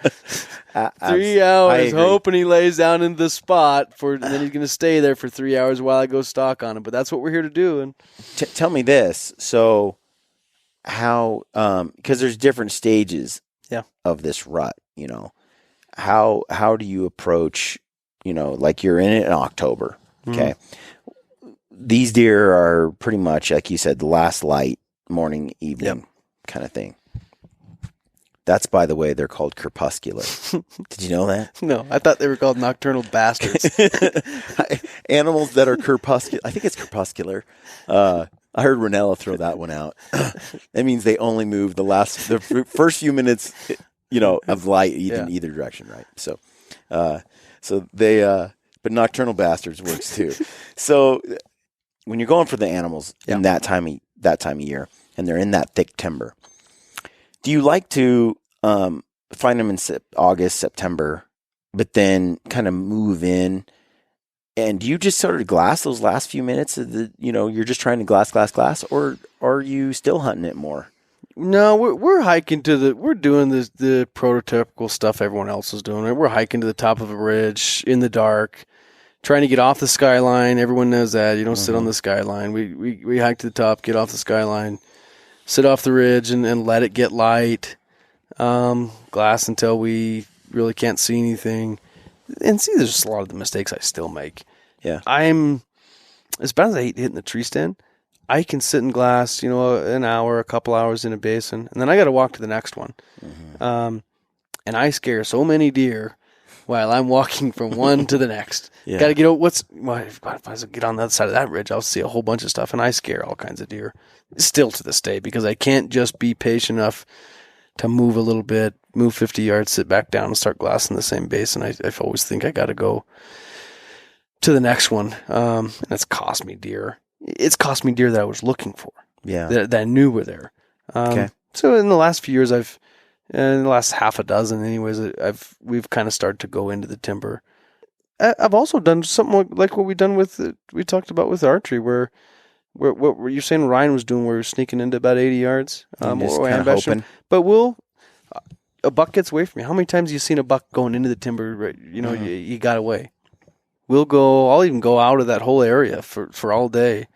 C: 3 hours hoping he lays down in the spot and then he's going to stay there for 3 hours while I go stalk on him. But that's what we're here to do. And
A: tell me this. So how, because there's different stages of this rut, how do you approach, like you're in it in October. Okay. These deer are pretty much, like you said, the last light, morning, evening kind of thing. That's, by the way, they're called crepuscular. Did you know that?
C: No, I thought they were called nocturnal bastards.
A: Animals that are crepuscular. I think it's crepuscular. I heard Ranella throw that one out. That means they only move the first few minutes, of light in either direction, right? So they, but nocturnal bastards works too. So when you're going for the animals in that time of year, and they're in that thick timber. Do you like to find them in August, September, but then kind of move in? And do you just sort of glass those last few minutes of you're just trying to glass, or are you still hunting it more?
C: No, we're hiking we're doing the prototypical stuff everyone else is doing. We're hiking to the top of a ridge in the dark, trying to get off the skyline. Everyone knows that. You don't sit on the skyline. We hike to the top, get off the skyline, sit off the ridge and let it get light, glass until we really can't see anything, And see, there's just a lot of the mistakes I still make.
A: Yeah.
C: I'm, as bad as I hate hitting the tree stand, I can sit in glass, an hour, a couple hours in a basin, and then I got to walk to the next one. Mm-hmm. And I scare so many deer while I'm walking from one to the next.
A: Yeah.
C: Got to get out. If I get on the other side of that ridge, I'll see a whole bunch of stuff, and I scare all kinds of deer still to this day because I can't just be patient enough to move a little bit, move 50 yards, sit back down, and start glassing the same basin. I always think I got to go to the next one, and it's cost me deer. It's cost me deer that I was looking for.
A: Yeah,
C: that I knew were there.
A: Okay.
C: So in the last few years, in the last half a dozen, anyways, we've kind of started to go into the timber. I've also done something like what we talked about with archery, where what were you saying Ryan was doing, where he was sneaking into about 80 yards,
A: just kind of hoping.
C: But a buck gets away from you. How many times have you seen a buck going into the timber? Right, you got away. I'll even go out of that whole area for all day.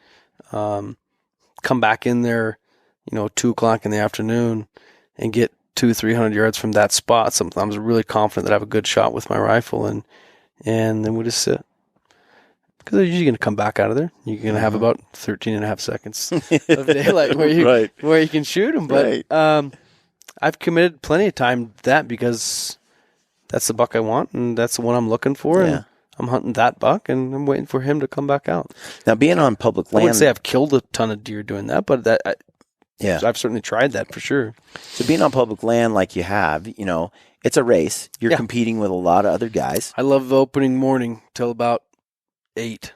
C: Come back in there, 2:00 in the afternoon, and get 200-300 yards from that spot. Sometimes I'm really confident that I have a good shot with my rifle, and then we just sit. Because they're usually going to come back out of there. You're going to have about 13 and a half seconds of daylight where you can shoot them. But I've committed plenty of time to that because that's the buck I want, and that's the one I'm looking for. Yeah. And I'm hunting that buck, and I'm waiting for him to come back out.
A: Now, being on public land,
C: I wouldn't say I've killed a ton of deer doing that, but I've certainly tried that for sure.
A: So being on public land like you have, it's a race. You're competing with a lot of other guys.
C: I love the opening morning till about 8.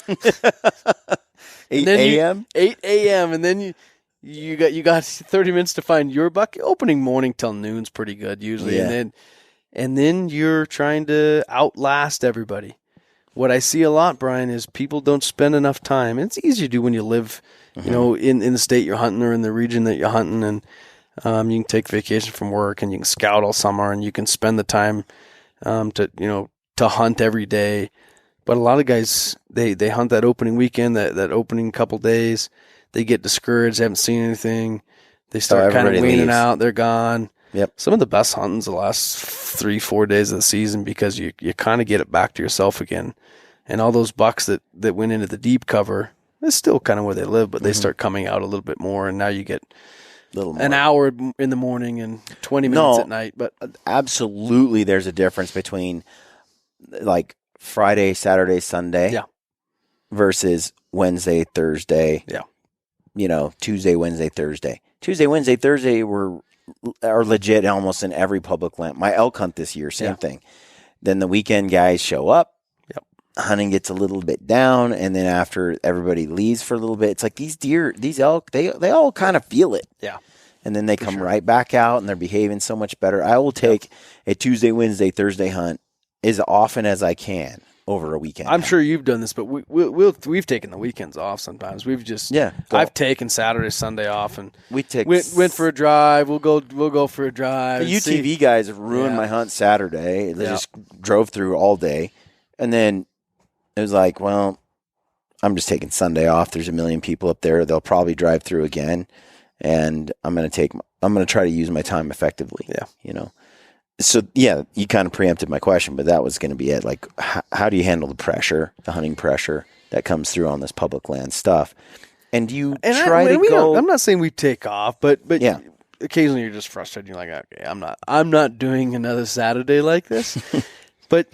A: 8 a.m.?
C: 8 a.m. And then you got 30 minutes to find your buck. Opening morning till noon's pretty good usually. Yeah. And then you're trying to outlast everybody. What I see a lot, Brian, is people don't spend enough time. And it's easy to do when you live, in the state you're hunting or in the region that you're hunting, and you can take vacation from work and you can scout all summer and you can spend the time to hunt every day. But a lot of guys, they hunt that opening weekend, that opening couple days. They get discouraged, they haven't seen anything. They start kind of weaning out. They're gone.
A: Yep.
C: Some of the best hunting's the last 3-4 days of the season because you kind of get it back to yourself again. And all those bucks that went into the deep cover, it's still kind of where they live, but they start coming out a little bit more. And now you get an hour in the morning and 20 minutes at night. But
A: absolutely, there's a difference between like Friday, Saturday, Sunday versus Wednesday, Thursday.
C: Yeah.
A: Tuesday, Wednesday, Thursday. Tuesday, Wednesday, Thursday are legit almost in every public land. My elk hunt this year, same thing. Then the weekend guys show up.
C: Yep.
A: Hunting gets a little bit down, and then after everybody leaves for a little bit, it's like these deer, these elk, they all kind of feel it.
C: Yeah.
A: And then they come right back out, and they're behaving so much better. I will take a Tuesday, Wednesday, Thursday hunt as often as I can over a weekend.
C: I'm sure you've done this, but we've taken the weekends off sometimes. We've just I've taken Saturday, Sunday off, and went for a drive. We'll go for a drive.
A: The UTV guys ruined my hunt Saturday. They just drove through all day, and then it was like, well, I'm just taking Sunday off. There's a million people up there. They'll probably drive through again, and I'm going to try to use my time effectively.
C: Yeah,
A: So, you kind of preempted my question, but that was going to be it. Like, how do you handle the pressure, the hunting pressure that comes through on this public land stuff? And do you try to go?
C: I'm not saying we take off, but occasionally you're just frustrated. You're like, okay, I'm not doing another Saturday like this. But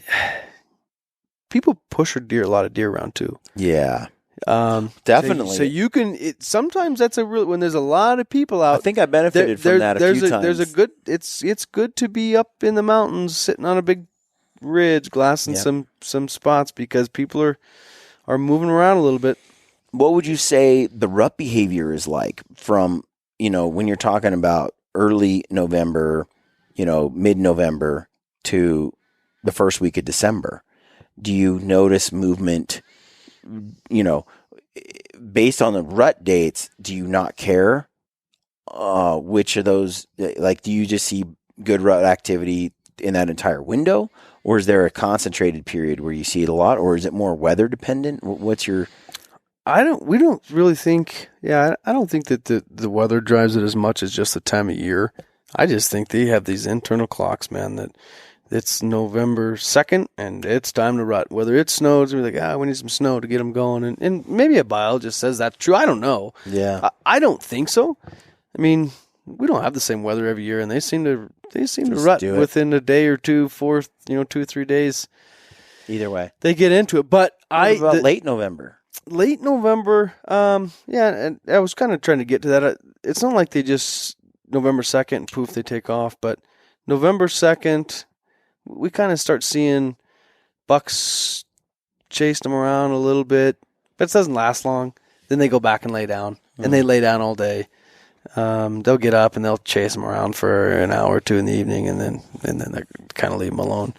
C: people push a lot of deer around too.
A: Yeah. Definitely.
C: So you can. Sometimes that's when there's a lot of people out.
A: I think I benefited from that a few times.
C: There's a good. It's good to be up in the mountains, sitting on a big ridge, glassing some spots because people are moving around a little bit.
A: What would you say the rut behavior is like from when you're talking about early November, mid-November to the first week of December? Do you notice movement? Based on the rut dates, do you not care which of those? Like, do you just see good rut activity in that entire window, or is there a concentrated period where you see it a lot, or is it more weather dependent? What's your?
C: We don't really think. Yeah, I don't think that the weather drives it as much as just the time of year. I just think they have these internal clocks, man, that It's November 2nd, and it's time to rut. Whether it snows, we're like, we need some snow to get them going. And maybe a biologist says that's true. I don't know.
A: Yeah.
C: I don't think so. I mean, we don't have the same weather every year, and they seem to rut within a day or two, 2 or 3 days.
A: Either way.
C: They get into it. But
A: what about late November?
C: Late November, and I was kind of trying to get to that. It's not like they just November 2nd and poof, they take off. But November 2nd, we kind of start seeing bucks chase them around a little bit, but it doesn't last long. Then they go back and lay down, and they lay down all day. They'll get up and they'll chase them around for an hour or two in the evening, and then they kind of leave them alone.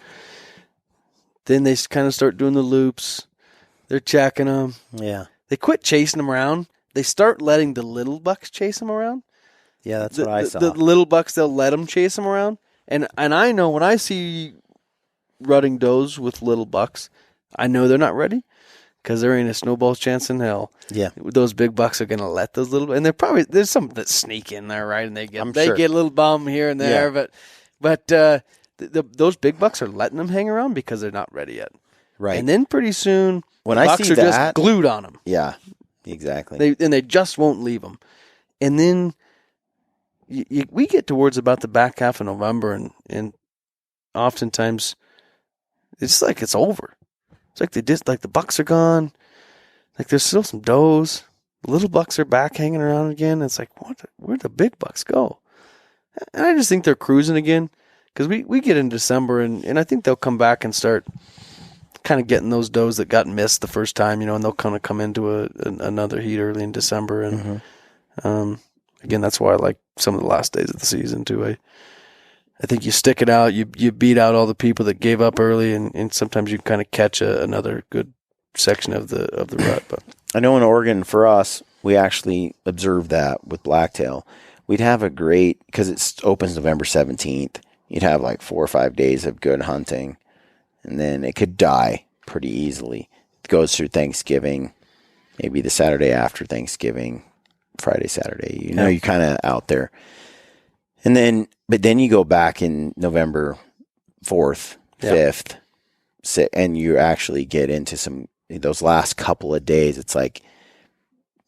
C: Then they kind of start doing the loops. They're checking them.
A: Yeah.
C: They quit chasing them around. They start letting the little bucks chase them around.
A: Yeah, that's what I saw.
C: The little bucks, they'll let them chase them around. And I know when I see rutting does with little bucks, I know they're not ready because there ain't a snowball's chance in hell.
A: Yeah.
C: Those big bucks are going to let those little, and there's some that sneak in there, right? And they get a little bum here and there, but those big bucks are letting them hang around because they're not ready yet.
A: Right.
C: And then pretty soon,
A: when
C: the
A: I
C: bucks
A: see
C: are just glued on them.
A: Yeah, exactly.
C: They just won't leave them. And then we get towards about the back half of November, and oftentimes it's like it's over. It's like the bucks are gone. Like there's still some does. The little bucks are back hanging around again. It's like, where'd the big bucks go? And I just think they're cruising again because we get in December, and I think they'll come back and start kind of getting those does that got missed the first time, and they'll kind of come into another heat early in December. And again, that's why I like some of the last days of the season too. I think you stick it out, you beat out all the people that gave up early, and sometimes you kind of catch another good section of the rut. But
A: I know in Oregon, for us, we actually observed that with blacktail. We'd have a great, because it opens November 17th, you'd have like 4 or 5 days of good hunting, and then it could die pretty easily. It goes through Thanksgiving, maybe the Saturday after Thanksgiving, Friday, Saturday. You're kind of out there. But then you go back in November 4th, 5th, and you actually get into those last couple of days. It's like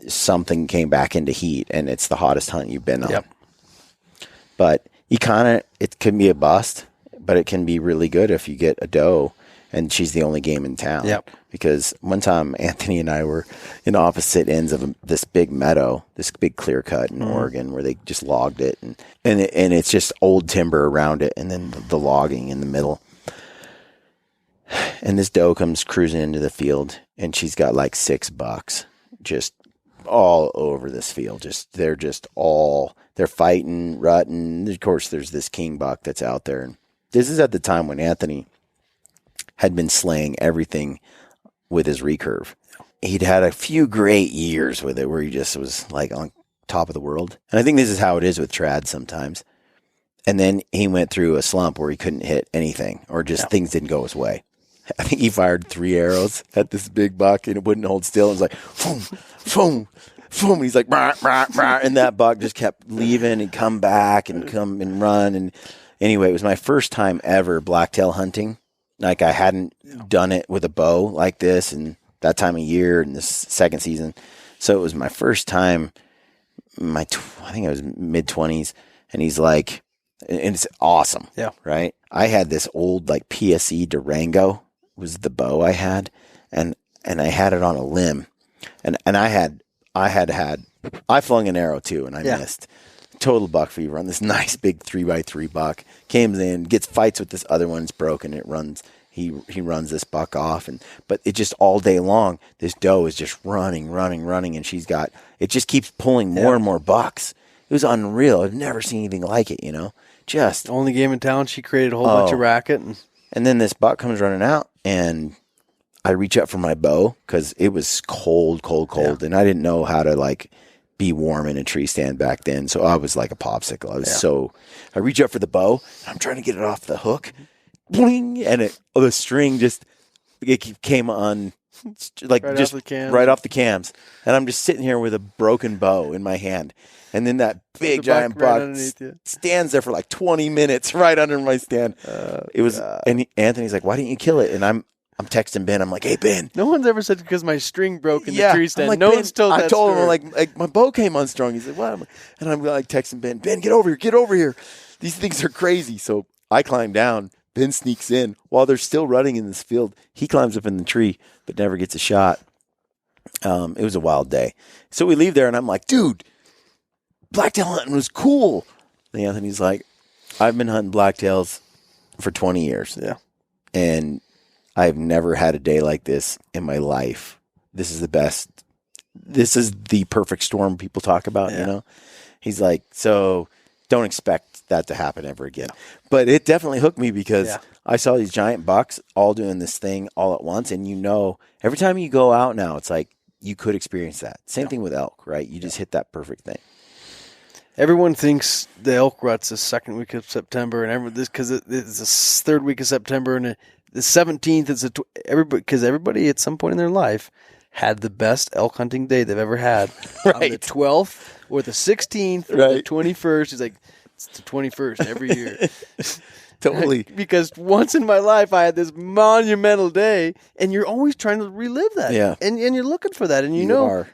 A: something came back into heat, and it's the hottest hunt you've been on.
C: Yep.
A: But it can be a bust, but it can be really good if you get a doe, and she's the only game in town.
C: Yep.
A: Because one time Anthony and I were in opposite ends of this big meadow, this big clear cut in Oregon, where they just logged it, and it's just old timber around it, and then the logging in the middle. And this doe comes cruising into the field, and she's got like 6 bucks just all over this field. They're fighting, rutting. Of course, there's this king buck that's out there. And this is at the time when Anthony had been slaying everything with his recurve. He'd had a few great years with it where he just was like on top of the world. And I think this is how it is with trad sometimes. And then he went through a slump where he couldn't hit anything, or just things didn't go his way. I think he fired 3 arrows at this big buck, and it wouldn't hold still. It was like, boom, boom, boom. And he's like, bah, bah, bah. And that buck just kept leaving and come back and come and run. And anyway, it was my first time ever blacktail hunting. Like, I hadn't done it with a bow like this and that time of year in this second season. So it was my first time, I think I was mid-20s, and he's like, and it's awesome. Yeah. Right? I had this old, like, PSE Durango was the bow I had, and I had it on a limb. And I flung an arrow too, and I missed. Total buck fever on this nice big 3x3 buck. Came in, gets fights with this other one. It's broken. It runs. He runs this buck off, but it just all day long, this doe is just running, and it just keeps pulling more and more bucks. It was unreal. I've never seen anything like it. Just
C: only game in town. She created a whole bunch of racket,
A: and then this buck comes running out, and I reach up for my bow because it was cold, and I didn't know how to like be warm in a tree stand back then. So I was like a popsicle. I reach up for the bow. I'm trying to get it off the hook. Boing, and the string just it came like
C: Right
A: just
C: off the cams.
A: right off the cams. And I'm just sitting here with a broken bow in my hand. And then that big giant buck
C: underneath you.
A: stands there for like 20 minutes right under my stand. It was, and Anthony's like, why didn't you kill it? And I'm texting Ben. I'm like, hey, Ben.
C: No one's ever said because my string broke in the tree stand.
A: I'm like,
C: No
A: Ben,
C: one's told that
A: I told
C: story.
A: him, like, my bow came unstrung. He's like, what? And I'm like texting Ben, get over here. These things are crazy. So I climb down. Ben sneaks in while they're still running in this field. He climbs up in the tree, but never gets a shot. It was a wild day. So we leave there, and I'm like, dude, blacktail hunting was cool. And Anthony's like, I've been hunting blacktails for 20 years.
C: Yeah.
A: And I've never had a day like this in my life. This is the best. This is the perfect storm people talk about, you know? He's like, so don't expect that to happen ever again. But it definitely hooked me because I saw these giant bucks all doing this thing all at once. And every time you go out now, it's like you could experience that. Same thing with elk, right? You just hit that perfect thing.
C: Everyone thinks the elk rut's the second week of September, and because it's the third week of September, and the 17th is because everybody at some point in their life had the best elk hunting day they've ever had.
A: Right.
C: On the 12th or the 16th or the 21st. He's like, it's the 21st every year.
A: Totally.
C: Because once in my life I had this monumental day, and you're always trying to relive that.
A: Yeah.
C: And you're looking for that, and you know.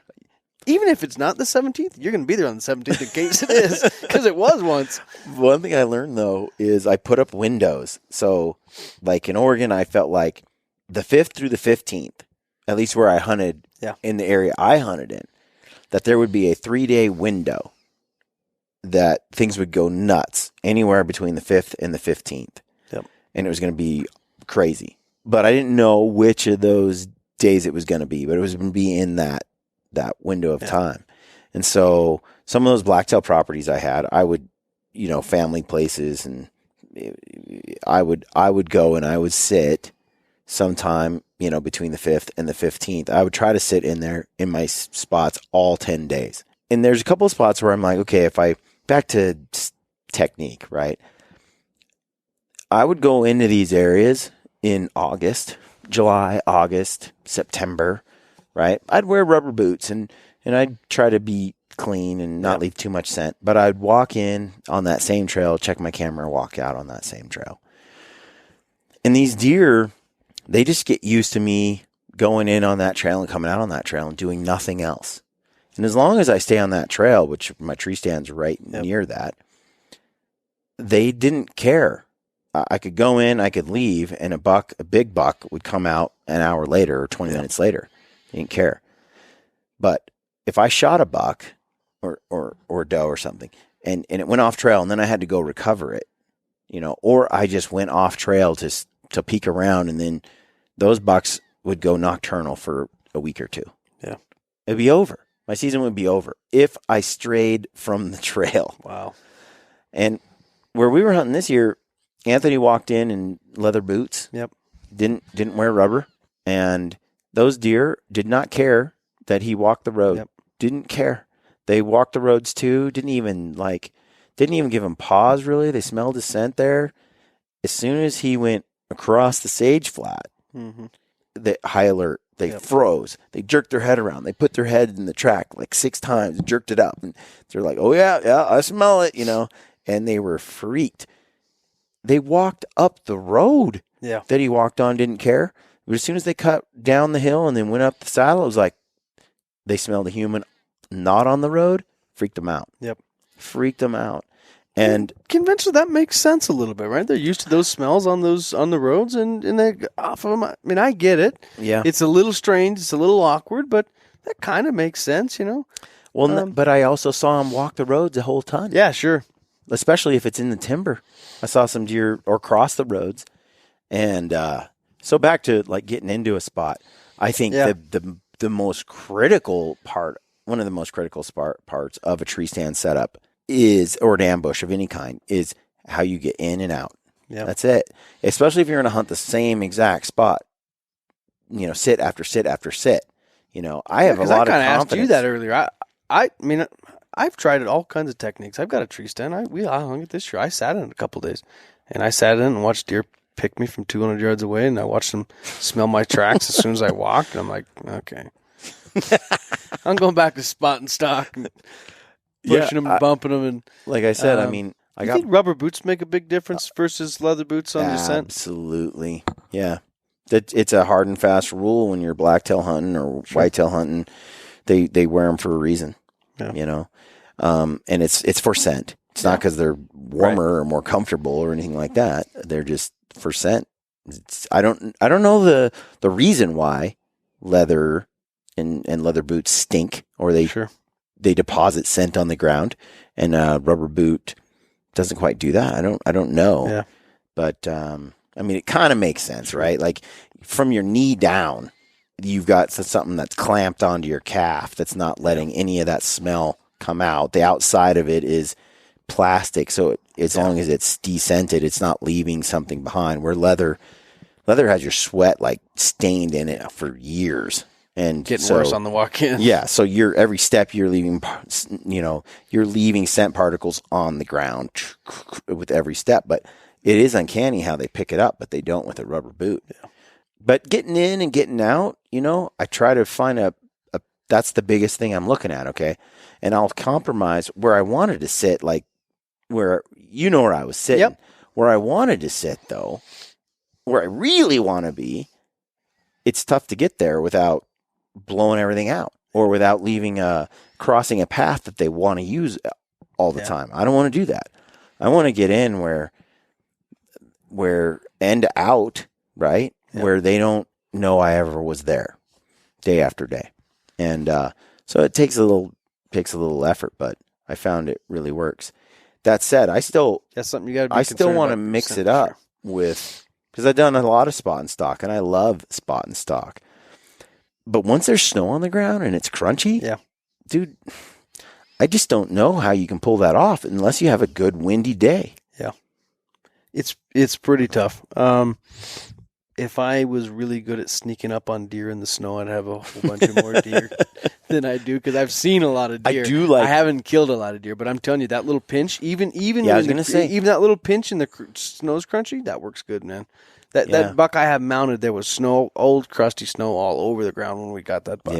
C: Even if it's not the 17th, you're going to be there on the 17th in case it is, because it was once.
A: One thing I learned, though, is I put up windows. So, like in Oregon, I felt like the 5th through the 15th, at least where I hunted in the area I hunted in, that there would be a 3-day window that things would go nuts anywhere between the 5th and the 15th.
C: Yep.
A: And it was going to be crazy. But I didn't know which of those days it was going to be, but it was going to be in that window of time. And so some of those blacktail properties I had, I would, family places, and I would go and I would sit sometime, between the 5th and the 15th. I would try to sit in there in my spots all 10 days. And there's a couple of spots where I'm like, okay, back to technique, right? I would go into these areas in July, August, September, right? I'd wear rubber boots and I'd try to be clean and not leave too much scent. But I'd walk in on that same trail, check my camera, walk out on that same trail. And these deer, they just get used to me going in on that trail and coming out on that trail and doing nothing else. And as long as I stay on that trail, which my tree stand's right near that, they didn't care. I could go in, I could leave, and a big buck would come out an hour later or 20 minutes later. They didn't care. But if I shot a buck or doe or something, and it went off trail, and then I had to go recover it, or I just went off trail to peek around, and then those bucks would go nocturnal for a week or two.
C: Yeah.
A: It'd be over. My season would be over if I strayed from the trail.
C: Wow.
A: And where we were hunting this year, Anthony walked in leather boots.
C: Yep.
A: Didn't wear rubber, and those deer did not care that he walked the road.
C: Yep.
A: Didn't care. They walked the roads too. Didn't even give him pause, really. They smelled his scent there. As soon as he went across the sage flat, the high alert, they froze. They jerked their head around. They put their head in the track like 6 times, jerked it up. And they're like, oh, yeah, I smell it, And they were freaked. They walked up the road that he walked on, didn't care. But as soon as they cut down the hill and then went up the saddle, it was like they smelled a human not on the road, freaked them out.
C: Yep.
A: Freaked them out. And
C: conventionally, that makes sense a little bit, right? They're used to those smells on the roads, and they off of them. I mean, I get it.
A: Yeah.
C: It's a little strange. It's a little awkward, but that kind of makes sense,
A: Well, but I also saw him walk the roads a whole ton.
C: Yeah, sure.
A: Especially if it's in the timber. I saw some deer or cross the roads. And so back to like getting into a spot, I think the most critical part, one of the most critical parts of a tree stand setup or an ambush of any kind is how you get in and out.
C: Yeah.
A: That's it. Especially if you're going to hunt the same exact spot, sit after sit after sit. I have a lot of confidence.
C: I asked you that earlier. I mean, I've tried all kinds of techniques. I've got a tree stand. I hung it this year. I sat in it a couple of days, and I sat in and watched deer pick me from 200 yards away, and I watched them smell my tracks as soon as I walked. And I'm like, okay. I'm going back to spot and stock, and pushing them and bumping them. And
A: like I said, I mean,
C: I think rubber boots make a big difference versus leather boots on descent.
A: Absolutely, yeah. It's a hard and fast rule when you're blacktail hunting or whitetail hunting. They wear them for a reason, you know, and it's for scent. It's not because they're warmer or more comfortable or anything like that. They're just for scent. I don't know the reason why leather and leather boots stink or they deposit scent on the ground, and rubber boot doesn't quite do that. I don't know.
C: Yeah.
A: But I mean, it kind of makes sense, right? Like from your knee down, you've got something that's clamped onto your calf that's not letting any of that smell come out. The outside of it is plastic, so as long as it's descented, it's not leaving something behind. Where leather has your sweat like stained in it for years, and
C: getting worse on the walk in.
A: Yeah, so every step you're leaving, you're leaving scent particles on the ground with every step. But it is uncanny how they pick it up, but they don't with a rubber boot. Yeah. But getting in and getting out, I try to find that's the biggest thing I'm looking at. Okay, and I'll compromise where I wanted to sit, like. Where where I was sitting. Yep. Where I wanted to sit, though, where I really want to be, it's tough to get there without blowing everything out or without crossing a path that they want to use all the time. I don't want to do that. I want to get in where end out, right? Yep. Where they don't know I ever was there day after day. And so it takes a little effort, but I found it really works. That said, that's something you got to be. I still want to mix it up with, because I've done a lot of spot and stock, and I love spot and stock. But once there's snow on the ground and it's crunchy, dude, I just don't know how you can pull that off unless you have a good windy day. Yeah,
C: it's pretty tough. If I was really good at sneaking up on deer in the snow, I'd have a whole bunch of more deer than I do, because I've seen a lot of deer. I haven't killed a lot of deer, but I'm telling you, that little pinch, even even that little pinch in the snow's crunchy, that works good, man. That buck I have mounted, there was snow, old crusty snow all over the ground when we got that buck.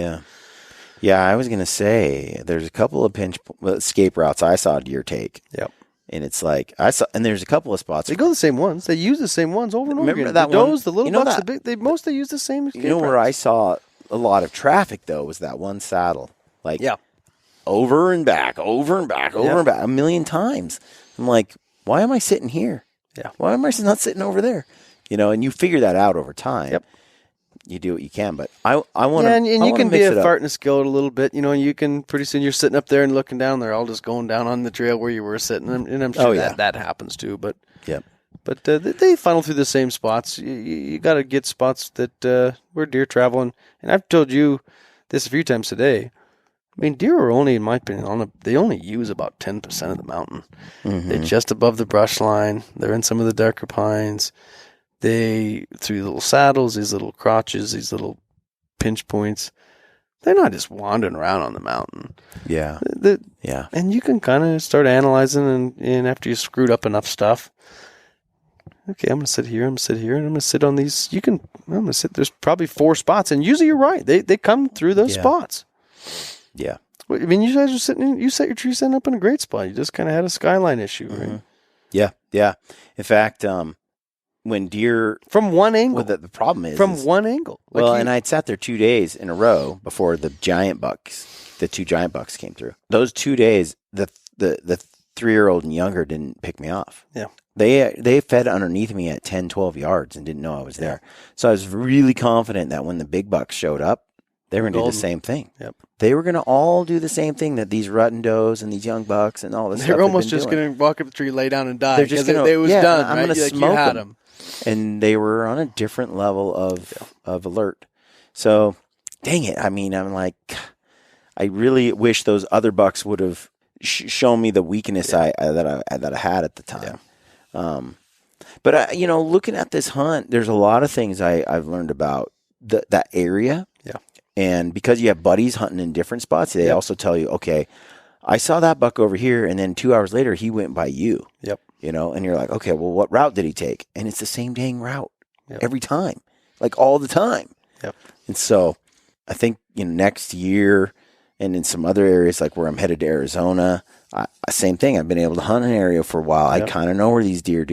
A: Yeah. I was gonna say there's a couple of escape routes I saw deer take.
C: Yep.
A: And it's like and there's a couple of spots.
C: They go the same ones. They use the same ones over and over again.
A: That
C: the does, the little bucks, the big. They mostly use the same.
A: Where I saw a lot of traffic though was that one saddle. Over and back, over and back, over and back, a million times. I'm like, why am I sitting here?
C: Yeah.
A: Why am I not sitting over there? And you figure that out over time. Yep. You do what you can, but I want to.
C: Yeah, and you can be a fart in a skillet a little bit. You can pretty soon you're sitting up there and looking down. They're all just going down on the trail where you were sitting, and I'm sure that happens too. But but they funnel through the same spots. You got to get spots that where deer traveling. And I've told you this a few times today. I mean, deer are only, in my opinion, they only use about 10% of the mountain. Mm-hmm. They're just above the brush line. They're in some of the darker pines. Through little saddles, these little crotches, these little pinch points, they're not just wandering around on the mountain.
A: Yeah.
C: And you can kind of start analyzing, and after you screwed up enough stuff, okay, I'm going to sit here, and I'm going to sit on these. I'm going to sit, there's probably 4 spots, and usually you're right. They come through those spots.
A: Yeah.
C: I mean, you guys are you set your tree stand up in a great spot. You just kind of had a skyline issue, right?
A: Mm-hmm. Yeah. In fact, when deer
C: from one angle,
A: the problem is
C: from one angle.
A: And I'd sat there 2 days in a row before the 2 giant bucks came through. Those 2 days, the 3-year-old and younger didn't pick me off.
C: Yeah,
A: they fed underneath me at 10, 12 yards and didn't know I was there. So I was really confident that when the big bucks showed up, they were going to do the same thing.
C: Yep.
A: They were going to all do the same thing that these rut and does and these young bucks and all this.
C: They're almost just going to walk up the tree, lay down, and die.
A: They're just going to.
C: It was done.
A: I'm
C: right?
A: going to smoke them. And they were on a different level of alert. So, dang it! I mean, I'm like, I really wish those other bucks would have shown me the weakness that I had at the time. Yeah. But looking at this hunt, there's a lot of things I've learned about that area.
C: Yeah.
A: And because you have buddies hunting in different spots, they also tell you, okay, I saw that buck over here, and then 2 hours later, he went by you.
C: Yep.
A: and you're like, okay, well, what route did he take? And it's the same dang route
C: Yep.
A: every time, like all the time.
C: Yep.
A: And so I think next year and in some other areas, like where I'm headed to Arizona, same thing. I've been able to hunt an area for a while.
C: Yep.
A: I kind of know where these deer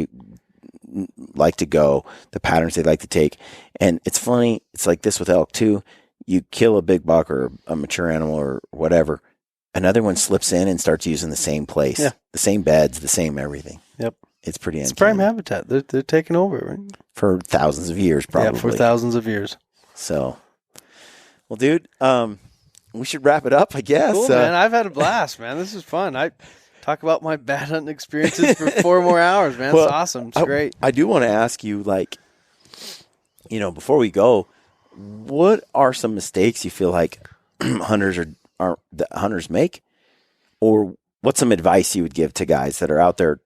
A: like to go, the patterns they like to take. And it's funny. It's like this with elk too. You kill a big buck or a mature animal or whatever. Another one slips in and starts using the same place, the same beds, the same everything.
C: Yep.
A: It's pretty
C: It's
A: uncanny.
C: prime habitat. They're taking over, right?
A: For thousands of years, probably.
C: Yeah, for thousands of years.
A: So, well, dude, we should wrap it up, I guess.
C: Cool, man. I've had a blast, man. This is fun. I talk about my bad hunting experiences for 4 more hours, man.
A: Well,
C: it's awesome. It's great.
A: I do want to ask you, like, before we go, what are some mistakes you feel like hunters make, or what's some advice you would give to guys that are out there,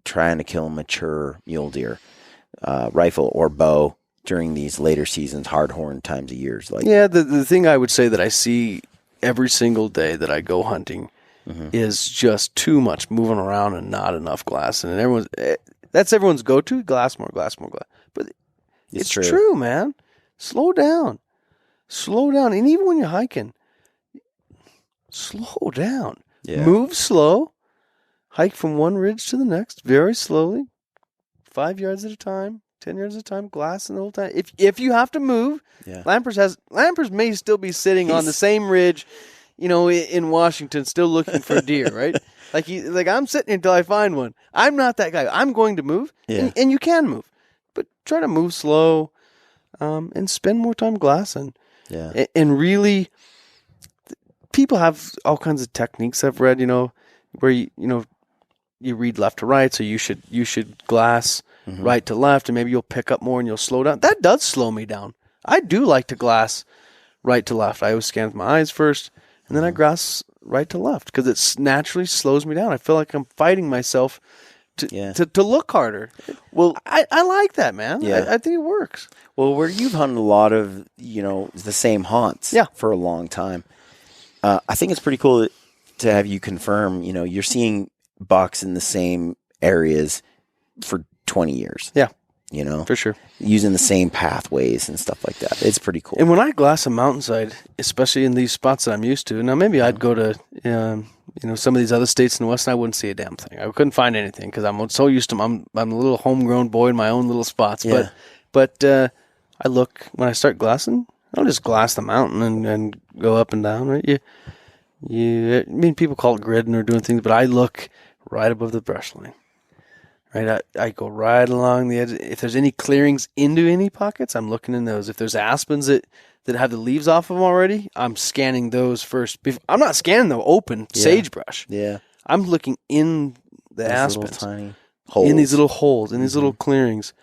A: trying to kill a mature mule deer, rifle or bow during these later seasons, hard-horn times of years? Like,
C: yeah, the thing I would say that I see every single day that I go hunting is just too much moving around and not enough glass. And that's everyone's go-to, glass more. But it's true, man. Slow down. And even when you're hiking, slow down.
A: Yeah.
C: Move slow. Hike from one ridge to the next very slowly, 5 yards at a time, 10 yards at a time, glassing the whole time. If you have to move, Lampers may still be sitting on the same ridge, in Washington, still looking for a deer, right? Like I'm sitting here until I find one. I'm not that guy. I'm going to move, and you can move, but try to move slow, and spend more time glassing.
A: Yeah,
C: and really, people have all kinds of techniques I've read, where you read left to right, so you should glass right to left, and maybe you'll pick up more and you'll slow down. That does slow me down. I do like to glass right to left. I always scan with my eyes first, and then I glass right to left because it naturally slows me down. I feel like I'm fighting myself to look harder. Well, I like that, man.
A: Yeah.
C: I think it works.
A: Well, where you've hunted a lot of, the same haunts for a long time, I think it's pretty cool to have you confirm, you're seeing bucks in the same areas for 20 years.
C: Yeah. For sure.
A: Using the same pathways and stuff like that. It's pretty cool.
C: And when I glass a mountainside, especially in these spots that I'm used to, now maybe I'd go to, some of these other states in the West and I wouldn't see a damn thing. I couldn't find anything because I'm so used to them. I'm a little homegrown boy in my own little spots.
A: Yeah.
C: But I look, when I start glassing, I'll just glass the mountain and go up and down, right? People call it gridding or doing things, but I look right above the brush line. Right, I go right along the edge. If there's any clearings into any pockets, I'm looking in those. If there's aspens that have the leaves off of them already, I'm scanning those first. I'm not scanning the open sagebrush.
A: Yeah.
C: I'm looking in the
A: Those
C: aspens,
A: little tiny holes.
C: in these little holes, in these little clearings.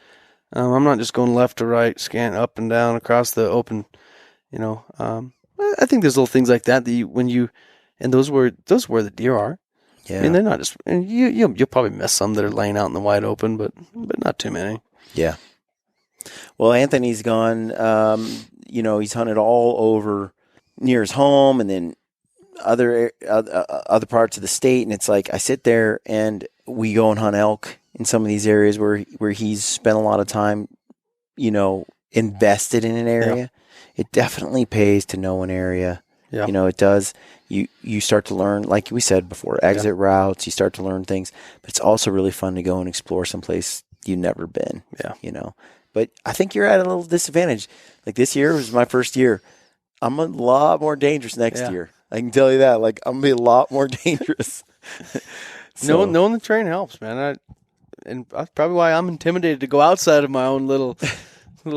C: I'm not just going left to right, scan up and down across the open. I think there's little things like that and those where the deer are.
A: Yeah.
C: I mean, they're not just. And you'll probably miss some that are laying out in the wide open, but not too many.
A: Yeah. Well, Anthony's gone. He's hunted all over near his home, and then other parts of the state. And it's like I sit there and we go and hunt elk in some of these areas where he's spent a lot of time, invested in an area. Yeah. It definitely pays to know an area. Yeah. It does. You start to learn, like we said before, exit routes. You start to learn things, but it's also really fun to go and explore someplace you've never been. Yeah. But I think you're at a little disadvantage. Like this year was my first year. I'm a lot more dangerous next year. I can tell you that. Like I'm gonna be a lot more dangerous.
C: Knowing the terrain helps, man. And that's probably why I'm intimidated to go outside of my own little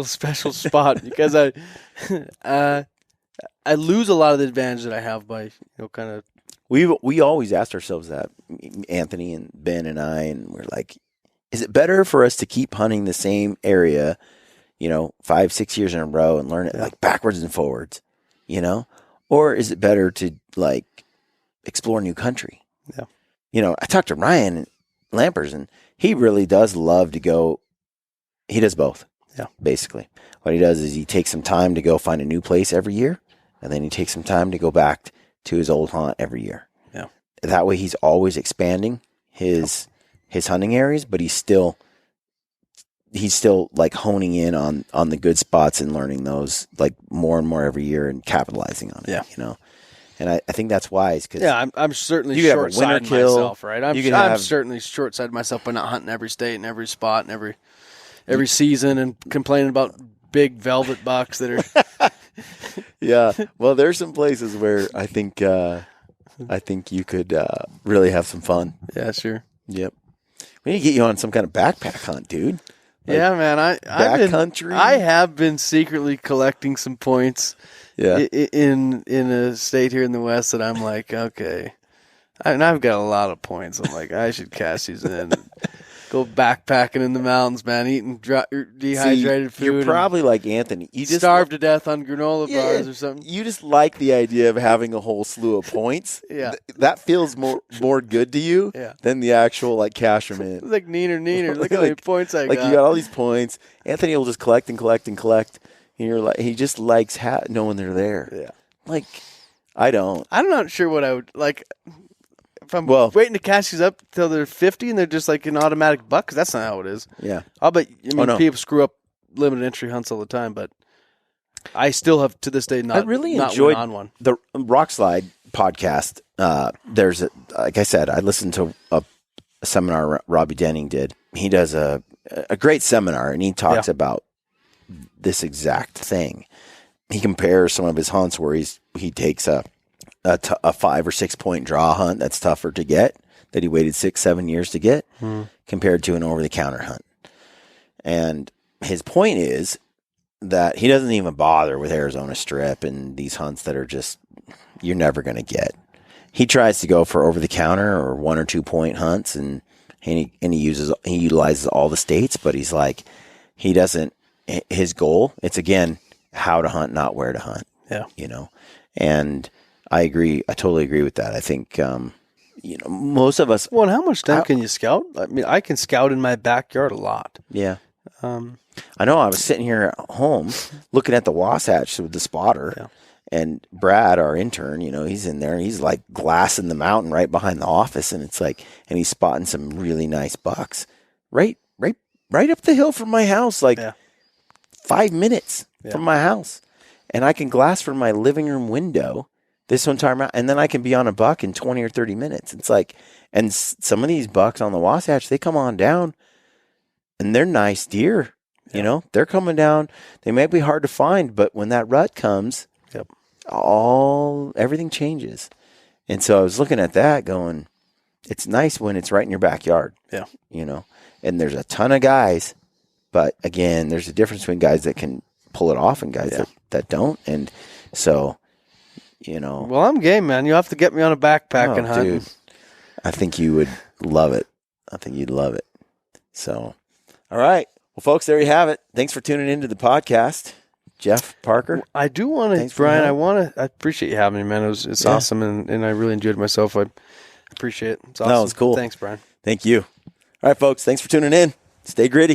C: special spot because I lose a lot of the advantage that I have by kind of.
A: We always asked ourselves that, Anthony and Ben and I, and we're like, is it better for us to keep hunting the same area, 5-6 years in a row and learn it like backwards and forwards, or is it better to like explore new country? Yeah. I talked to Ryan Lampers and he really does love to go. He does both. Yeah. Basically what he does is he takes some time to go find a new place every year. And then he takes some time to go back to his old haunt every year. Yeah. That way he's always expanding his his hunting areas, but he's still like honing in on the good spots and learning those like more and more every year and capitalizing on it.
C: Yeah.
A: You know, and I think that's wise because
C: I'm certainly
A: you could have a winter
C: short-sighted
A: kill.
C: myself, right? I'm certainly short-sighted myself by not hunting every state and every spot and every season and complaining about big velvet bucks that are.
A: Yeah. Well, there's some places where I think you could really have some fun.
C: Yeah, sure.
A: Yep. We need to get you on some kind of backpack hunt, dude. Like
C: yeah, man.
A: backcountry.
C: I have been secretly collecting some points.
A: Yeah.
C: In a state here in the West that I'm like, okay, and I've got a lot of points. I'm like, I should cash these in and go backpacking in the mountains, man, eating dehydrated food.
A: You're probably like Anthony. You just
C: starve to death on granola bars or something.
A: You just like the idea of having a whole slew of points.
C: Yeah.
A: That feels more good to you than the actual like cash them in.
C: It's like neener. Look at how many points I got.
A: Like you got all these points. Anthony will just collect and collect and collect. And you're like, he just likes knowing they're there.
C: Yeah.
A: Like, I don't.
C: I'm not sure what I would like. If I'm waiting to cash these up till they're 50 and they're just like an automatic buck, because that's not how it is.
A: Yeah.
C: I'll bet. People screw up limited entry hunts all the time, but I still have to this day not enjoyed on one.
A: The Rock Slide podcast. There's like I said, I listened to a seminar Robbie Denning did. He does a great seminar, and he talks about this exact thing. He compares some of his hunts where he takes a 5 or 6 point draw hunt that's tougher to get, that he waited 6-7 years to get, compared to an over the counter hunt. And his point is that he doesn't even bother with Arizona Strip and these hunts that are just you're never going to get. He tries to go for over the counter or 1 or 2 point hunts, and he utilizes all the states, but he's like he doesn't. His goal, it's again how to hunt, not where to hunt.
C: Yeah,
A: and I agree. I totally agree with that. I think most of us.
C: Well, and how much time can you scout? I mean, I can scout in my backyard a lot.
A: Yeah, I know. I was sitting here at home looking at the Wasatch with the spotter, and Brad, our intern, he's in there. And he's like glassing the mountain right behind the office, and it's like, and he's spotting some really nice bucks right up the hill from my house, like 5 minutes from my house, and I can glass from my living room window this entire mountain, and then I can be on a buck in 20 or 30 minutes. It's like, and some of these bucks on the Wasatch, they come on down, and they're nice deer. They're coming down. They may be hard to find, but when that rut comes, everything changes. And so I was looking at that going, it's nice when it's right in your backyard.
C: Yeah.
A: And there's a ton of guys, but again, there's a difference between guys that can pull it off and guys that don't. And so,
C: Well, I'm game, man. You have to get me on a backpacking hunt.
A: Dude, I think you would love it. I think you'd love it. So, all right. Well, folks, there you have it. Thanks for tuning into the podcast. Jeff Parker.
C: I do want to, Brian, I appreciate you having me, man. It's awesome, and I really enjoyed myself. I appreciate it. It's awesome.
A: No, it's cool.
C: Thanks, Brian.
A: Thank you. All right, folks. Thanks for tuning in. Stay gritty.